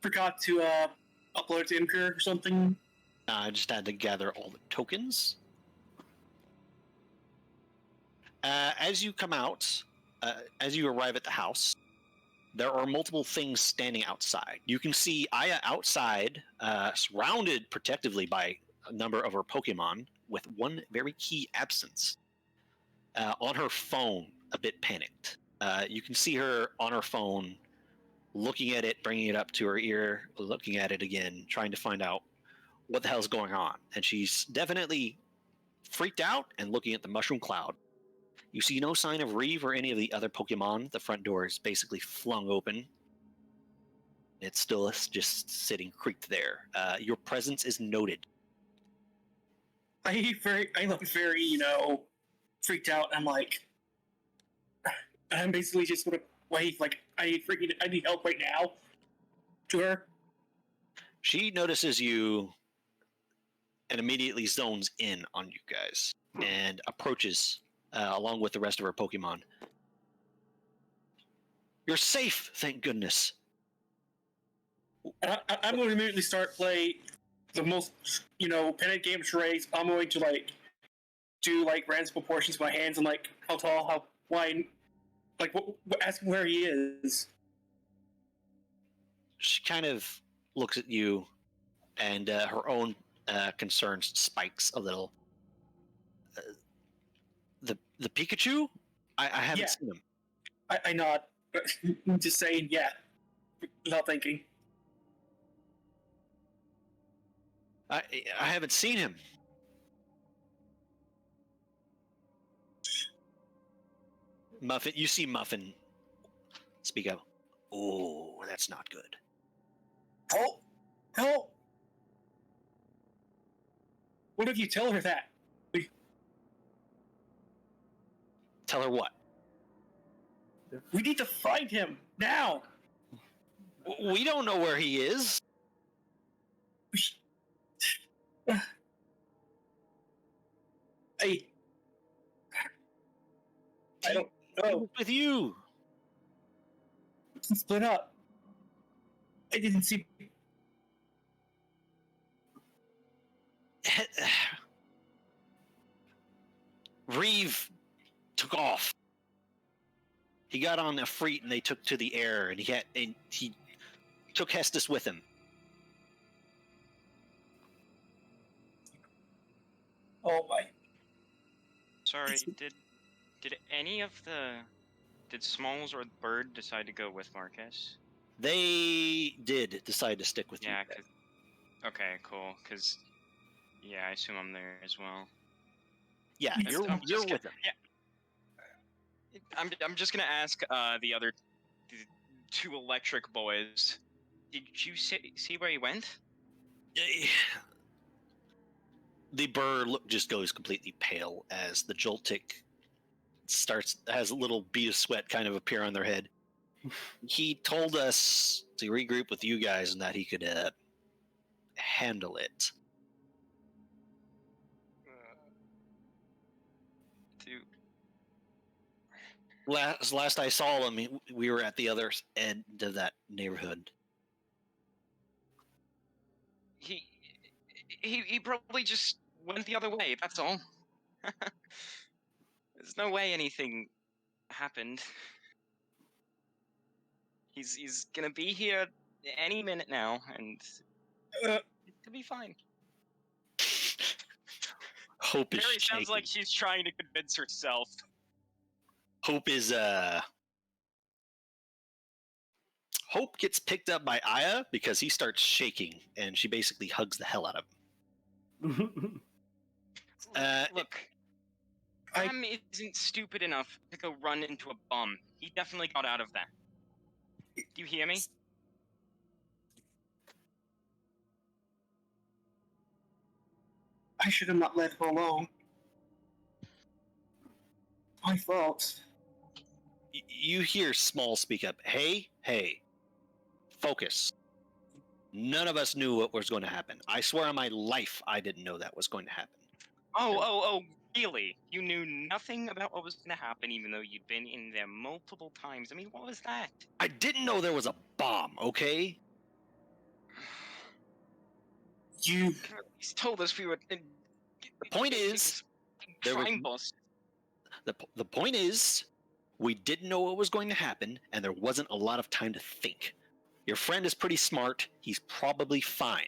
Forgot to upload to Imgur or something. I just had to gather all the tokens. As you come out, as you arrive at the house, there are multiple things standing outside. You can see Aya outside, surrounded protectively by a number of her Pokemon, with one very key absence. On her phone, a bit panicked. You can see her on her phone, looking at it, bringing it up to her ear, looking at it again, trying to find out what the hell's going on. And she's definitely freaked out and looking at the mushroom cloud. You see no sign of Reeve or any of the other Pokemon. The front door is basically flung open. It's still just sitting creaked there. Your presence is noted. I look very, freaked out. I'm basically just gonna wave, I need help right now. To her. She notices you and immediately zones in on you guys and approaches along with the rest of her Pokemon. You're safe, thank goodness. I'm going to immediately start play the most, panic game charades. I'm going to do random proportions with my hands and how tall, how wide, ask him where he is. She kind of looks at you, and her own concerns spikes a little. The Pikachu? I haven't seen him. I nod. I'm just saying, yeah. Not thinking. I haven't seen him. Muffin, you see Muffin speak up. Oh, that's not good. Help! Help! What if you tell her that? Tell her what? We need to find him now. We don't know where he is. I don't know. With you. Split up. I didn't see. Reeve took off. He got on a freight and they took to the air, and he took Hestis with him. Oh my. Sorry, did any of the did Smalls or the Bird decide to go with Marcus? They did decide to stick with Yeah, you. 'cause okay, cool. Cause yeah, I assume I'm there as well. Yeah, I'm you're just with them. Yeah, I'm just gonna ask the other the two electric boys. Did you see where he went? The bird just goes completely pale as the Joltik has a little bead of sweat kind of appear on their head. He told us to regroup with you guys and that he could handle it. Dude, Last I saw him, we were at the other end of that neighborhood. he he probably just went the other way. That's all. There's no way anything happened. He's gonna be here any minute now, and it'll be fine. Hope is Mary sounds shaking. like she's trying to convince herself. Hope Hope gets picked up by Aya because he starts shaking, and she basically hugs the hell out of him. Look, I- Em isn't stupid enough to go run into a bum. He definitely got out of that. Do you hear me? I should have not let her alone. My fault. You hear Small speak up. Hey, focus. None of us knew what was going to happen. I swear on my life I didn't know that was going to happen. Oh, really? You knew nothing about what was going to happen, even though you'd been in there multiple times. I mean, what was that? I didn't know there was a bomb, okay? You. He's told us we were. The point is, there was- crime boss. the point is, we didn't know what was going to happen, and there wasn't a lot of time to think. Your friend is pretty smart. He's probably fine.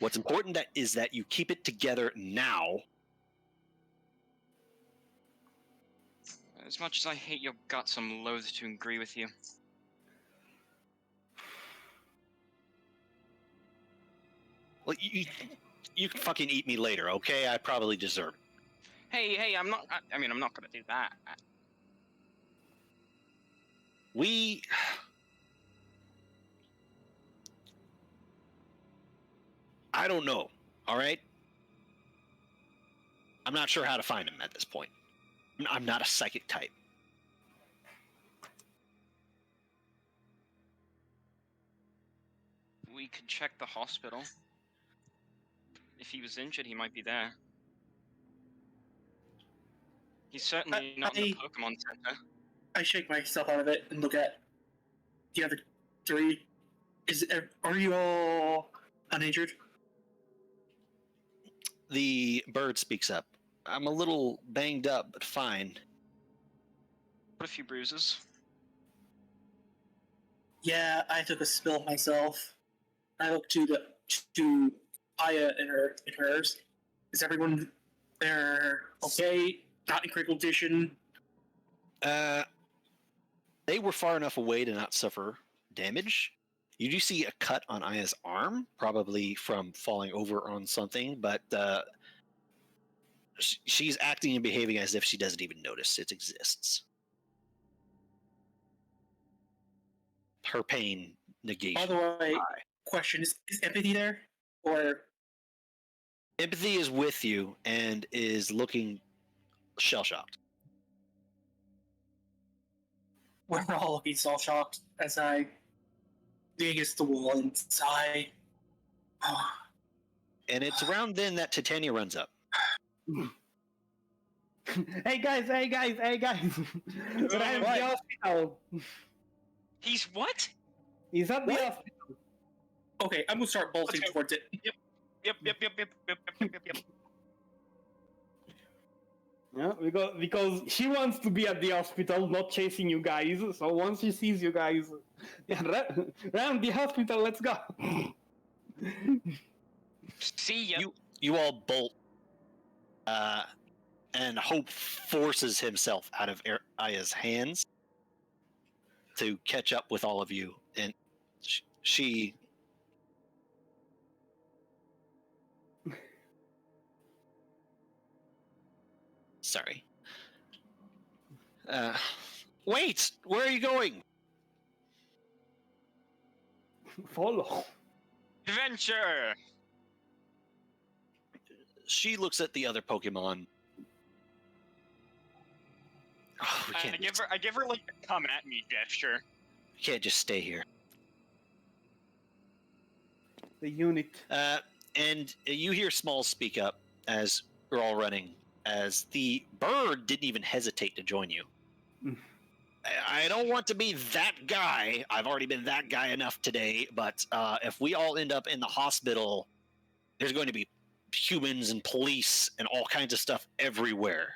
What's important is that you keep it together now. As much as I hate your guts, I'm loath to agree with you. Well, you can fucking eat me later, okay? I probably deserve it. Hey, I'm not. I mean, I'm not gonna do that. I don't know, all right? I'm not sure how to find him at this point. I'm not a psychic type. We could check the hospital. If he was injured, he might be there. He's certainly not in the Pokemon Center. I shake myself out of it and look at the other three. Are you all uninjured? The bird speaks up. I'm a little banged up, but fine. What a few bruises. Yeah, I took a spill myself. I look to Aya and hers. Is everyone there okay? Not in critical condition? They were far enough away to not suffer damage. You do see a cut on Aya's arm, probably from falling over on something, but she's acting and behaving as if she doesn't even notice it exists. Her pain negation. By the way, question, is empathy there? Or Empathy is with you and is looking shell-shocked. we're all looking so shocked as I dig against the wall and sigh. And it's around then that Titania runs up. Hey guys! But I'm at the hospital. He's what? He's at the What? hospital. Okay, I'm gonna start bolting Okay. towards it. Yep. Yeah, because she wants to be at the hospital, not chasing you guys. So once she sees you guys, yeah, around the hospital, let's go. See ya. you all bolt, and Hope forces himself out of Aya's hands to catch up with all of you, and she sorry. Wait, where are you going? Follow. Adventure! She looks at the other Pokemon. Oh, we can't. I give her like a come at me gesture. We can't just stay here. The unit. And you hear Smalls speak up as we're all running, as the bird didn't even hesitate to join you. I don't want to be that guy. I've already been that guy enough today, but if we all end up in the hospital, there's going to be humans and police and all kinds of stuff everywhere.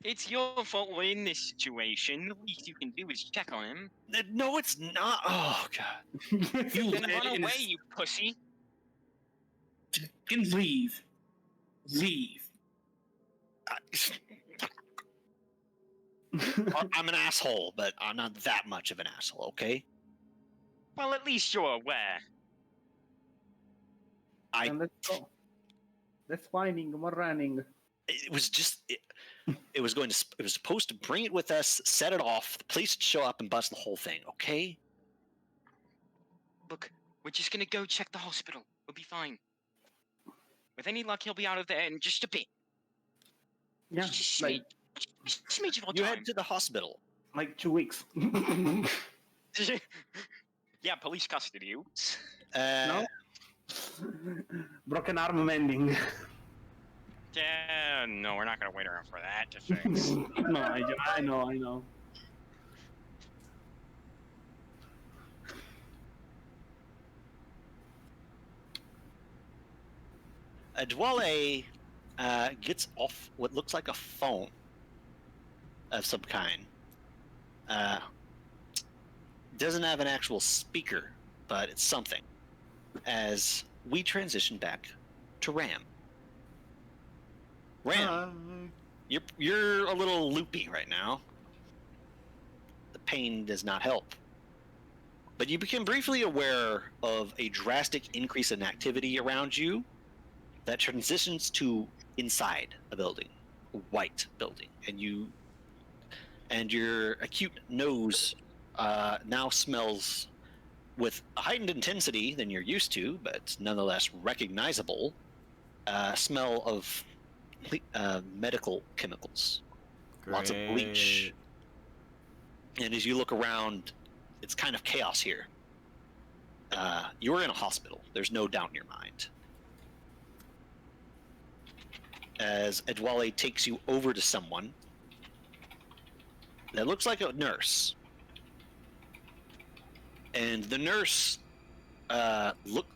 It's your fault we're in this situation. The least you can do is check on him. No, it's not. Oh, God. Then run away, you pussy. Leave. Leave. I'm an asshole, but I'm not that much of an asshole, okay? Well, at least you're aware. And let's go. That's whining. We're running. It was just it was supposed to bring it with us, set it off, the police would show up and bust the whole thing, okay? Look, we're just gonna go check the hospital. We'll be fine. With any luck, he'll be out of there in just a bit. Yeah, Just like smidge of You time. head to the hospital. like 2 weeks. Yeah, police custody you. No? Broken arm mending. Yeah, no, we're not gonna wait around for that to fix. No, I know. Dwale gets off what looks like a phone of some kind. Doesn't have an actual speaker, but it's something. As we transition back to Ram. Ram, you're a little loopy right now. The pain does not help. But you become briefly aware of a drastic increase in activity around you that transitions to inside a building, a white building, and your acute nose now smells with a heightened intensity than you're used to, but nonetheless recognizable, smell of medical chemicals. Lots of bleach. And as you look around, it's kind of chaos here. You're in a hospital. There's no doubt in your mind. As Edwale takes you over to someone that looks like a nurse. And the nurse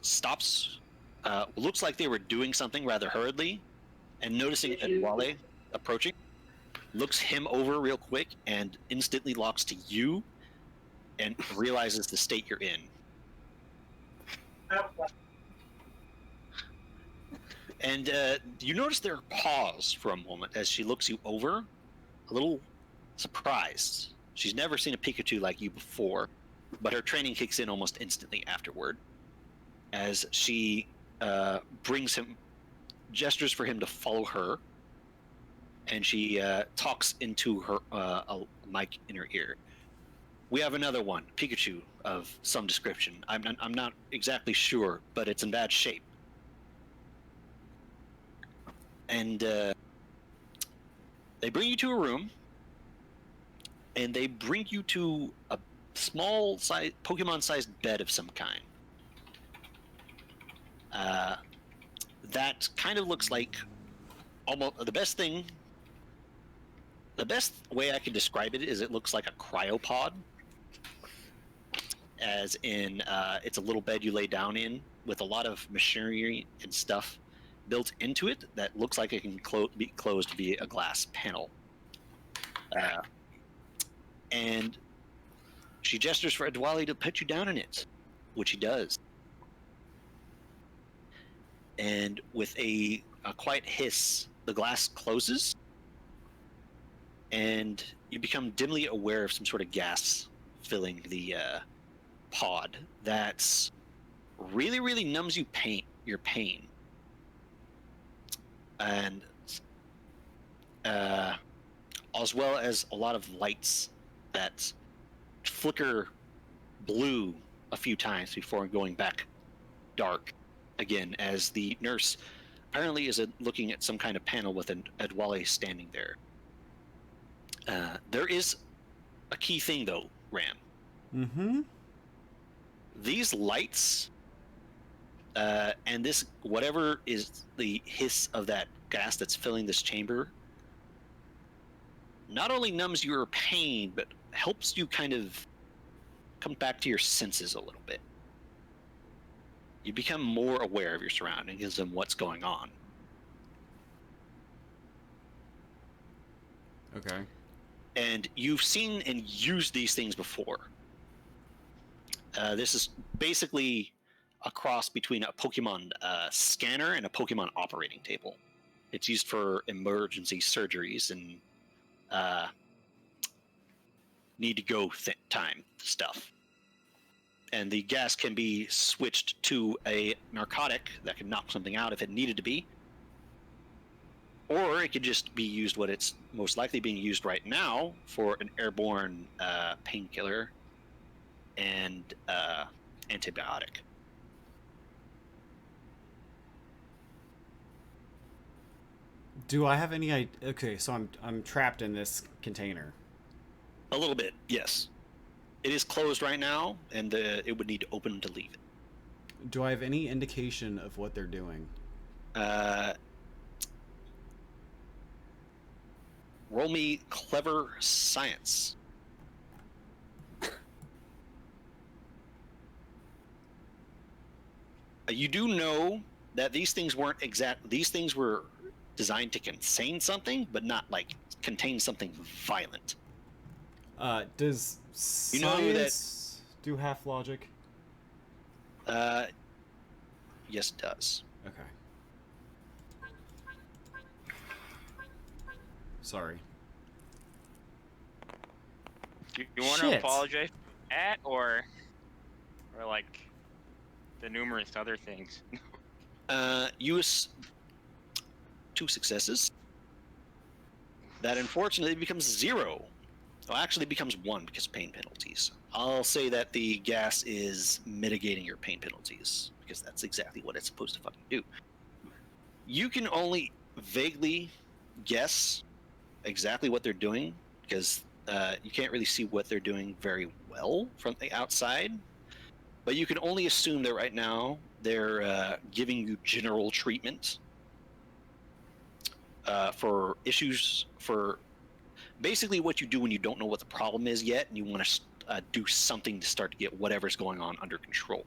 stops, looks like they were doing something rather hurriedly, and noticing Edwale approaching, looks him over real quick and instantly locks to you and realizes the state you're in. And you notice their pause for a moment as she looks you over, a little surprised. She's never seen a Pikachu like you before, but her training kicks in almost instantly afterward as she gestures for him to follow her, and she talks into her a mic in her ear. We have another one, Pikachu of some description. I'm not exactly sure, but it's in bad shape. And they bring you to a room, and they bring you to a small Pokemon-sized bed of some kind. That kind of looks like almost the best thing. The best way I can describe it is it looks like a cryopod, as in it's a little bed you lay down in with a lot of machinery and stuff built into it that looks like it can be closed via a glass panel. And she gestures for Edwale to put you down in it, which he does. and with a quiet hiss, the glass closes, and you become dimly aware of some sort of gas filling the pod that's really, really numbs your pain, and as well as a lot of lights that flicker blue a few times before going back dark again, as the nurse apparently is looking at some kind of panel with an Adwale standing there. There is a key thing, though, Ram. Mm-hmm. These lights and this, whatever is the hiss of that gas that's filling this chamber, not only numbs your pain, but helps you kind of come back to your senses a little bit. You become more aware of your surroundings and what's going on. Okay. And you've seen and used these things before. This is basically a cross between a Pokemon scanner and a Pokemon operating table. It's used for emergency surgeries and need to go time stuff. And the gas can be switched to a narcotic that can knock something out if it needed to be. Or it could just be used what it's most likely being used right now for an airborne painkiller and antibiotic. Do I have any? Okay, so I'm trapped in this container. A little bit, yes. It is closed right now, and it would need to open to leave it. Do I have any indication of what they're doing? Roll me clever science. You do know that these things weren't exact. These things were designed to contain something, but not like contain something violent. Does You know that- science do half logic? Yes, it does. Okay. Sorry. Do you want Shit. to apologize for that, or like the numerous other things? Two successes. That unfortunately becomes 0. Well, actually becomes 1 because of pain penalties. I'll say that the gas is mitigating your pain penalties because that's exactly what it's supposed to fucking do. You can only vaguely guess exactly what they're doing because you can't really see what they're doing very well from the outside. But you can only assume that right now they're giving you general treatment for issues, for basically what you do when you don't know what the problem is yet and you want to do something to start to get whatever's going on under control.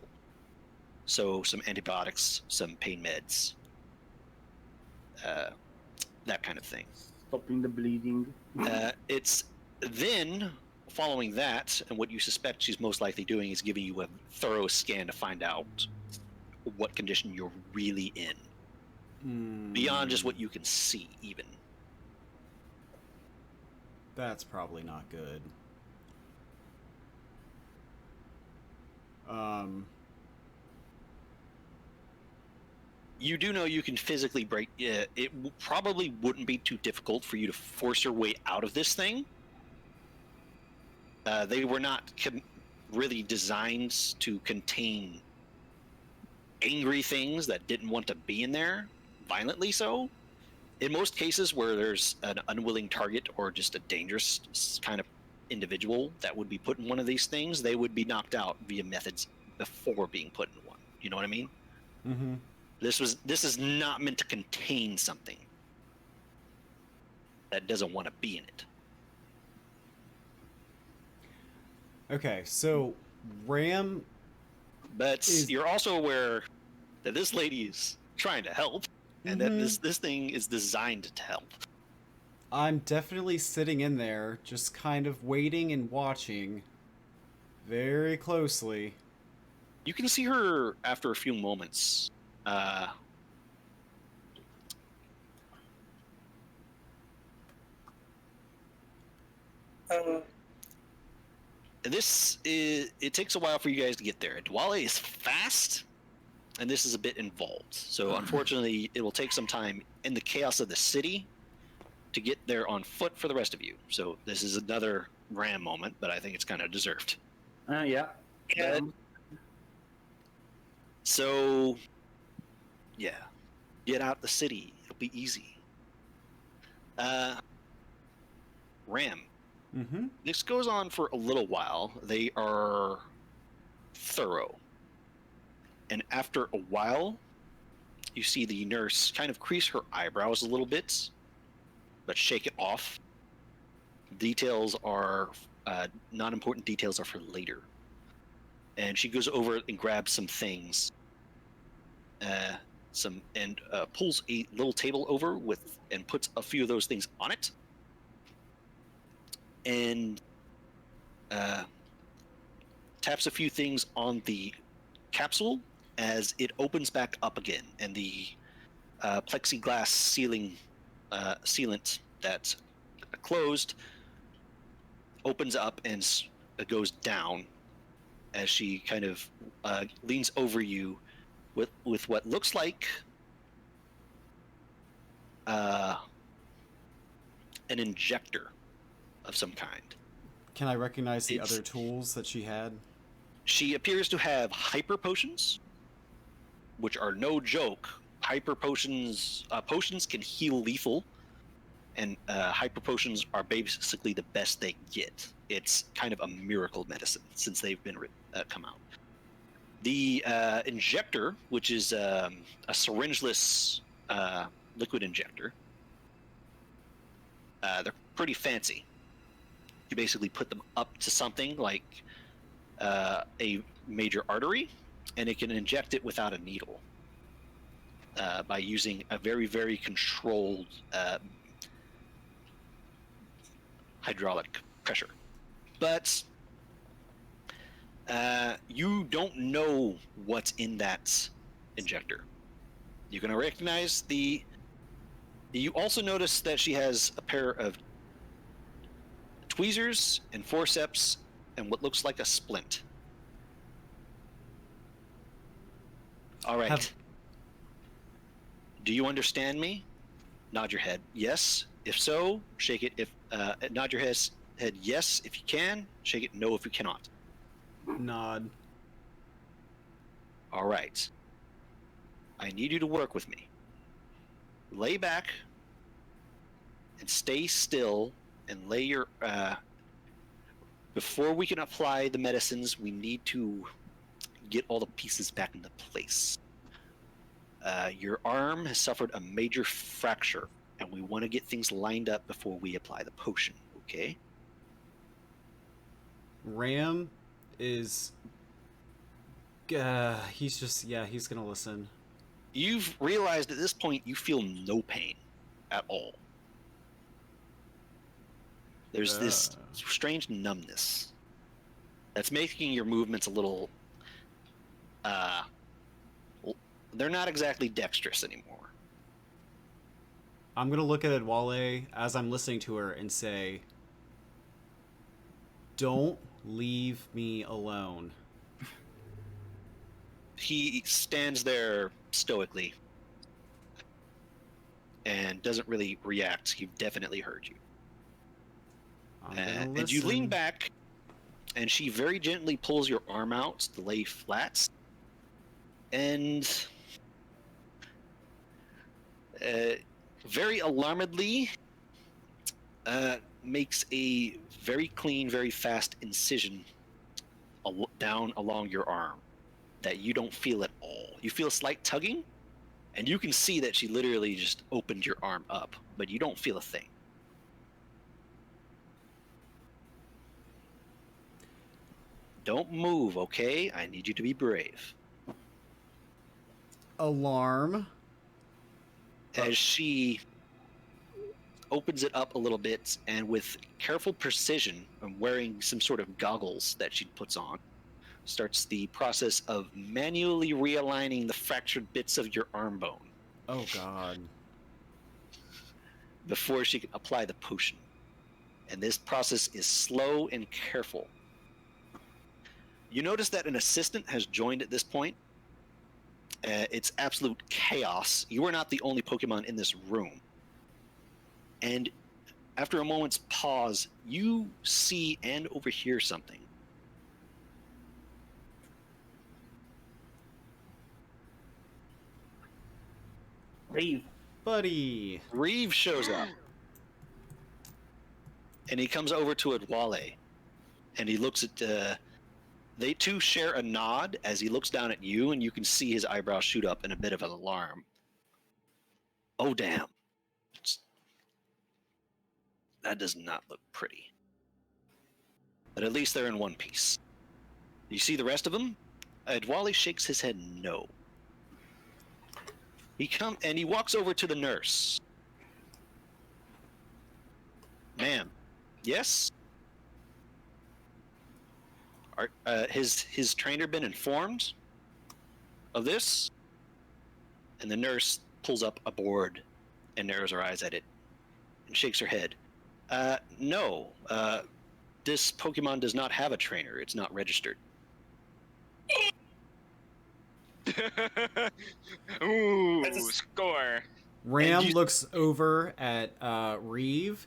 So some antibiotics, some pain meds, that kind of thing. Stopping the bleeding. It's then, following that, and what you suspect she's most likely doing is giving you a thorough scan to find out what condition you're really in. Beyond just what you can see, even. That's probably not good. You do know you can physically break. It probably wouldn't be too difficult for you to force your way out of this thing. They were not really designed to contain angry things that didn't want to be in there, violently so. In most cases where there's an unwilling target or just a dangerous kind of individual that would be put in one of these things, they would be knocked out via methods before being put in one. You know what I mean? Mm-hmm. This is not meant to contain something that doesn't want to be in it. Okay, so Ram. But you're also aware that this lady is trying to help, and that this thing is designed to help. I'm definitely sitting in there, just kind of waiting and watching very closely. You can see her after a few moments It takes a while for you guys to get there. Dwale is fast, and this is a bit involved. So unfortunately, it will take some time in the chaos of the city to get there on foot for the rest of you. So this is another Ram moment, but I think it's kind of deserved. Yeah. But, so, yeah, get out the city. It'll be easy. Ram. Mm-hmm. This goes on for a little while. They are thorough. And after a while, you see the nurse kind of crease her eyebrows a little bit, but shake it off. Details are, not important details are for later. And she goes over and grabs some things. Pulls a little table over and puts a few of those things on it. And taps a few things on the capsule as it opens back up again, and the plexiglass sealant that closed opens up and goes down as she kind of leans over you with what looks like an injector of some kind. Can I recognize the other tools that she had? She appears to have hyper potions, which are no joke. Hyper potions can heal lethal, and hyper potions are basically the best they get. It's kind of a miracle medicine since they've been come out. The injector, which is a syringeless liquid injector, they're pretty fancy. You basically put them up to something like a major artery, and it can inject it without a needle by using a very, very controlled hydraulic pressure. But you don't know what's in that injector. You're going to recognize you also notice that she has a pair of tweezers and forceps and what looks like a splint. All right. Do you understand me? Nod your head. Yes. If so, shake it. Nod your head yes if you can. Shake it no if you cannot. Nod. All right. I need you to work with me. Lay back and stay still and lay your before we can apply the medicines, we need to get all the pieces back into place. Your arm has suffered a major fracture, and we want to get things lined up before we apply the potion, okay? Ram is... he's gonna listen. You've realized at this point you feel no pain at all. There's this strange numbness that's making your movements a little... they're not exactly dexterous anymore. I'm gonna look at Adwale as I'm listening to her and say, "Don't leave me alone." He stands there stoically and doesn't really react. He definitely heard you. And you lean back, and she very gently pulls your arm out to lay flat, and very alarmedly makes a very clean, very fast incision down along your arm that you don't feel at all. You feel a slight tugging, and you can see that she literally just opened your arm up, but you don't feel a thing. Don't move, okay? I need you to be brave. Alarm. As she opens it up a little bit, and with careful precision, and wearing some sort of goggles that she puts on, starts the process of manually realigning the fractured bits of your arm bone. Oh, God. Before she can apply the potion. and this process is slow and careful. You notice that an assistant has joined at this point. It's absolute chaos. You are not the only Pokemon in this room. And after a moment's pause, you see and overhear something. Brave. Buddy. Reeve shows up. And he comes over to Adwale. And he looks at... they two share a nod as he looks down at you, and you can see his eyebrows shoot up in a bit of an alarm. Oh, damn. That does not look pretty. But at least they're in one piece. You see the rest of them? Adwale shakes his head no. He walks over to the nurse. Ma'am. Yes? His trainer been informed of this? And the nurse pulls up a board and narrows her eyes at it and shakes her head. No. This Pokemon does not have a trainer. It's not registered. Ooh, That's a- score. Ram looks over at Reeve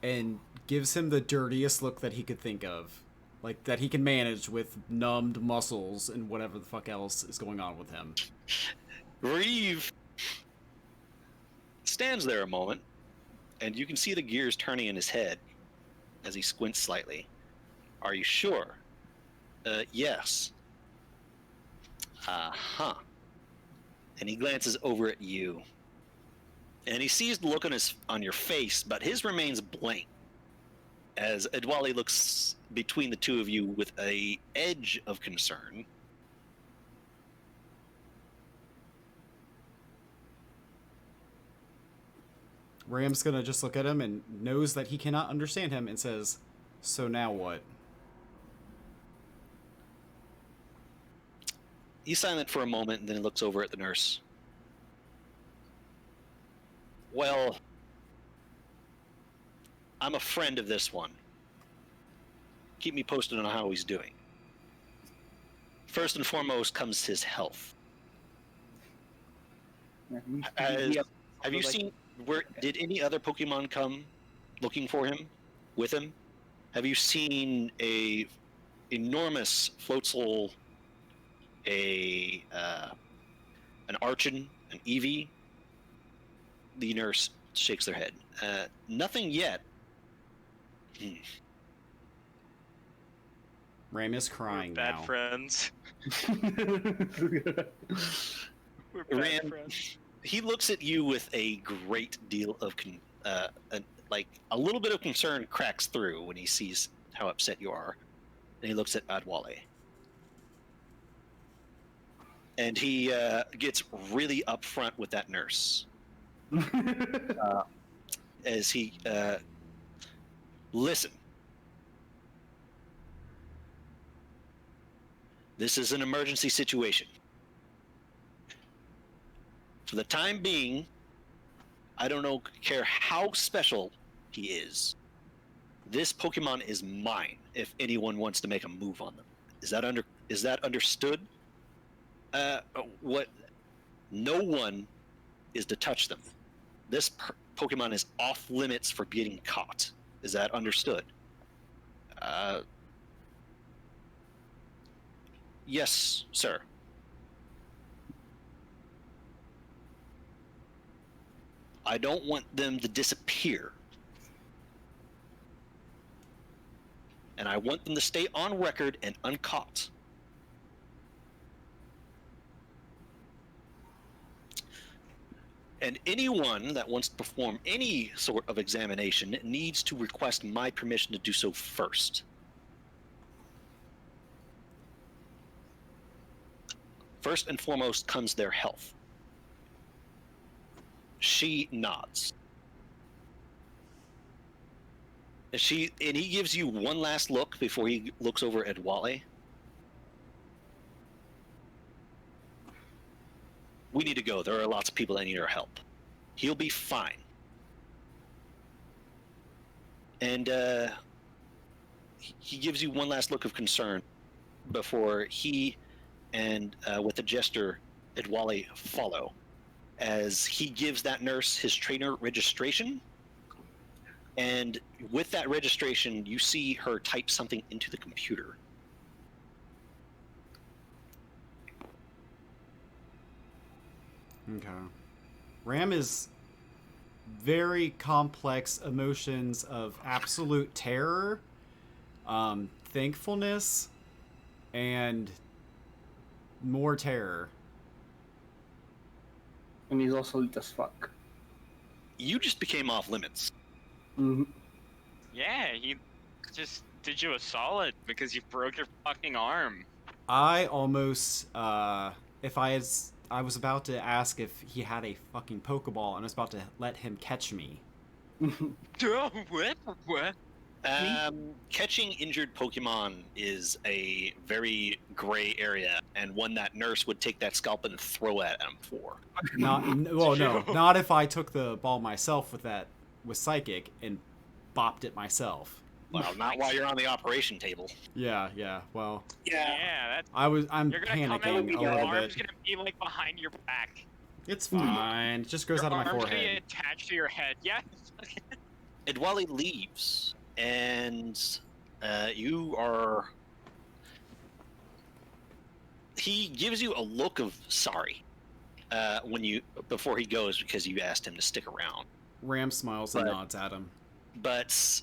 and gives him the dirtiest look that he could think of. Like, that he can manage with numbed muscles and whatever the fuck else is going on with him. Reeve stands there a moment, and you can see the gears turning in his head as he squints slightly. Are you sure? Yes. Uh-huh. And he glances over at you. And he sees the look on your face, but his remains blank. As Adwale looks between the two of you with a edge of concern. Ram's gonna just look at him and knows that he cannot understand him and says, "So now what?" He's silent for a moment and then he looks over at the nurse. Well, I'm a friend of this one. Keep me posted on how he's doing. First and foremost comes his health. Have you seen did any other Pokemon come looking for him, with him? Have you seen a enormous Floatzel, an Archon, an Eevee? The nurse shakes their head. Nothing yet. Ram is crying Bad now. friends. We're bad Ram, friends. he looks at you with a great deal of like a little bit of concern cracks through when he sees how upset you are, and he looks at Adwale, and he gets really upfront with that nurse as he listen. This is an emergency situation. For the time being, I don't care how special he is. This Pokemon is mine if anyone wants to make a move on them. Is that understood? What? No one is to touch them. This Pokemon is off limits for getting caught. Is that understood? Yes, sir. I don't want them to disappear. And I want them to stay on record and uncaught. And anyone that wants to perform any sort of examination needs to request my permission to do so first. First and foremost comes their health. She nods. And he gives you one last look before he looks over at Wale. We need to go. There are lots of people that need our help. He'll be fine. And he gives you one last look of concern before he and with a gesture, Edwali follow, as he gives that nurse his trainer registration. And with that registration, you see her type something into the computer. Okay. Ram is very complex emotions of absolute terror, thankfulness, and more terror. And he's also lit as fuck. You just became off limits. Mm-hmm. Yeah, he just did you a solid because you broke your fucking arm. I almost, if I was about to ask if he had a fucking Pokeball, and I was about to let him catch me. What? Catching injured Pokemon is a very gray area, and one that nurse would take that scalp and throw at him for. Not if I took the ball myself with Psychic and bopped it myself. Well, not while you're on the operation table. Yeah. Well, Yeah. That's I'm you're gonna come in panicking with a your little arm's bit. gonna be like behind your back. It's fine. It just goes Your out of my arm's gonna be forehead. attached to your head. Yeah. Edwali leaves, and you are. He gives you a look of sorry before he goes, because you asked him to stick around. Ram smiles and nods at him. But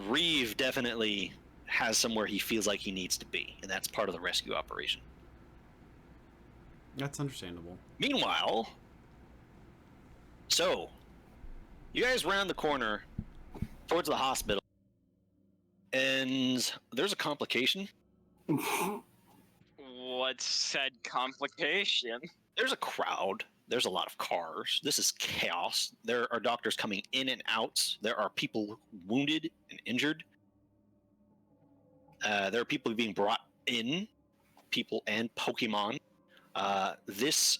Reeve definitely has somewhere he feels like he needs to be, and that's part of the rescue operation. That's understandable. Meanwhile, so you guys round the corner towards the hospital, and there's a complication. What's said complication? There's a crowd. There's a lot of cars. This is chaos. There are doctors coming in and out. There are people wounded and injured. There are people being brought in, people and Pokemon. This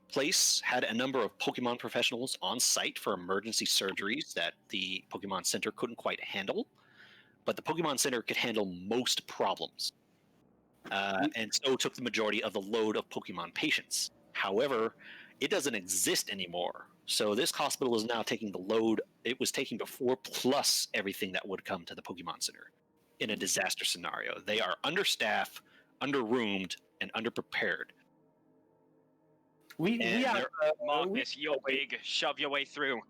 place had a number of Pokemon professionals on site for emergency surgeries that the Pokemon Center couldn't quite handle. But the Pokemon Center could handle most problems. And so took the majority of the load of Pokemon patients. However, it doesn't exist anymore. So this hospital is now taking the load it was taking before, plus everything that would come to the Pokemon Center in a disaster scenario. They are understaffed, underroomed, and underprepared. We are. Marcus, you're big. Shove your way through.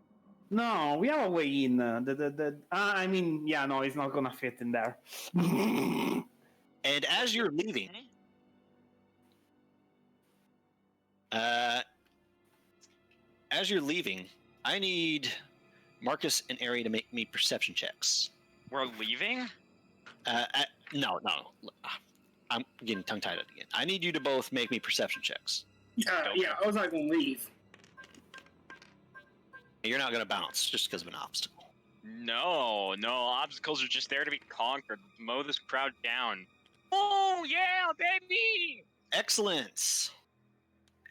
No, we have a way in. I mean, yeah, no, it's not gonna fit in there. And as you're leaving, I need Marcus and Ari to make me perception checks. We're leaving? No. I'm getting tongue-tied again. I need you to both make me perception checks. Yeah, I was not going to leave. You're not going to bounce just because of an obstacle. No, obstacles are just there to be conquered. Mow this crowd down. Oh, yeah, baby! Excellent.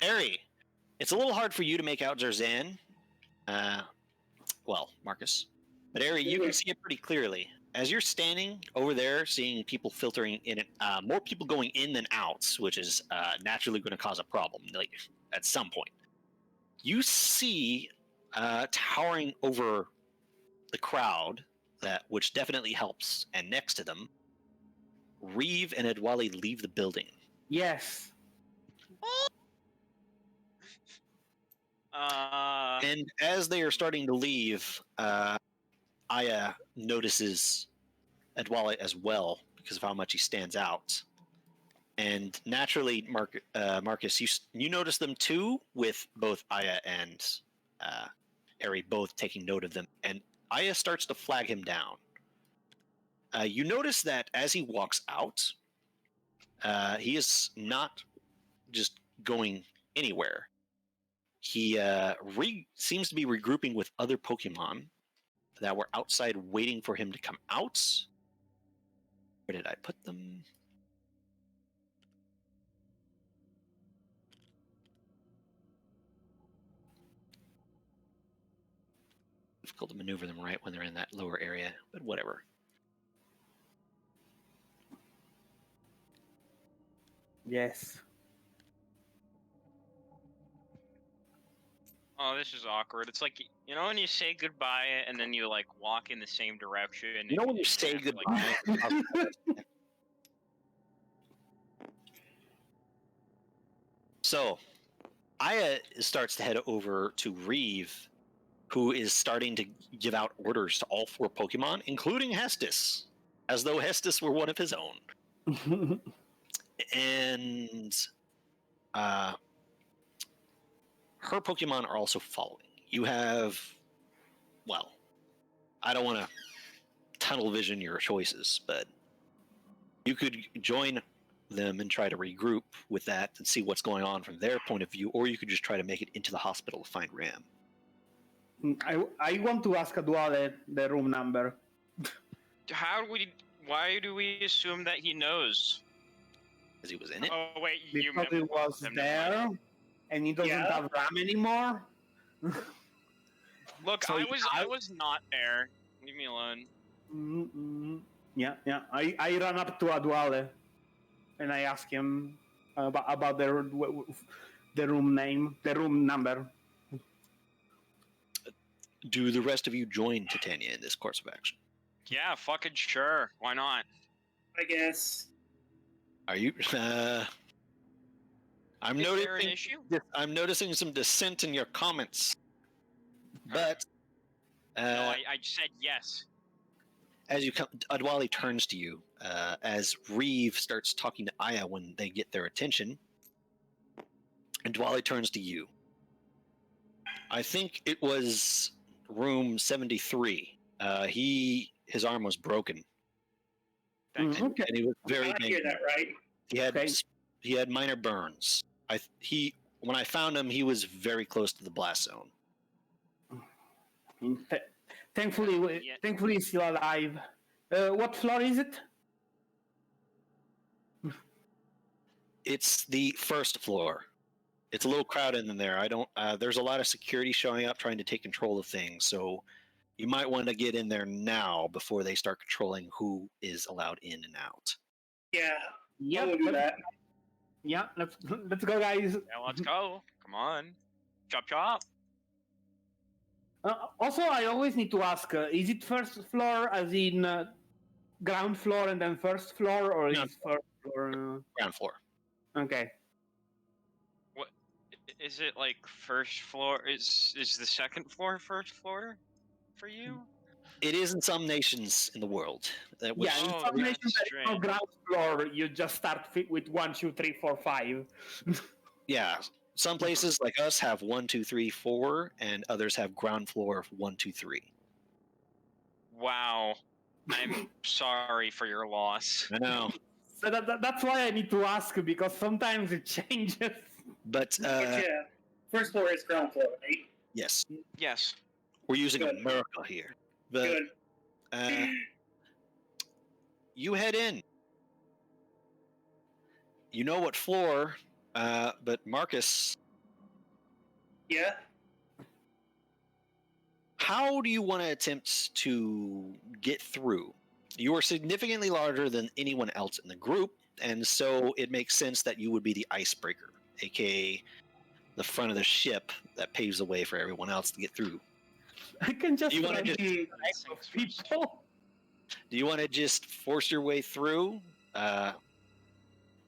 Ari, it's a little hard for you to make out Zarzan. Marcus. But Ari, you can see it pretty clearly. As you're standing over there, seeing people filtering in, more people going in than out, which is naturally going to cause a problem, like at some point. You see, towering over the crowd, which definitely helps, and next to them, Reeve and Edwali leave the building. Yes. And as they are starting to leave, Aya notices Edwali as well because of how much he stands out. And naturally, Marcus, you notice them too, with both Aya and Ari both taking note of them. And Aya starts to flag him down. You notice that as he walks out, he is not just going anywhere. He seems to be regrouping with other Pokemon that were outside waiting for him to come out. Where did I put them? difficult to maneuver them right when they're in that lower area, but whatever. Yes. Oh, this is awkward. It's like, you know when you say goodbye and then you like walk in the same direction. You know when you and say have to, goodbye? So, Aya starts to head over to Reeve, who is starting to give out orders to all 4 Pokemon, including Hestus, as though Hestus were one of his own. And her Pokemon are also following. You have, well, I don't want to tunnel vision your choices, but you could join them and try to regroup with that and see what's going on from their point of view, or you could just try to make it into the hospital to find Ram. I want to ask Duale the room number. Why do we assume that he knows? Because he was in it. Oh wait, you Because he was him, there, and he doesn't have RAM anymore. Look, So I was not there. Leave me alone. Yeah. I ran up to Duale, and I asked him about the room name, the room number. Do the rest of you join Titania in this course of action? Yeah, fucking sure. Why not? I guess. Are you? I'm Is there an noticing. issue? I'm noticing some dissent in your comments, but No, I said yes. as you come, Adwali turns to you as Reeve starts talking to Aya when they get their attention. And Adwali turns to you. I think it was room 73. His arm was broken. And he was very I hear that right. He had minor burns. When I found him, he was very close to the blast zone. Thankfully, he's still alive. What floor is it? It's the first floor. It's a little crowded in there. There's a lot of security showing up trying to take control of things, so you might want to get in there now before they start controlling who is allowed in and out. Yeah, we'll do that. Yeah, let's go, guys. Yeah, let's go. Come on. Chop chop. Also, I always need to ask, is it first floor as in ground floor and then first floor, or No. is first floor? Ground floor. Okay. What is it like? First floor is the second floor first floor for you? It is in some nations in the world. In some nations there is no ground floor. You just start with 1, 2, 3, 4, 5. Yeah, some places like us have 1, 2, 3, 4, and others have ground floor of 1, 2, 3. Wow, I'm sorry for your loss. I know. So that's why I need to ask, because sometimes it changes. But yeah, first floor is ground floor, right? Yes. Yes. We're using Good. America here. But Good. You head in. You know what floor, but Marcus. Yeah. How do you want to attempt to get through? You are significantly larger than anyone else in the group, and so it makes sense that you would be the icebreaker, aka the front of the ship that paves the way for everyone else to get through. I can just You wanna run just- the type of people. Do you want to just force your way through?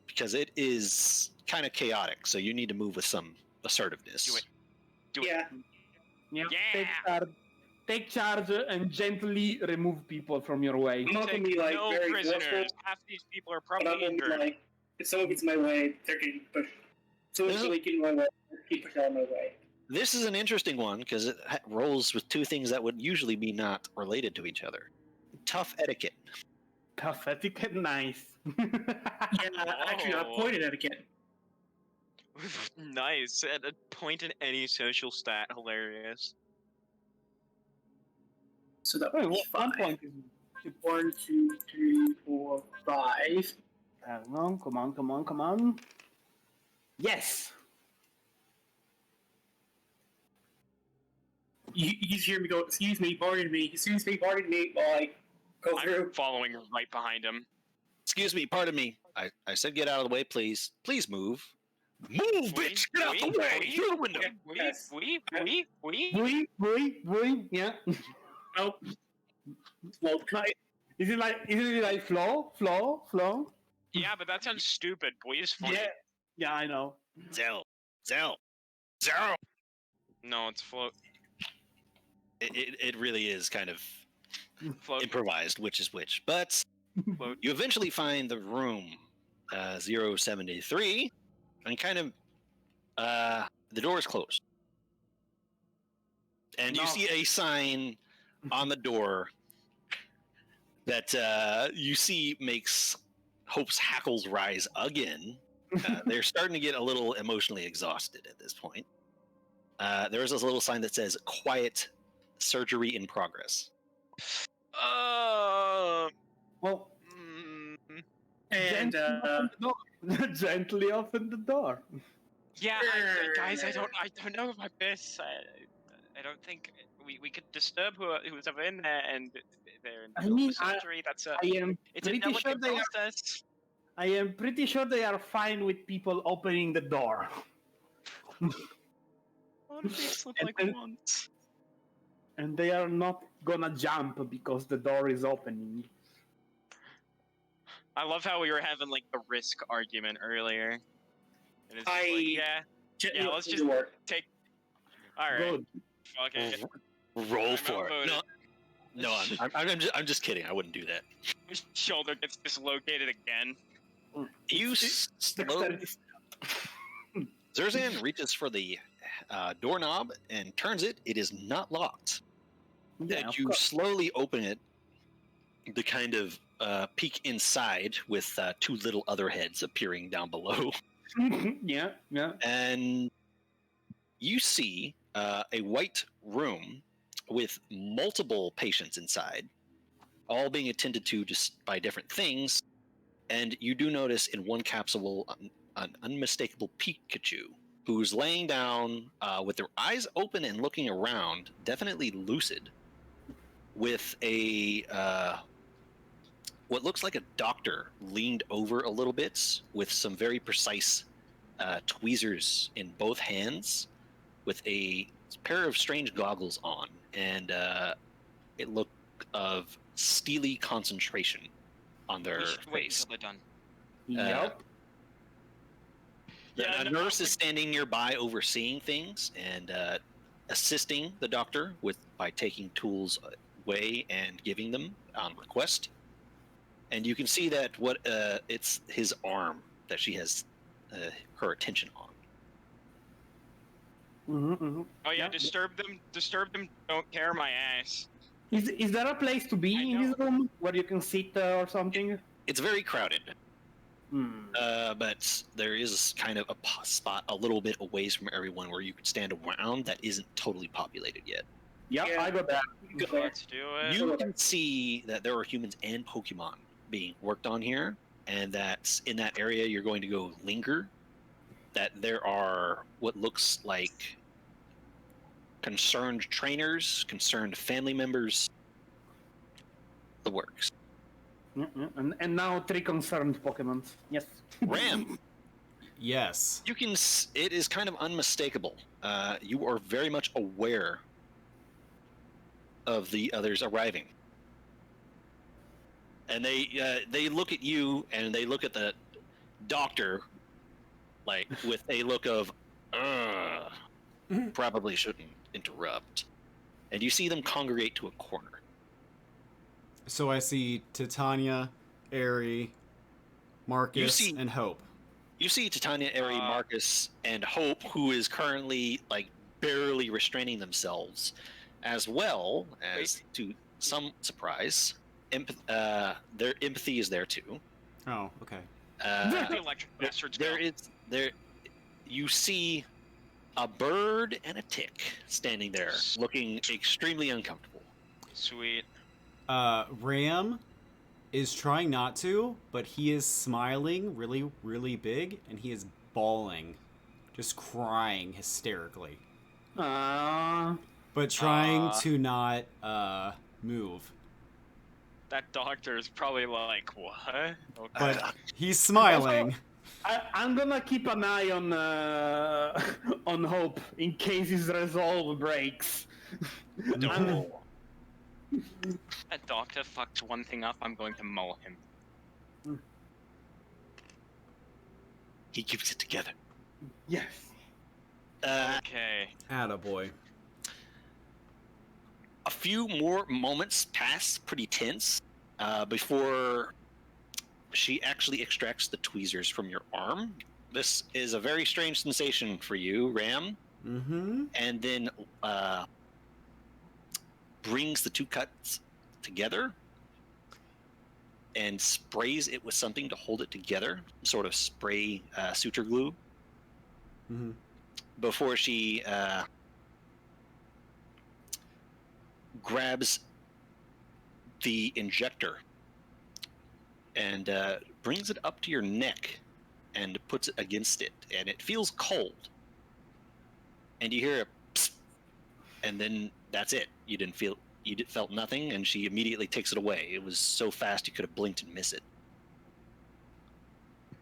Because it is kind of chaotic, so you need to move with some assertiveness. Do it. Do it. Yeah. Yeah. Take charge and gently remove people from your way. I'm not gonna be Take like no very prisoners. forceful, Half these people are but I'm probably gonna be injured. like, if someone gets in my way, they're getting pushed. Someone's really getting in my way, keep pushing out of my way. This is an interesting one because it rolls with two things that would usually be not related to each other. Tough etiquette. Tough etiquette, nice. Actually, Oh. pointed etiquette. Nice. At a point in any social stat, hilarious. So that Wait, was one 5. point is 1, 2, 3, 4, 5. Come on. Yes. You hear me go, excuse me, pardon me, while I go I'm through. following right behind him. Excuse me, pardon me. I said get out of the way, please. Please move. Move, bitch! Get out the way! Through the window! Yes. Yeah. Nope. Nope. Is it like flow? Yeah, but that sounds stupid. Boy is funny. Yeah, I know. Zell. No, it's float. It really is kind of Float. improvised, which is which. But Float. you eventually find the room 073, and kind of the door is closed. And you No. see a sign on the door that you see makes Hope's hackles rise again. They're starting to get a little emotionally exhausted at this point. There is this little sign that says "Quiet Surgery in Progress." Well, And gently open the door. Yeah, guys, I don't know about this. I don't think we could disturb who's ever in there, and they're in the I middle of mean, a surgery. It's a pretty sure delicate process. I am pretty sure they are fine with people opening the door. What if they slip like And- once? And they are not gonna jump because the door is opening. I love how we were having like the risk argument earlier. And it's just like, yeah, let's just take. All right, Good. fuck it. Roll for it. outvoted. No, I'm just kidding. I wouldn't do that. His shoulder gets dislocated again. You slow. Zerzan reaches for the doorknob and turns it. It is not locked. Yeah, And of you course. slowly open it to kind of peek inside with two little other heads appearing down below. Yeah. And you see a white room with multiple patients inside, all being attended to just by different things. And you do notice in one capsule an unmistakable Pikachu who's laying down with their eyes open and looking around, definitely lucid, with a what looks like a doctor leaned over a little bit with some very precise tweezers in both hands, with a pair of strange goggles on, and it looked of steely concentration on their We should wait face. until they're done. Yep. Yeah, A no, nurse is standing nearby overseeing things and assisting the doctor by taking tools away and giving them on request. And you can see that it's his arm that she has her attention on. Oh yeah, Yeah. disturb them. Don't care my ass. Is there a place to be I in this room where you can sit or something? It's very crowded, Hmm. but there is kind of a spot a little bit away from everyone where you could stand around that isn't totally populated yet. Yep, Yeah. I got that. Go there. Let's do it. You can see that there are humans and Pokemon being worked on here, and that in that area you're going to go linger. That there are what looks like concerned trainers, concerned family members, the works. And now 3 concerned Pokemon. Yes. Ram, Yes. you can. It is kind of unmistakable. You are very much aware of the others arriving, and they look at you and they look at the doctor, like with a look of, probably shouldn't interrupt. And you see them congregate to a corner. So I see Titania, Aerie, Marcus, see- and Hope. You see Titania, Aerie, Marcus, and Hope, who is currently like barely restraining themselves, as well as, to some surprise, their empathy is there too. Oh, okay. The electric bastards. You see a bird and a tick standing there, looking extremely uncomfortable. Sweet. Ram is trying not to, but he is smiling really, really big, and he is bawling, just crying hysterically. but trying to not move. That doctor is probably like, what? Okay. But he's smiling. I'm gonna keep an eye on on Hope in case his resolve breaks. No. That doctor fucks one thing up, I'm going to maul him. He keeps it together. Yes. Okay. Attaboy. A few more moments pass, pretty tense, before she actually extracts the tweezers from your arm. This is a very strange sensation for you, Ram. Mm-hmm. And then brings the two cuts together and sprays it with something to hold it together, sort of spray suture glue, Mm-hmm. before she grabs the injector and brings it up to your neck and puts it against it, and it feels cold. And you hear a psst, and then that's it. You felt nothing, and she immediately takes it away. It was so fast you could have blinked and missed it.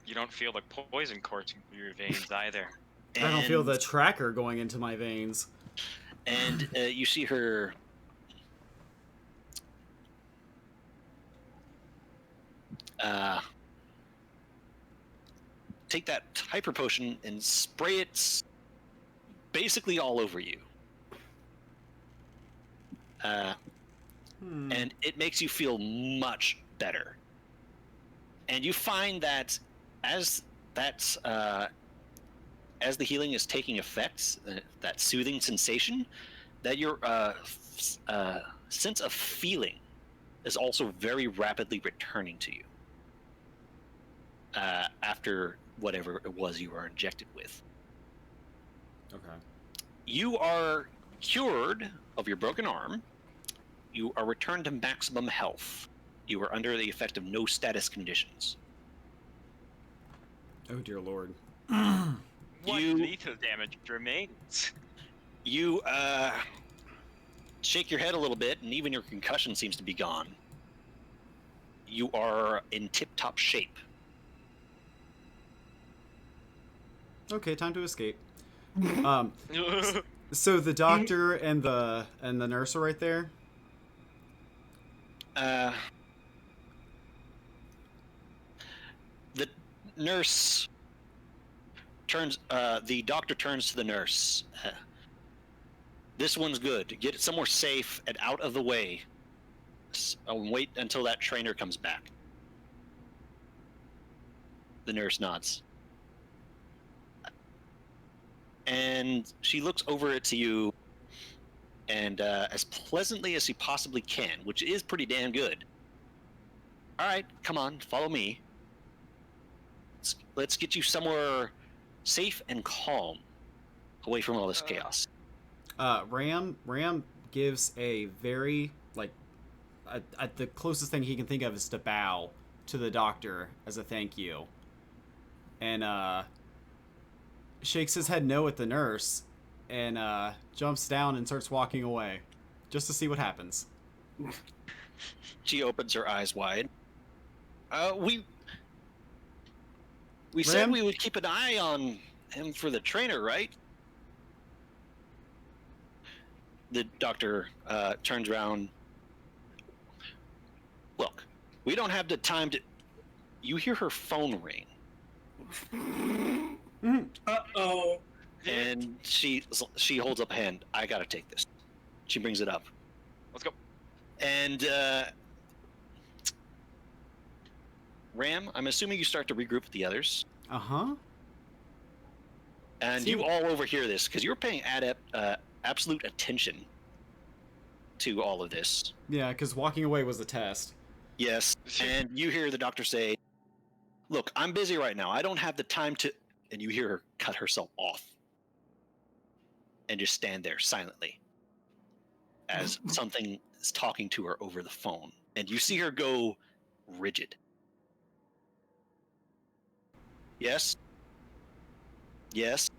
You don't feel the poison coursing through your veins either. I don't feel the tracker going into my veins. And you see her take that hyper potion and spray it basically all over you. And it makes you feel much better. And you find that as the healing is taking effect, that soothing sensation, that your sense of feeling is also very rapidly returning to you after whatever it was you were injected with. Okay. You are cured of your broken arm. You are returned to maximum health. You are under the effect of no status conditions. Oh dear lord. What You- lethal damage remains? You shake your head a little bit, and even your concussion seems to be gone. You are in tip-top shape. Okay, time to escape. So the doctor and the nurse are right there. The nurse turns. The doctor turns to the nurse. This one's good. Get it somewhere safe and out of the way. I'll wait until that trainer comes back. The nurse nods. And she looks over to you, and as pleasantly as she possibly can, which is pretty damn good. All right, come on, follow me. Let's get you somewhere safe and calm, away from all this chaos. Ram gives a very the closest thing he can think of is to bow to the doctor as a thank you, and shakes his head no at the nurse, and jumps down and starts walking away, just to see what happens. She opens her eyes wide. We said Ram? we would keep an eye on him for the trainer, right? The doctor turns around. Look, we don't have the time to... You hear her phone ring, Uh-oh. and she holds up a hand. I gotta take this. She brings it up. Let's go. And Ram, I'm assuming you start to regroup with the others. Uh-huh. And See- you all overhear this, because you're paying absolute attention to all of this. Yeah, because walking away was a test. Yes. And you hear the doctor say, look, I'm busy right now. I don't have the time to... And you hear her cut herself off. And just stand there silently as something is talking to her over the phone. And you see her go rigid. Yes? Yes?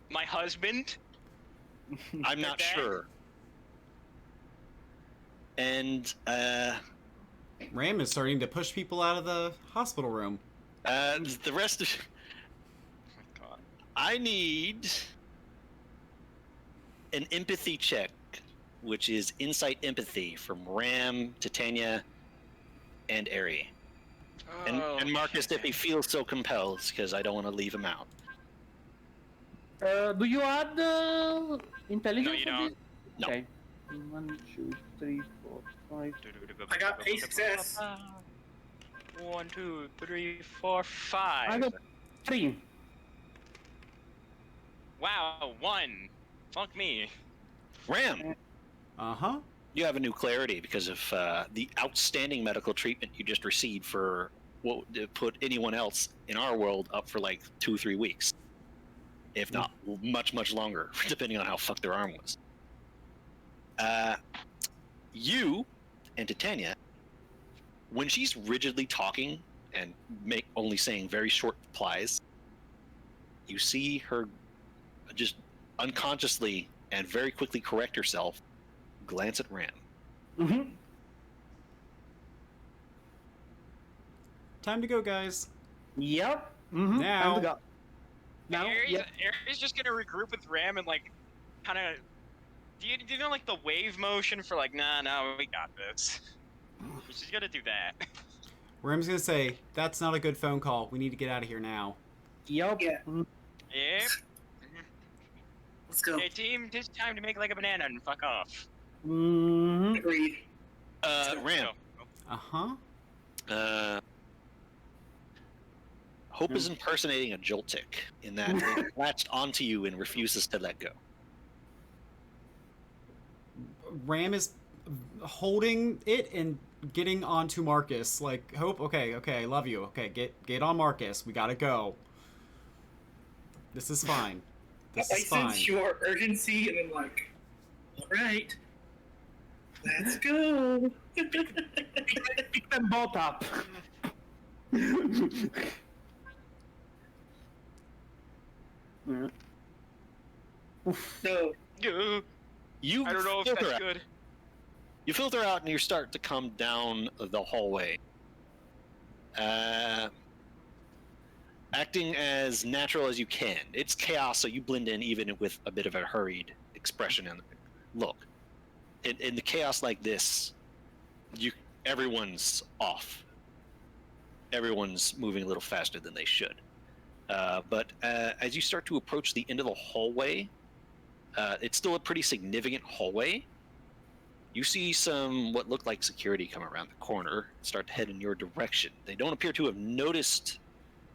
My husband? I'm not Okay. sure. And Ram is starting to push people out of the hospital room. the rest of Oh my God. I need an empathy check, which is insight empathy from Ram, Titania, and Ari. And Marcus, if he feels so compelled, because I don't want to leave him out. Do you add intelligence? No, you for don't. this? No. Okay. 1, 2, 3, 4, 5. I got a success. 1, 2, 3, 4, 5. I got 3. Wow, 1. Fuck me. Ram, Uh-huh. you have a new clarity because of the outstanding medical treatment you just received for what would put anyone else in our world up for like 2-3 weeks, if not much longer, depending on how fucked their arm was. You and Titania, when she's rigidly talking and only saying very short replies, you see her just unconsciously and very quickly correct herself, glance at Ram. Mm-hmm. Time to go, guys. Yep. Mm-hmm. Now. Time to go. Now. Ares, Yep. Ares just gonna regroup with Ram and like, kind of. Do you know like the wave motion for like, nah, we got this. She's gonna do that. Ram's gonna say, that's not a good phone call. We need to get out of here now. Yep. Yeah. Mhm. Yep. Let's go. Okay, team, it's time to make like a banana and fuck off. Mhm. Agreed. Ram, Uh-huh. Hope is impersonating a Joltik in that it latched onto you and refuses to let go. Ram is holding it and getting onto Marcus. Like, Hope, okay, I love you. Okay, get on Marcus. We gotta go. This is fine. This I is fine. sense your urgency, and I'm like, all right, let's go. Pick them both up. Yeah. No, You I don't know if filter that's out. good. You filter out and you start to come down the hallway. Acting as natural as you can. It's chaos, so you blend in even with a bit of a hurried expression and look. In the chaos like this, everyone's off. Everyone's moving a little faster than they should. But as you start to approach the end of the hallway, it's still a pretty significant hallway. You see some what look like security come around the corner, start to head in your direction. They don't appear to have noticed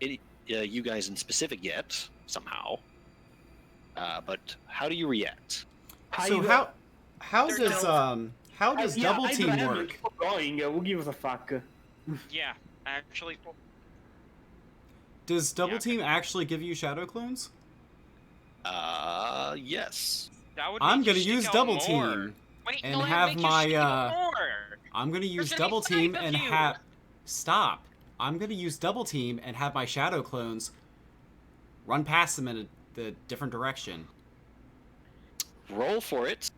you guys in specific yet, somehow. But how do you react? So how does double team work? Going. Who gives a fuck? Yeah, actually. Does double Yeah, team actually give you shadow clones? Yes. That would I'm make you gonna stick use out double more. team. Wait, and no, that have makes you my, stick out more. I'm gonna use There's gonna be double team 5 of and you. have stop. I'm gonna use double team and have my shadow clones run past them in the different direction. Roll for it.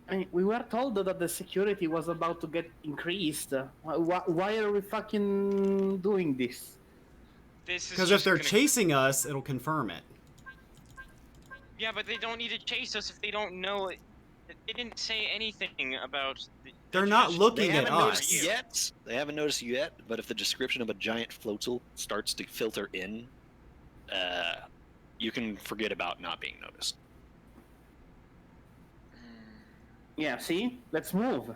I mean, we were told that the security was about to get increased. Why are we fucking doing this? This is Because if just they're gonna... chasing us, it'll confirm it. Yeah, but they don't need to chase us if they don't know it. They didn't say anything about... They're not just- looking They at haven't us. noticed you yet. They haven't noticed you yet. But if the description of a giant floatzel starts to filter in, you can forget about not being noticed. Yeah, see? Let's move.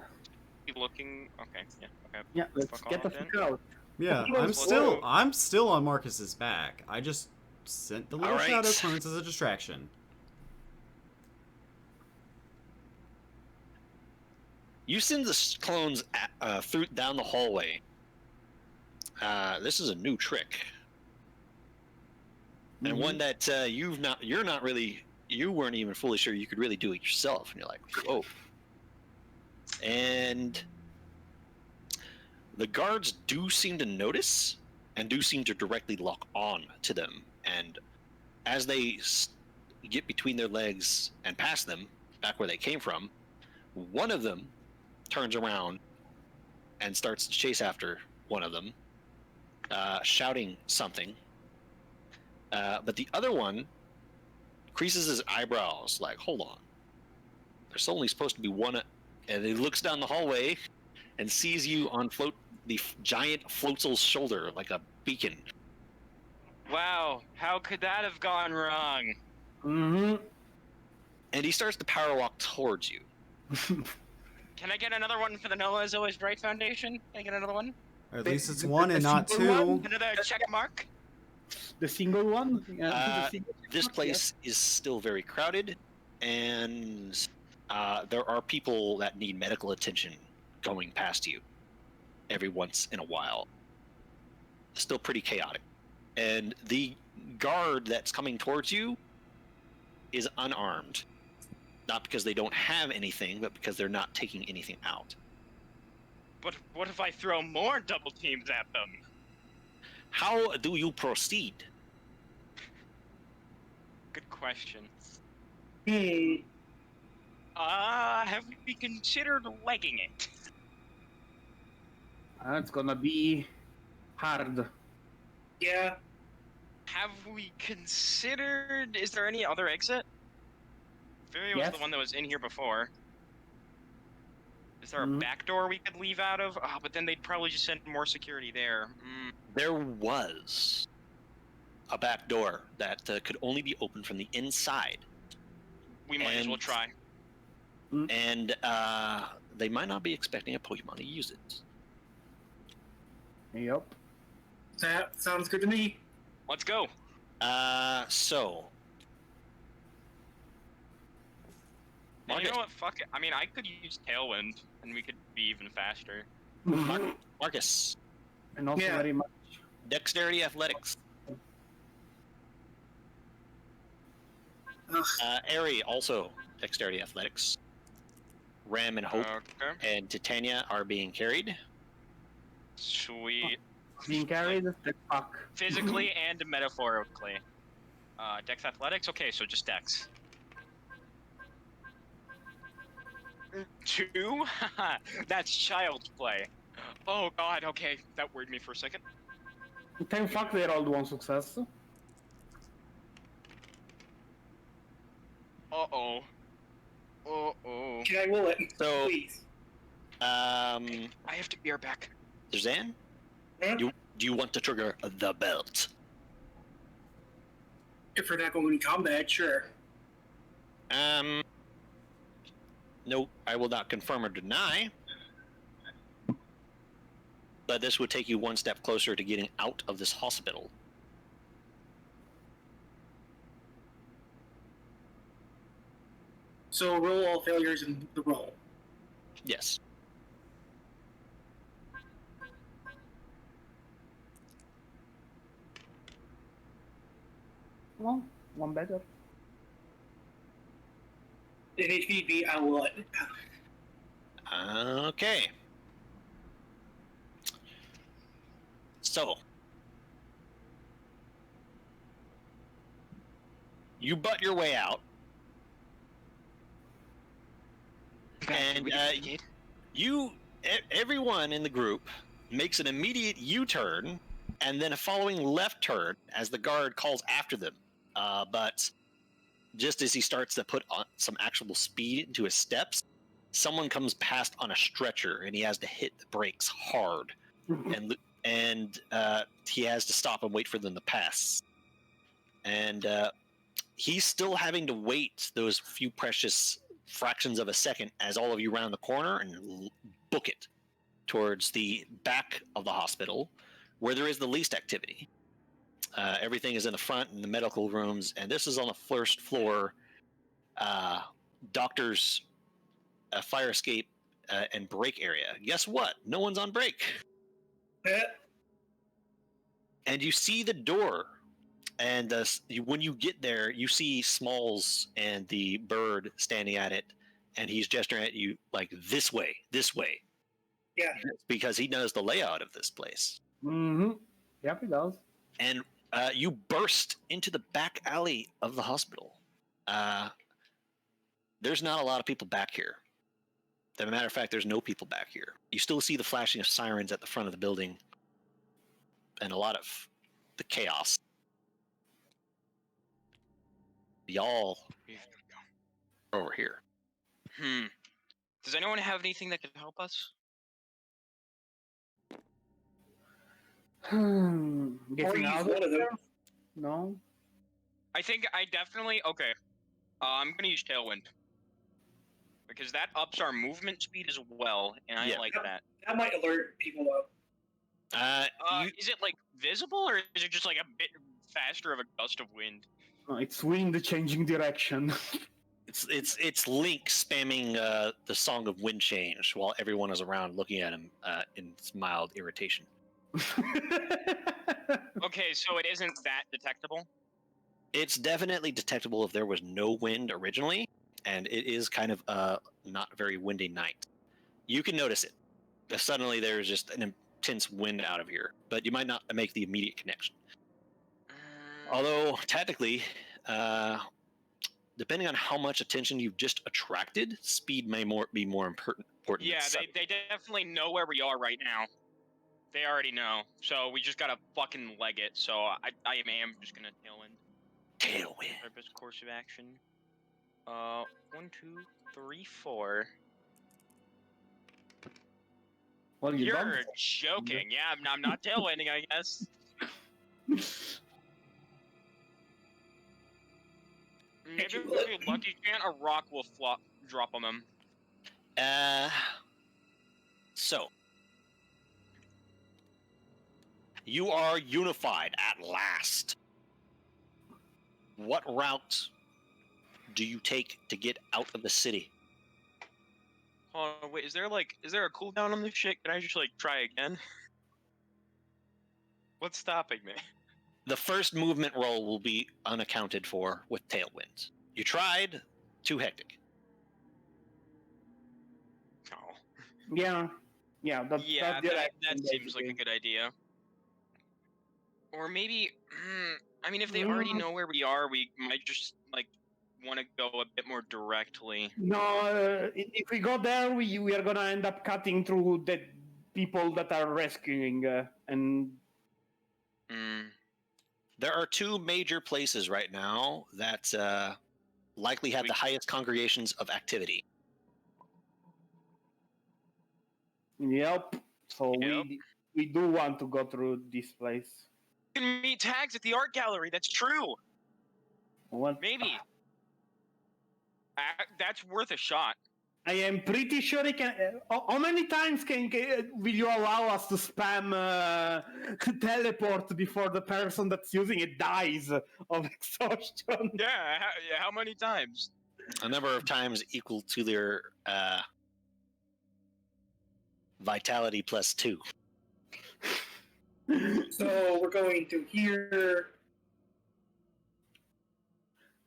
Keep looking... Okay, yeah, okay. Yeah, let's Fuck get the off then. fuck out. Yeah, Let's I'm still on Marcus's back. I just sent the little All right. shadow clones as a distraction. You send the clones through down the hallway. This is a new trick, and one that you weren't even fully sure you could really do it yourself. And you're like, whoa. And the guards do seem to notice and do seem to directly lock on to them. And as they get between their legs and past them, back where they came from, one of them turns around and starts to chase after one of them, shouting something. But the other one creases his eyebrows, like, hold on. There's only supposed to be one. And he looks down the hallway and sees you on the giant Floatzel's shoulder like a beacon. Wow, how could that have gone wrong? Mm-hmm. And he starts to power walk towards you. Can I get another one for the Noah's Always Bright Foundation? Can I get another one? Or at least it's one and not single two. Another check mark? The single one? Uh, This place is still very crowded, and there are people that need medical attention going past you every once in a while. Still pretty chaotic. And the guard that's coming towards you is unarmed. Not because they don't have anything, but because they're not taking anything out. But what if I throw more double teams at them? How do you proceed? Good question. Hmm. Have we considered legging it? It's gonna be hard. Yeah. Have we considered... Is there any other exit? Fury was Yes. the one that was in here before. Is there a Mhm. back door we could leave out of? Oh, but then they'd probably just send more security there. There was a back door that could only be opened from the inside. We might as well And- try. And they might not be expecting a Pokemon to use it. Yep. That sounds good to me. Let's go. So... And you Marcus, know what? Fuck it. I mean, I could use Tailwind, and we could be even faster. Marcus, And also Yeah. very much. Dexterity Athletics. Ugh. Aerie, also Dexterity Athletics. Ram and Hope Okay. and Titania are being carried. Sweet. Being carried, the fuck. Physically and metaphorically. Dex Athletics? Okay, so just Dex. 2? That's child's play. Oh god, okay. That worried me for a second. Thank fuck they rolled one success. Uh-oh. Uh-oh. Can I roll it? So, Please. I have to be our back. Suzanne, Huh? do you want to trigger the belt? If we're not going to combat, sure. No, I will not confirm or deny. But this would take you one step closer to getting out of this hospital. So roll all failures in the roll. Yes. Well, one better. And if need be, I will. Okay. So, you butt your way out, and everyone in the group makes an immediate U-turn and then a following left turn as the guard calls after them. But just as he starts to put on some actual speed into his steps, someone comes past on a stretcher and he has to hit the brakes hard, and he has to stop and wait for them to pass. And he's still having to wait those few precious fractions of a second as all of you round the corner and book it towards the back of the hospital where there is the least activity. Everything is in the front in the medical rooms, and this is on the first floor. Doctors, fire escape, and break area. Guess what? No one's on break. And you see the door, and when you get there, you see Smalls and the bird standing at it, and he's gesturing at you like, this way, this way. Yeah. Because he knows the layout of this place. Mm-hmm. Yep, he does. And You burst into the back alley of the hospital. There's not a lot of people back here. As a matter of fact, there's no people back here. You still see the flashing of sirens at the front of the building and a lot of the chaos. Y'all are over here. Does anyone have anything that could help us? Getting Or out use one of of them. there? No. I think I definitely okay. I'm gonna use Tailwind because that ups our movement speed as well, and I Yeah. like that. That might alert people up. Is it like visible or is it just like a bit faster of a gust of wind? No, it's wind changing direction. It's Link spamming the Song of Wind Change while everyone is around looking at him in mild irritation. Okay, so it isn't that detectable. It's definitely detectable if there was no wind originally, and it is kind of a not very windy night. You can notice it. If suddenly there's just an intense wind out of here, but you might not make the immediate connection. Although, technically, depending on how much attention you've just attracted, speed may be more important. Yeah, they definitely know where we are right now. They already know, so we just gotta fucking leg it. So I am just gonna Tailwind. Purpose course of action. 1, 2, 3, 4. Well, you You're don't. joking. Yeah, I'm not tailwinding, I guess. Maybe if we're lucky, a rock will drop on them. So you are unified at last. What route do you take to get out of the city? Oh wait, is there a cooldown on this shit? Can I just try again? What's stopping me? The first movement roll will be unaccounted for with Tailwind. You tried, too hectic. Oh. Yeah. That seems like a good idea. Or maybe, I mean, if they already know where we are, we might just want to go a bit more directly. No, if we go there, we are gonna end up cutting through the people that are rescuing, and There are two major places right now that likely have the highest congregations of activity. Yep. So Yep. we do want to go through this place. We can meet tags at the art gallery. That's true. What? Maybe. That's worth a shot. I am pretty sure it can. How many times will you allow us to spam teleport before the person that's using it dies of exhaustion? Yeah. How many times? A number of times equal to their vitality plus 2. So we're going to here.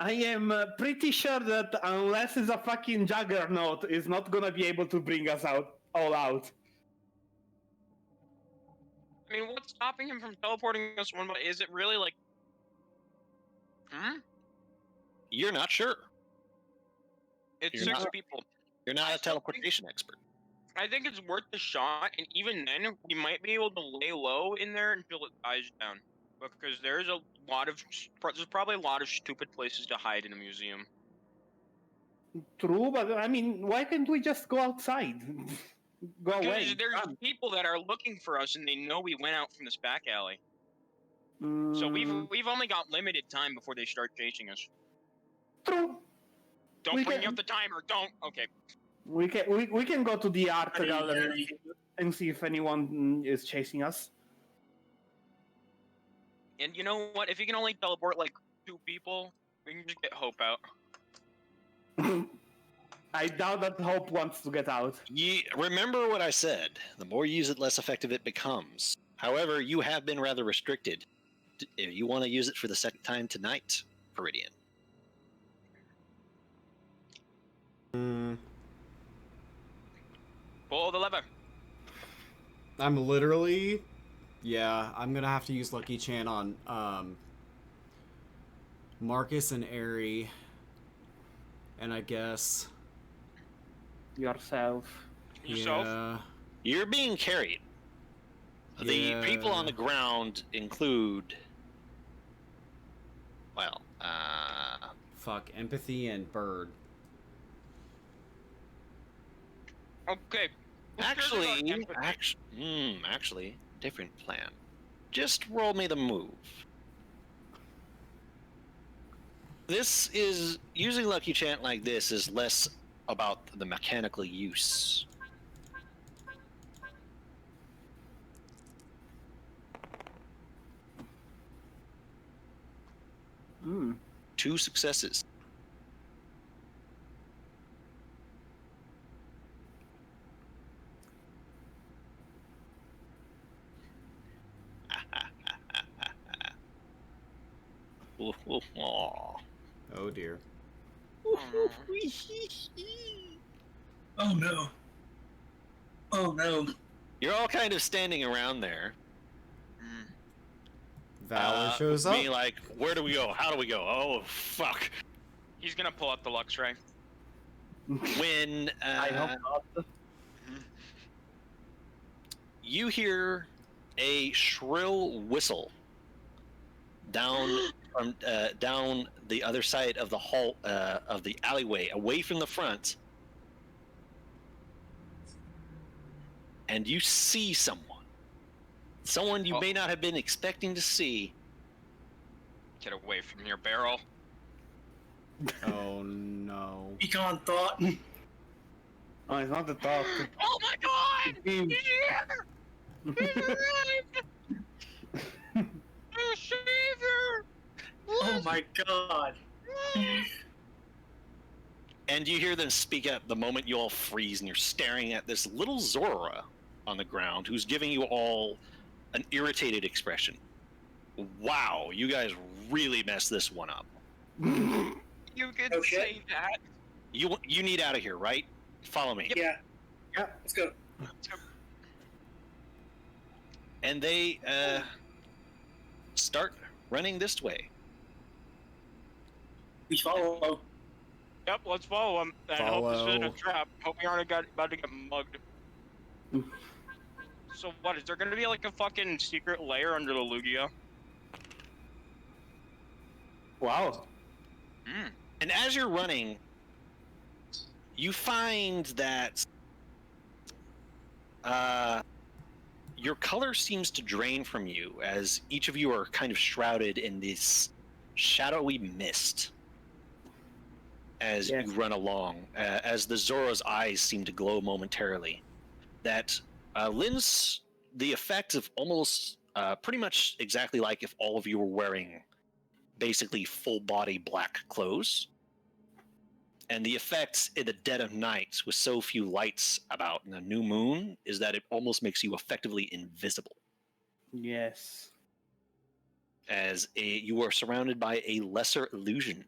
I am pretty sure that unless it's a fucking juggernaut, is not gonna be able to bring us all out. I mean, what's stopping him from teleporting us one way? Is it really You're not sure. It's 6 people. You're not a teleportation expert. I think it's worth the shot, and even then, we might be able to lay low in there until it dies down. Because there's probably a lot of stupid places to hide in a museum. True, but I mean, why can't we just go outside? Go away. There's people that are looking for us, and they know we went out from this back alley. So we've only got limited time before they start chasing us. True. Don't bring up the timer. Don't. Okay. We can go to the art gallery and see if anyone is chasing us. And you know what? If you can only teleport 2 people, we can just get Hope out. I doubt that Hope wants to get out. Remember what I said. The more you use it, less effective it becomes. However, you have been rather restricted. If you want to use it for the second time tonight, Peridian. Pull the lever. I'm literally Yeah, I'm gonna have to use Lucky Chan on Marcus and Airy, and I guess Yourself. Yourself? yeah, You're being carried. The people on the Yeah. ground include, well, fuck, Empathy and Bird. Okay. Let's hear about empathy. actually, different plan. Just roll me the move. This is using Lucky Chant like this is less about the mechanical use. Hmm. 2 successes. Aw. Oh dear. Oh no. Oh no. You're all kind of standing around there. Valor shows up. Being like, where do we go? How do we go? Oh, fuck. He's gonna pull up the Lux Ray. When I hope not. you hear a shrill whistle down from down the other side of the hall of the alleyway, away from the front, and you see someone you may not have been expecting to see. Get away from your barrel. Oh no. Econ thought. Oh, it's not the top. Oh my god! Him. He's here! He's arrived! The savior! Oh my god. And you hear them speak up the moment you all freeze and you're staring at this little Zora on the ground who's giving you all an irritated expression. Wow, you guys really messed this one up. You could Okay. say that. You need out of here, right? Follow me. Yeah. Yeah, let's go. And they start running this way. We follow. Yep, let's follow him. And hope this isn't a Follow. trap. Hope we aren't about to get mugged. So what, is there gonna be like a fucking secret lair under the Lugia? Wow. And as you're running, you find that your color seems to drain from you as each of you are kind of shrouded in this shadowy mist as Yes. you run along, as the Zora's eyes seem to glow momentarily. That lends the effect of almost pretty much exactly like if all of you were wearing basically full body black clothes. And the effect in the dead of night with so few lights about in a new moon is that it almost makes you effectively invisible, Yes. as you are surrounded by a lesser illusion.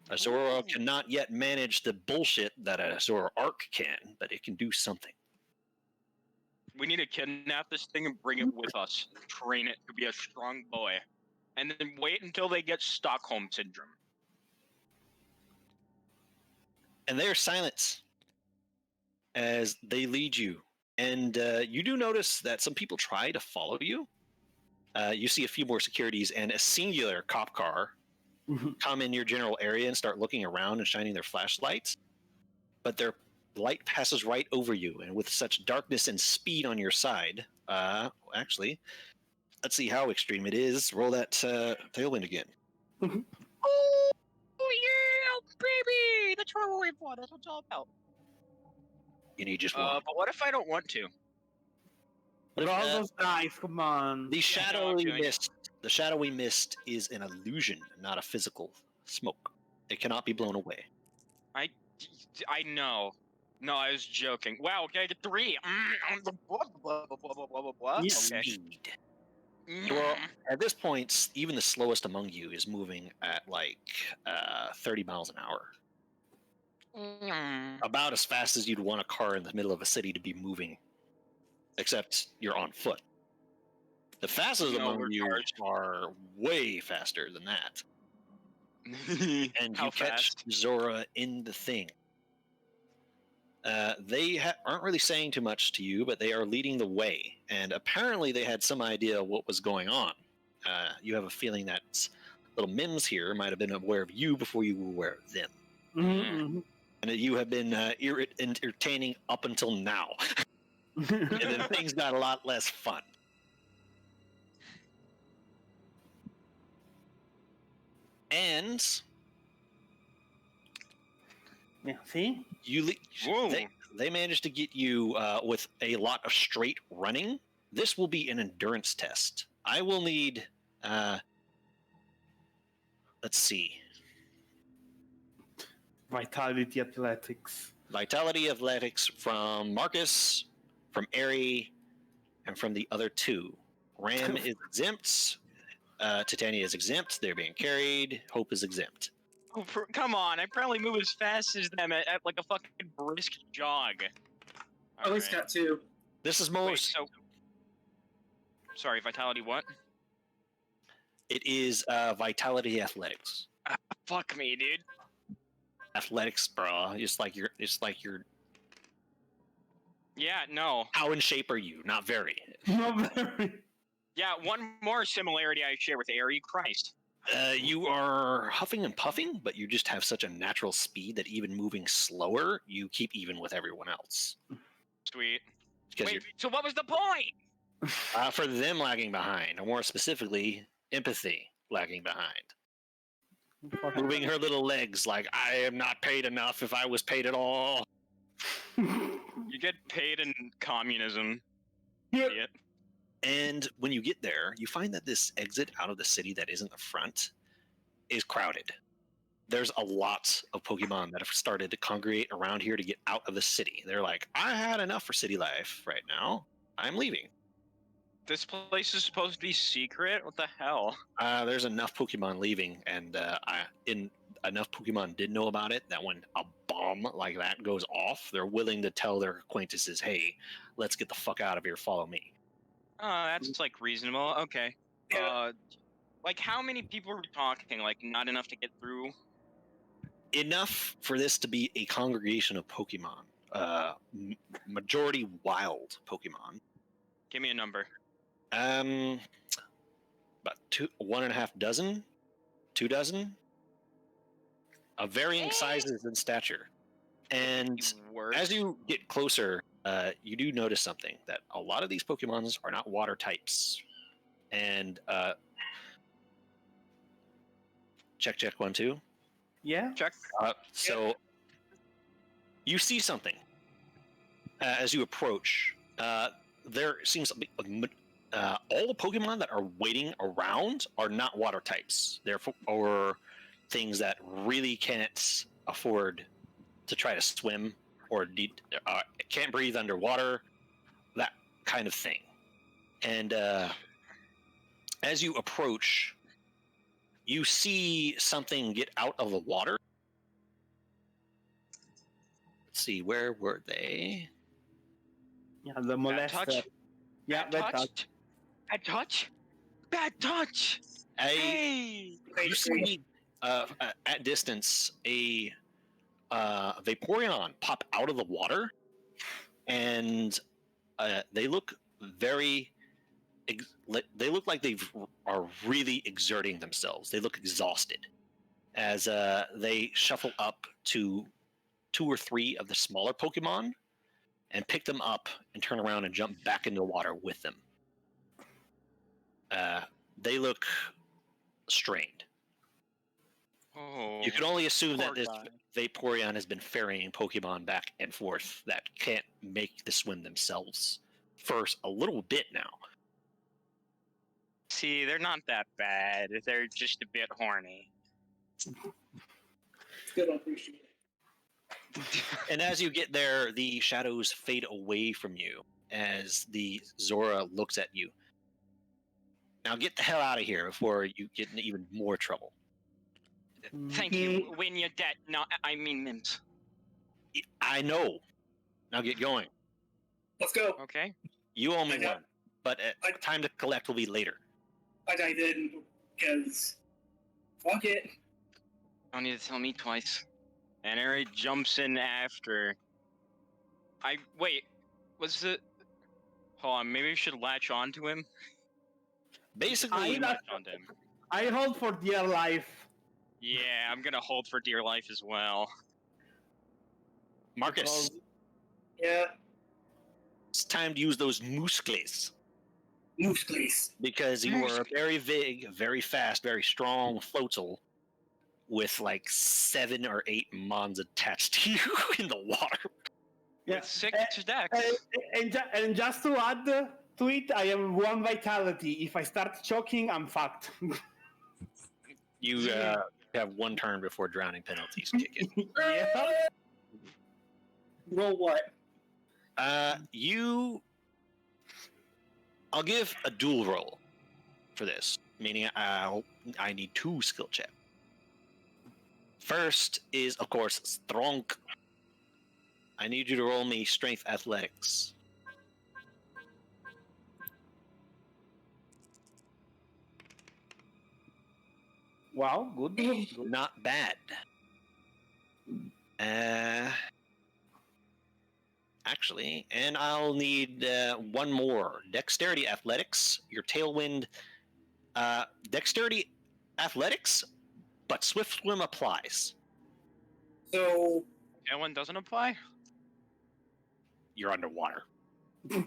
Azora cannot yet manage the bullshit that a Azora Arc can, but it can do something. We need to kidnap this thing and bring it with us. Train it to be a strong boy. And then wait until they get Stockholm Syndrome. And they are silent as they lead you. And you do notice that some people try to follow you. You see a few more securities and a singular cop car come in your general area and start looking around and shining their flashlights. But their light passes right over you, and with such darkness and speed on your side, actually, let's see how extreme it is. Roll that tailwind again. Oh yeah, baby! That's what we're waiting for. That's what it's all about. You need just one. But what if I don't want to? What if, All those guys, come on. the no, I'm shadowy doing it. mist. The shadowy mist is an illusion, not a physical smoke. It cannot be blown away. I know. No, I was joking. Wow, okay, I get 3. Blah, blah, blah, blah, blah, blah, blah. Yeah. Okay. Speed. Well, at this point, even the slowest among you is moving at like 30 miles an hour. About as fast as you'd want a car in the middle of a city to be moving, except you're on foot. The fastest No, among we're you charged. are way faster than that. And How you catch fast? Zora in the thing. They aren't really saying too much to you, but they are leading the way. And apparently they had some idea what was going on. You have a feeling that little Mims here might have been aware of you before you were aware of them. Mm-hmm. And that you have been entertaining up until now. And then things got a lot less fun. And Yeah, see? Whoa. they managed to get you with a lot of straight running. This will be an endurance test. I will need, let's see, Vitality Athletics. Vitality Athletics from Marcus, from Airy, and from the other two. Ram is exempt. Titania is exempt. They're being carried. Hope is exempt. Oh, come on, I probably move as fast as them at like a fucking brisk jog. At least got 2. This is Wait, most. so... Sorry, Vitality what? It is Vitality Athletics. Fuck me, dude. Athletics, bro. It's like you're. Yeah, no. How in shape are you? Not very. Not very. Yeah, one more similarity I share with Airy. Christ. You are huffing and puffing, but you just have such a natural speed that even moving slower, you keep even with everyone else. Sweet. Because Wait, so what was the point? for them lagging behind, or more specifically, empathy lagging behind. Moving her little legs like, I am not paid enough if I was paid at all. You get paid in communism. Yeah. Idiot. And when you get there, you find that this exit out of the city that isn't the front is crowded. There's a lot of Pokemon that have started to congregate around here to get out of the city. They're like, I had enough for city life right now. I'm leaving. This place is supposed to be secret? What the hell? There's enough Pokemon leaving, and enough Pokemon did know about it that when a bomb like that goes off, they're willing to tell their acquaintances, hey, let's get the fuck out of here, follow me. That's like reasonable. Okay. Yeah. Like how many people are we talking? Like not enough to get through? Enough for this to be a congregation of Pokemon. Majority wild Pokemon. Give me a number. About 1.5 dozen, 2 dozen, of varying sizes and stature. And Worse. as you get closer, you do notice something, that a lot of these Pokemons are not water types. And check 1 2. Yeah? Check. So you see something as you approach. There seems to be all the Pokemon that are waiting around are not water types. Therefore, things that really can't afford to try to swim or can't breathe underwater, that kind of thing. And as you approach, you see something get out of the water. Let's see, where were they? Yeah, the molester. touch? Yeah, Bad touch. Bad touch. Bad touch. Hey. You see at distance a Vaporeon pop out of the water, and they look very. They look like they are really exerting themselves. They look exhausted as they shuffle up to 2 or 3 of the smaller Pokemon and pick them up and turn around and jump back into the water with them. They look strained. Oh. You can only assume that Poor this guy. Vaporeon has been ferrying Pokemon back and forth that can't make the swim themselves for a little bit now. See, they're not that bad. They're just a bit horny. Still don't appreciate it. And as you get there, the shadows fade away from you as the Zora looks at you. Now get the hell out of here before you get in even more trouble. Thank you. When you're dead. No, I mean Mims. I know. Now get going. Let's go. Okay. You owe me I got- one. but time to collect will be later. I didn't, because fuck it. Don't need to tell me twice. And Ari jumps in after. Was it? Hold on, maybe we should latch onto him. Basically, Latch onto him. I hold for dear life. Yeah, I'm gonna hold for dear life as well. Marcus, Yeah, it's time to use those muscles. muscles. Because you are a very big, very fast, very strong floatel with like 7 or 8 mons attached to you in the water. Yeah. With 6 decks. And just to add to it, I have 1 vitality. If I start choking, I'm fucked. You have 1 turn before drowning penalties kick in. Yeah. Roll what? I'll give a dual roll for this, meaning I need 2 skill checks. First is, of course, strong. I need you to roll me strength athletics. Wow, good. Not bad. Actually, and I'll need 1 more. Dexterity athletics. Your tailwind. Dexterity athletics, but swift swim applies. So, That one doesn't apply? You're underwater. So,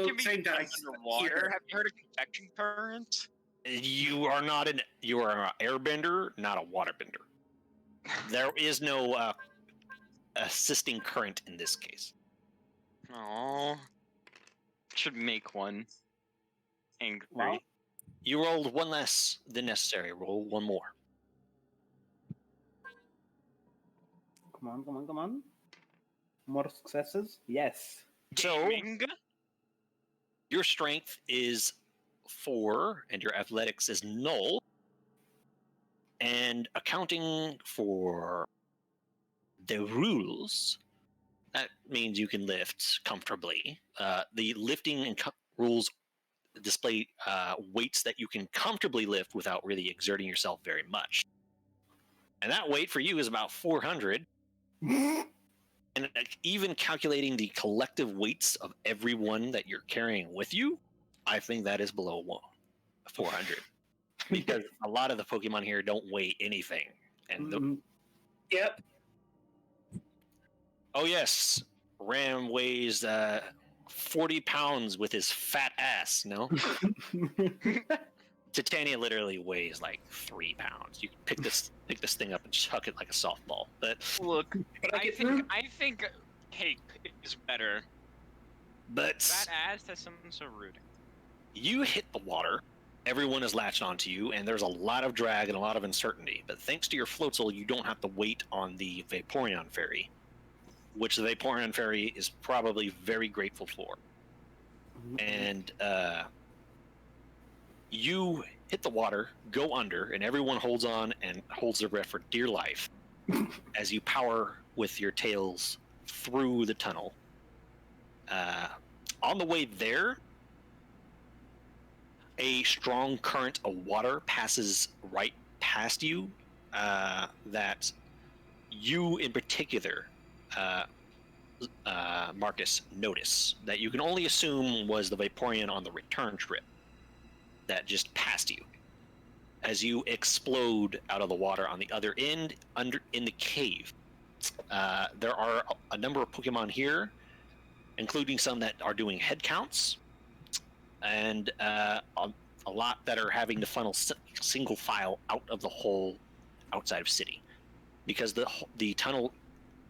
Can be same dice. underwater. Here. Have you heard of convection currents? You are an airbender, not a waterbender. There is no assisting current in this case. Oh, should make one. Angry. Wow. You rolled 1 less than necessary. Roll 1 more. Come on. More successes? Yes. So Gaming? your strength is 4 and your athletics is null. And accounting for the rules, that means you can lift comfortably. The lifting and rules display weights that you can comfortably lift without really exerting yourself very much. And that weight for you is about 400. And even calculating the collective weights of everyone that you're carrying with you, I think that is below 400. Because a lot of the Pokemon here don't weigh anything. And Yep. oh yes, Ram weighs 40 pounds with his fat ass, no? Titania literally weighs like 3 pounds. You can pick this thing up and chuck it like a softball. But Look, But I think cake is better. but Fat ass, that sounds so rude. you hit the water. Everyone is latched onto you, and there's a lot of drag and a lot of uncertainty. But thanks to your floatzel, you don't have to wait on the Vaporeon Fairy, which the Vaporeon Fairy is probably very grateful for. And you hit the water, go under, and everyone holds on and holds their breath for dear life as you power with your tails through the tunnel. On the way there, a strong current of water passes right past you that you in particular, Marcus, notice that you can only assume was the Vaporeon on the return trip that just passed you as you explode out of the water on the other end in the cave. There are a number of Pokemon here, including some that are doing head counts, and a lot that are having to funnel single file out of the hole outside of city, because the tunnel,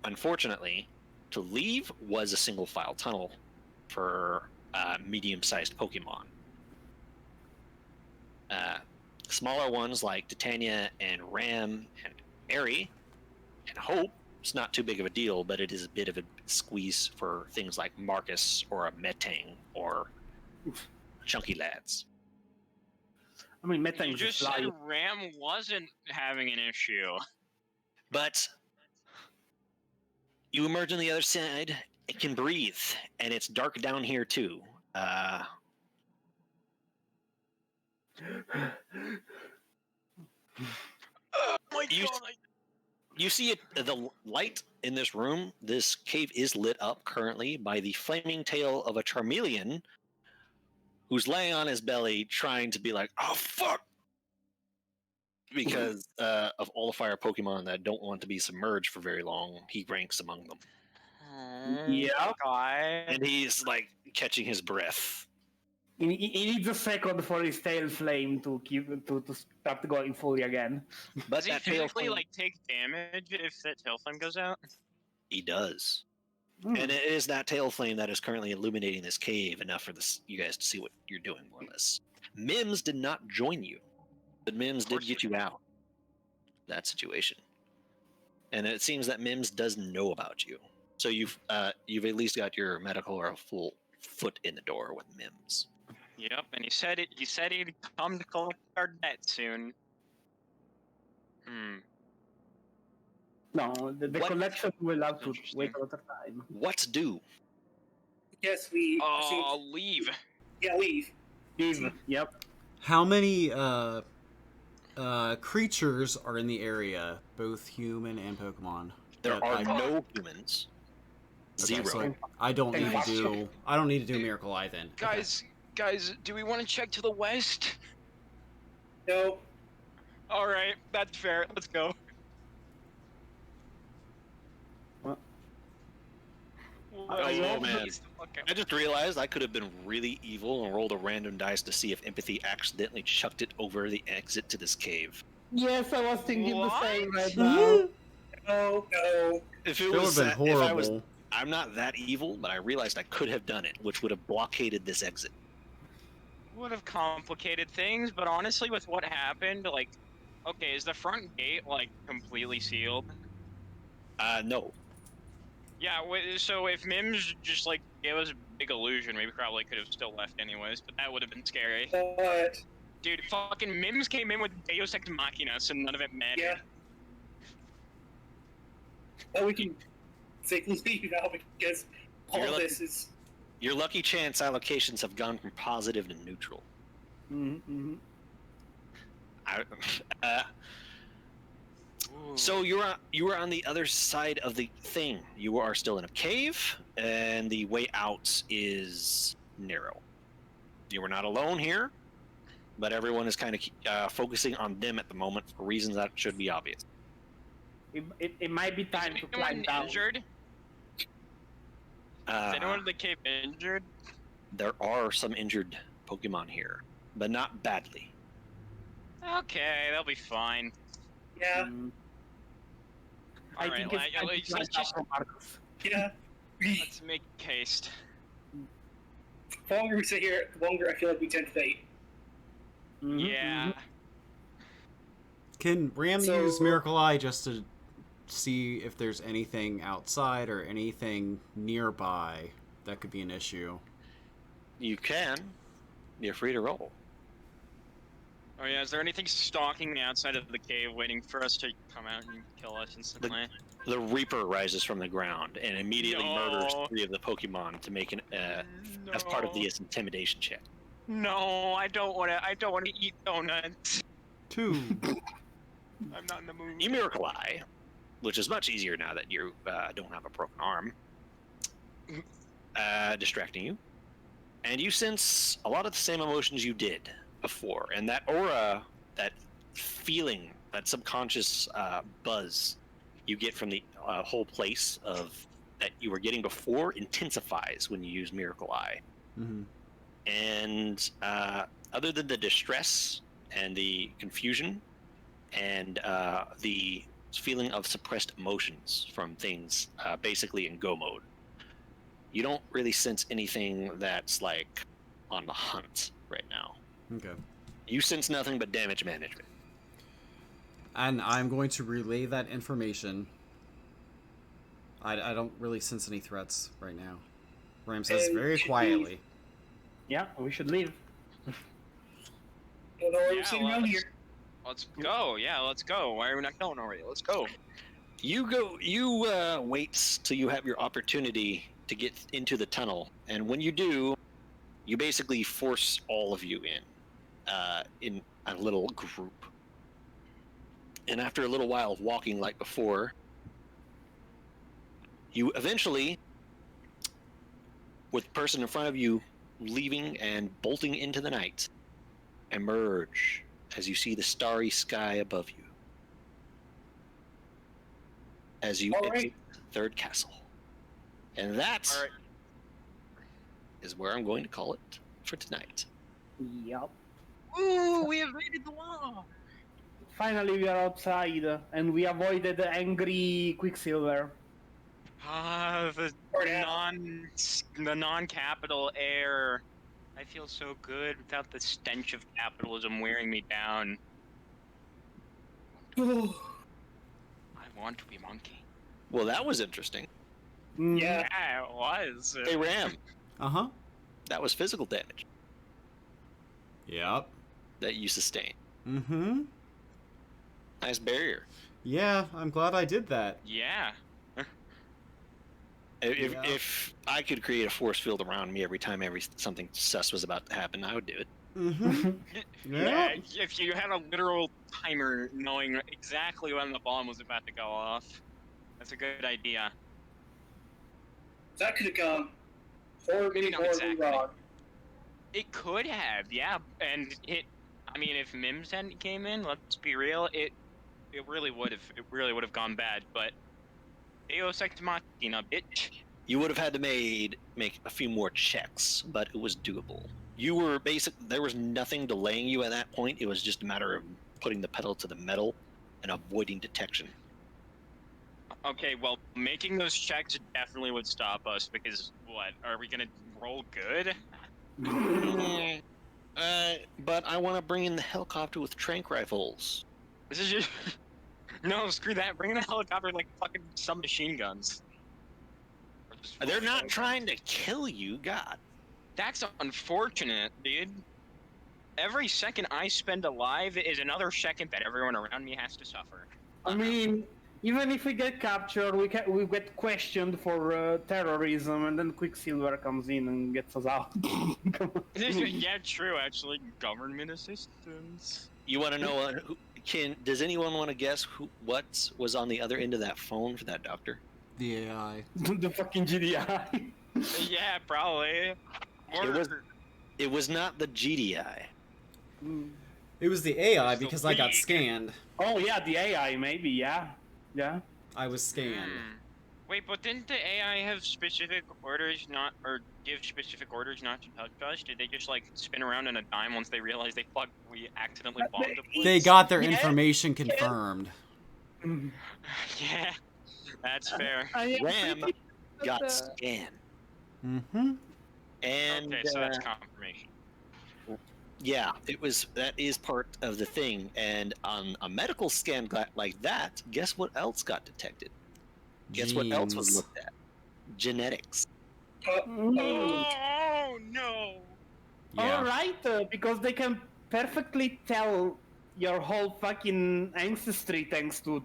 unfortunately, to leave was a single file tunnel for medium-sized Pokemon. Smaller ones like Titania and Ram and Airy and Hope, it's not too big of a deal, but it is a bit of a squeeze for things like Marcus or a Metang or Chunky Lads. I mean, You Metang's just fly. said Ram wasn't having an issue. But you emerge on the other side, it can breathe, and it's dark down here too. Oh my You- god! You see it, the light in this room. This cave is lit up currently by the flaming tail of a Charmeleon who's laying on his belly trying to be like, oh fuck, because of all the fire Pokemon that don't want to be submerged for very long, he ranks among them. Yeah. God. And he's like catching his breath. He needs a second for his tail flame to start going fully again. But Does he that tail physically flame, like take damage if that tail flame goes out? he does. Hmm. And it is that tail flame that is currently illuminating this cave enough for this you guys to see what you're doing, more or less. Mims did not join you, but Mims did course get he you out of that situation. And it seems that Mims does know about you. So you've at least got your medical or a full foot in the door with Mims. Yep, and he said it. He said he'd come to collect our debt soon. Hmm. No, the What- collection will have to Interesting. wait a lot of time. What's due? Yes, we. Oh, leave. Yeah, leave. Leave. Yep. How many creatures are in the area, both human and Pokemon? There that are I- no humans. Okay, Zero. so I don't need to do. I don't need to do Miracle Eye then. Okay. Guys, do we want to check to the west? No. All right, that's fair. Let's go. What? Oh, man. Okay. I just realized I could have been really evil and rolled a random dice to see if empathy accidentally chucked it over the exit to this cave. Yes, I was thinking the What? same right now. No. No. If it That would was have been if I was, horrible. I'm not that evil, but I realized I could have done it, which would have blockaded this exit. Would have complicated things, but honestly, with what happened, like, okay, is the front gate like completely sealed? No. Yeah. So if Mims just like gave us a big illusion, we probably could have still left anyways. But that would have been scary. But Dude, fucking Mims came in with Deus Ex Machina, so none of it mattered. yeah. Well, we can safely leave now because all You're lucky- this is. Your lucky chance allocations have gone from positive to neutral. Mm-hmm. So you are on the other side of the thing. You are still in a cave, and the way out is narrow. You are not alone here, but everyone is kind of focusing on them at the moment for reasons that should be obvious. It might be time Is to climb anyone down. injured? Is anyone in the cave injured? There are some injured Pokemon here, but not badly. Okay, they'll be fine. Yeah. Mm. All I right, think it's time to let's climb just down from Marcus. Yeah. let's make haste. The longer we sit here, the longer I feel like we tend to fade. Mhm, Yeah. mhm. Can Ram So- use Miracle Eye just to see if there's anything outside or anything nearby that could be an issue? You can. You're free to roll. Oh yeah, is there anything stalking the outside of the cave waiting for us to come out and kill us instantly? The Reaper rises from the ground and immediately murders No. 3 of the Pokemon to make an as part of this intimidation check. No, I don't want to. I don't want to eat donuts. 2. I'm not in the mood. You Miracle Eye, which is much easier now that you don't have a broken arm, distracting you. And you sense a lot of the same emotions you did before. And that aura, that feeling, that subconscious buzz you get from the whole place of that you were getting before intensifies when you use Miracle Eye. Mm-hmm. And other than the distress and the confusion and the feeling of suppressed emotions from things basically in go mode, you don't really sense anything that's like on the hunt right now. Okay. You sense nothing but damage management. And I'm going to relay that information. I don't really sense any threats right now. Ram says And very should we- quietly. Yeah, we should leave. Don't know why Yeah, we're sitting around here. Let's go. Yeah, let's go. Why are we not going already? Let's go. You wait till you have your opportunity to get into the tunnel, and when you do, you basically force all of you in. a little group. And after a little while of walking like before, you eventually, with the person in front of you leaving and bolting into the night, emerge as you see the starry sky above you. As you All right. exit the third castle. And that All right. is where I'm going to call it for tonight. Yup. Ooh, we evaded the law. Finally, we are outside, and we avoided the angry Quicksilver. Ah, Or now. the non-capital air. I feel so good without the stench of capitalism wearing me down. I want to be monkey. Well, that was interesting. Mm, Yeah. Yeah, it was. Hey, Ram, Uh-huh. that was physical damage Yep. that you sustained. Mm-hmm. Nice barrier. Yeah, I'm glad I did that. Yeah. If I could create a force field around me every time something sus was about to happen, I would do it. Mm-hmm. Yeah, Yeah. if you had a literal timer knowing exactly when the bomb was about to go off, that's a good idea. That could have gone horribly, Maybe not horribly exactly. wrong. It could have, yeah, and I mean, if Mims hadn't came in, let's be real, it really would have gone bad. But Deus Ex Machina, bitch. You would have had to make a few more checks, but it was doable. You were there was nothing delaying you at that point. It was just a matter of putting the pedal to the metal and avoiding detection. Okay, well, making those checks definitely would stop us because what? Are we gonna roll good? But I want to bring in the helicopter with tranq rifles. This is just no, screw that. Bring in a helicopter like fucking submachine guns. Or just- They're not trying to kill you, God. That's unfortunate, dude. Every second I spend alive is another second that everyone around me has to suffer. I mean, even if we get captured, we get questioned for terrorism, and then Quicksilver comes in and gets us out. Come on. Yeah, true. Actually, government assistance. You want to know does anyone want to guess what was on the other end of that phone for that doctor? The AI. The fucking GDI. Yeah, probably. It was not the GDI. It was the AI It's the because I got league. scanned. Oh yeah, the AI maybe. Yeah. I was scanned. Wait, but didn't the AI have specific orders or give specific orders not to touch us? Did they just like spin around in a dime once they realized we accidentally bombed the place? They got their Yeah. information confirmed. Yeah, that's fair. Ram got scanned. Mm-hmm. And Okay, so that's confirmation. yeah, that is part of the thing. And on a medical scan like that, guess what else got detected? Guess what else was Genes. looked at? Genetics. Oh no! Yeah. All right, because they can perfectly tell your whole fucking ancestry thanks to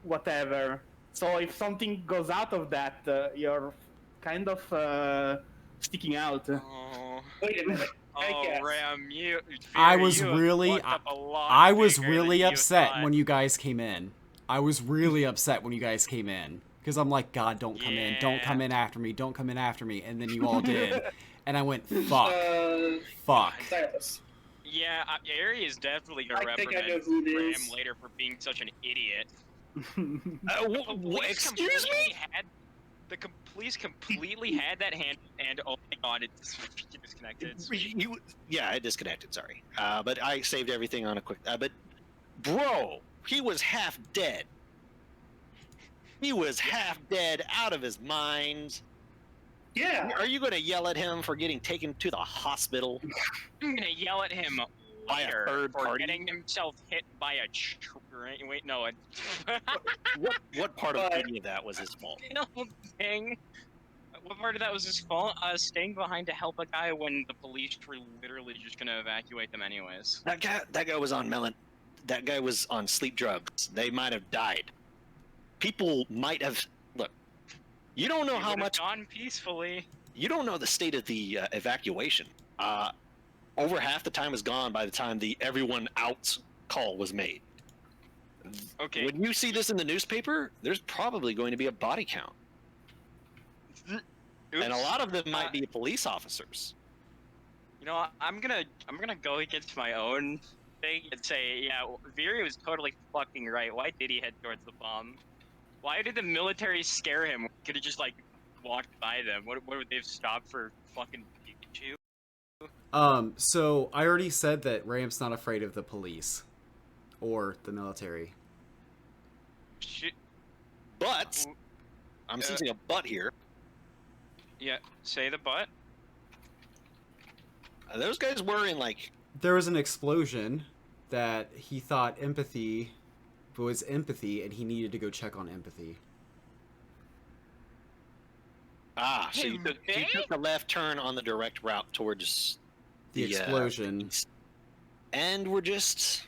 whatever. So if something goes out of that, you're kind of sticking out. Oh, Wait a minute. oh guess. Ram, I was you have really- fucked up a lot I was bigger really than you upset thought. when you guys came in. I was really upset when you guys came in. Because I'm like, God, don't come in. Don't Yeah. come in after me. Don't come in after me. And then you all did. And I went, fuck. Fuck. Silas. Yeah, Ari is definitely gonna I think I reprimand know who it Ram is. later for being such an idiot. Excuse me? The police completely had that hand, and oh my god, it's disconnected. Yeah, it disconnected. Sorry, but I saved everything on a quick. But bro, he was half dead. He was half dead, out of his mind. Yeah. Are you going to yell at him for getting taken to the hospital? I'm gonna yell at him By a later third for party? getting himself hit by a train. Wait, no, What part of But- any of that was his fault? thing. What part of that was his fault? Staying behind to help a guy when the police were literally just gonna evacuate them anyways. That guy was on melon. That guy was on sleep drugs. They might have died. People might have. Look, you don't know He how would've much. gone peacefully. You don't know the state of the evacuation. over half the time is gone by the time the everyone out call was made. Okay. When you see this in the newspaper, there's probably going to be a body count. And a lot of them might be police officers. You know, I'm gonna go against my own thing and say, yeah, Viri was totally fucking right. Why did he head towards the bomb? Why did the military scare him? Could have just like walked by them. What would they have stopped for? Fucking Pikachu? So I already said that Ram's not afraid of the police or the military. Shit. But I'm sensing a but here. Yeah, say the but. Those guys were in like. There was an explosion that he thought empathy was empathy, and he needed to go check on empathy. Ah, so you took a left turn on the direct route towards The explosion. And we're just.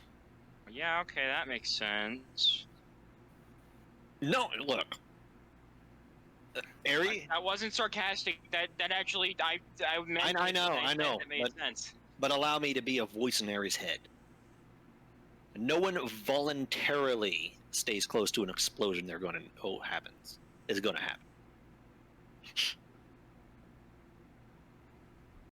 Yeah, okay, that makes sense. No, look. Ari? That wasn't sarcastic. That actually, I meant. I know. That made sense. But allow me to be a voice in Ari's head. No one voluntarily stays close to an explosion they're going to happens. Is going to happen.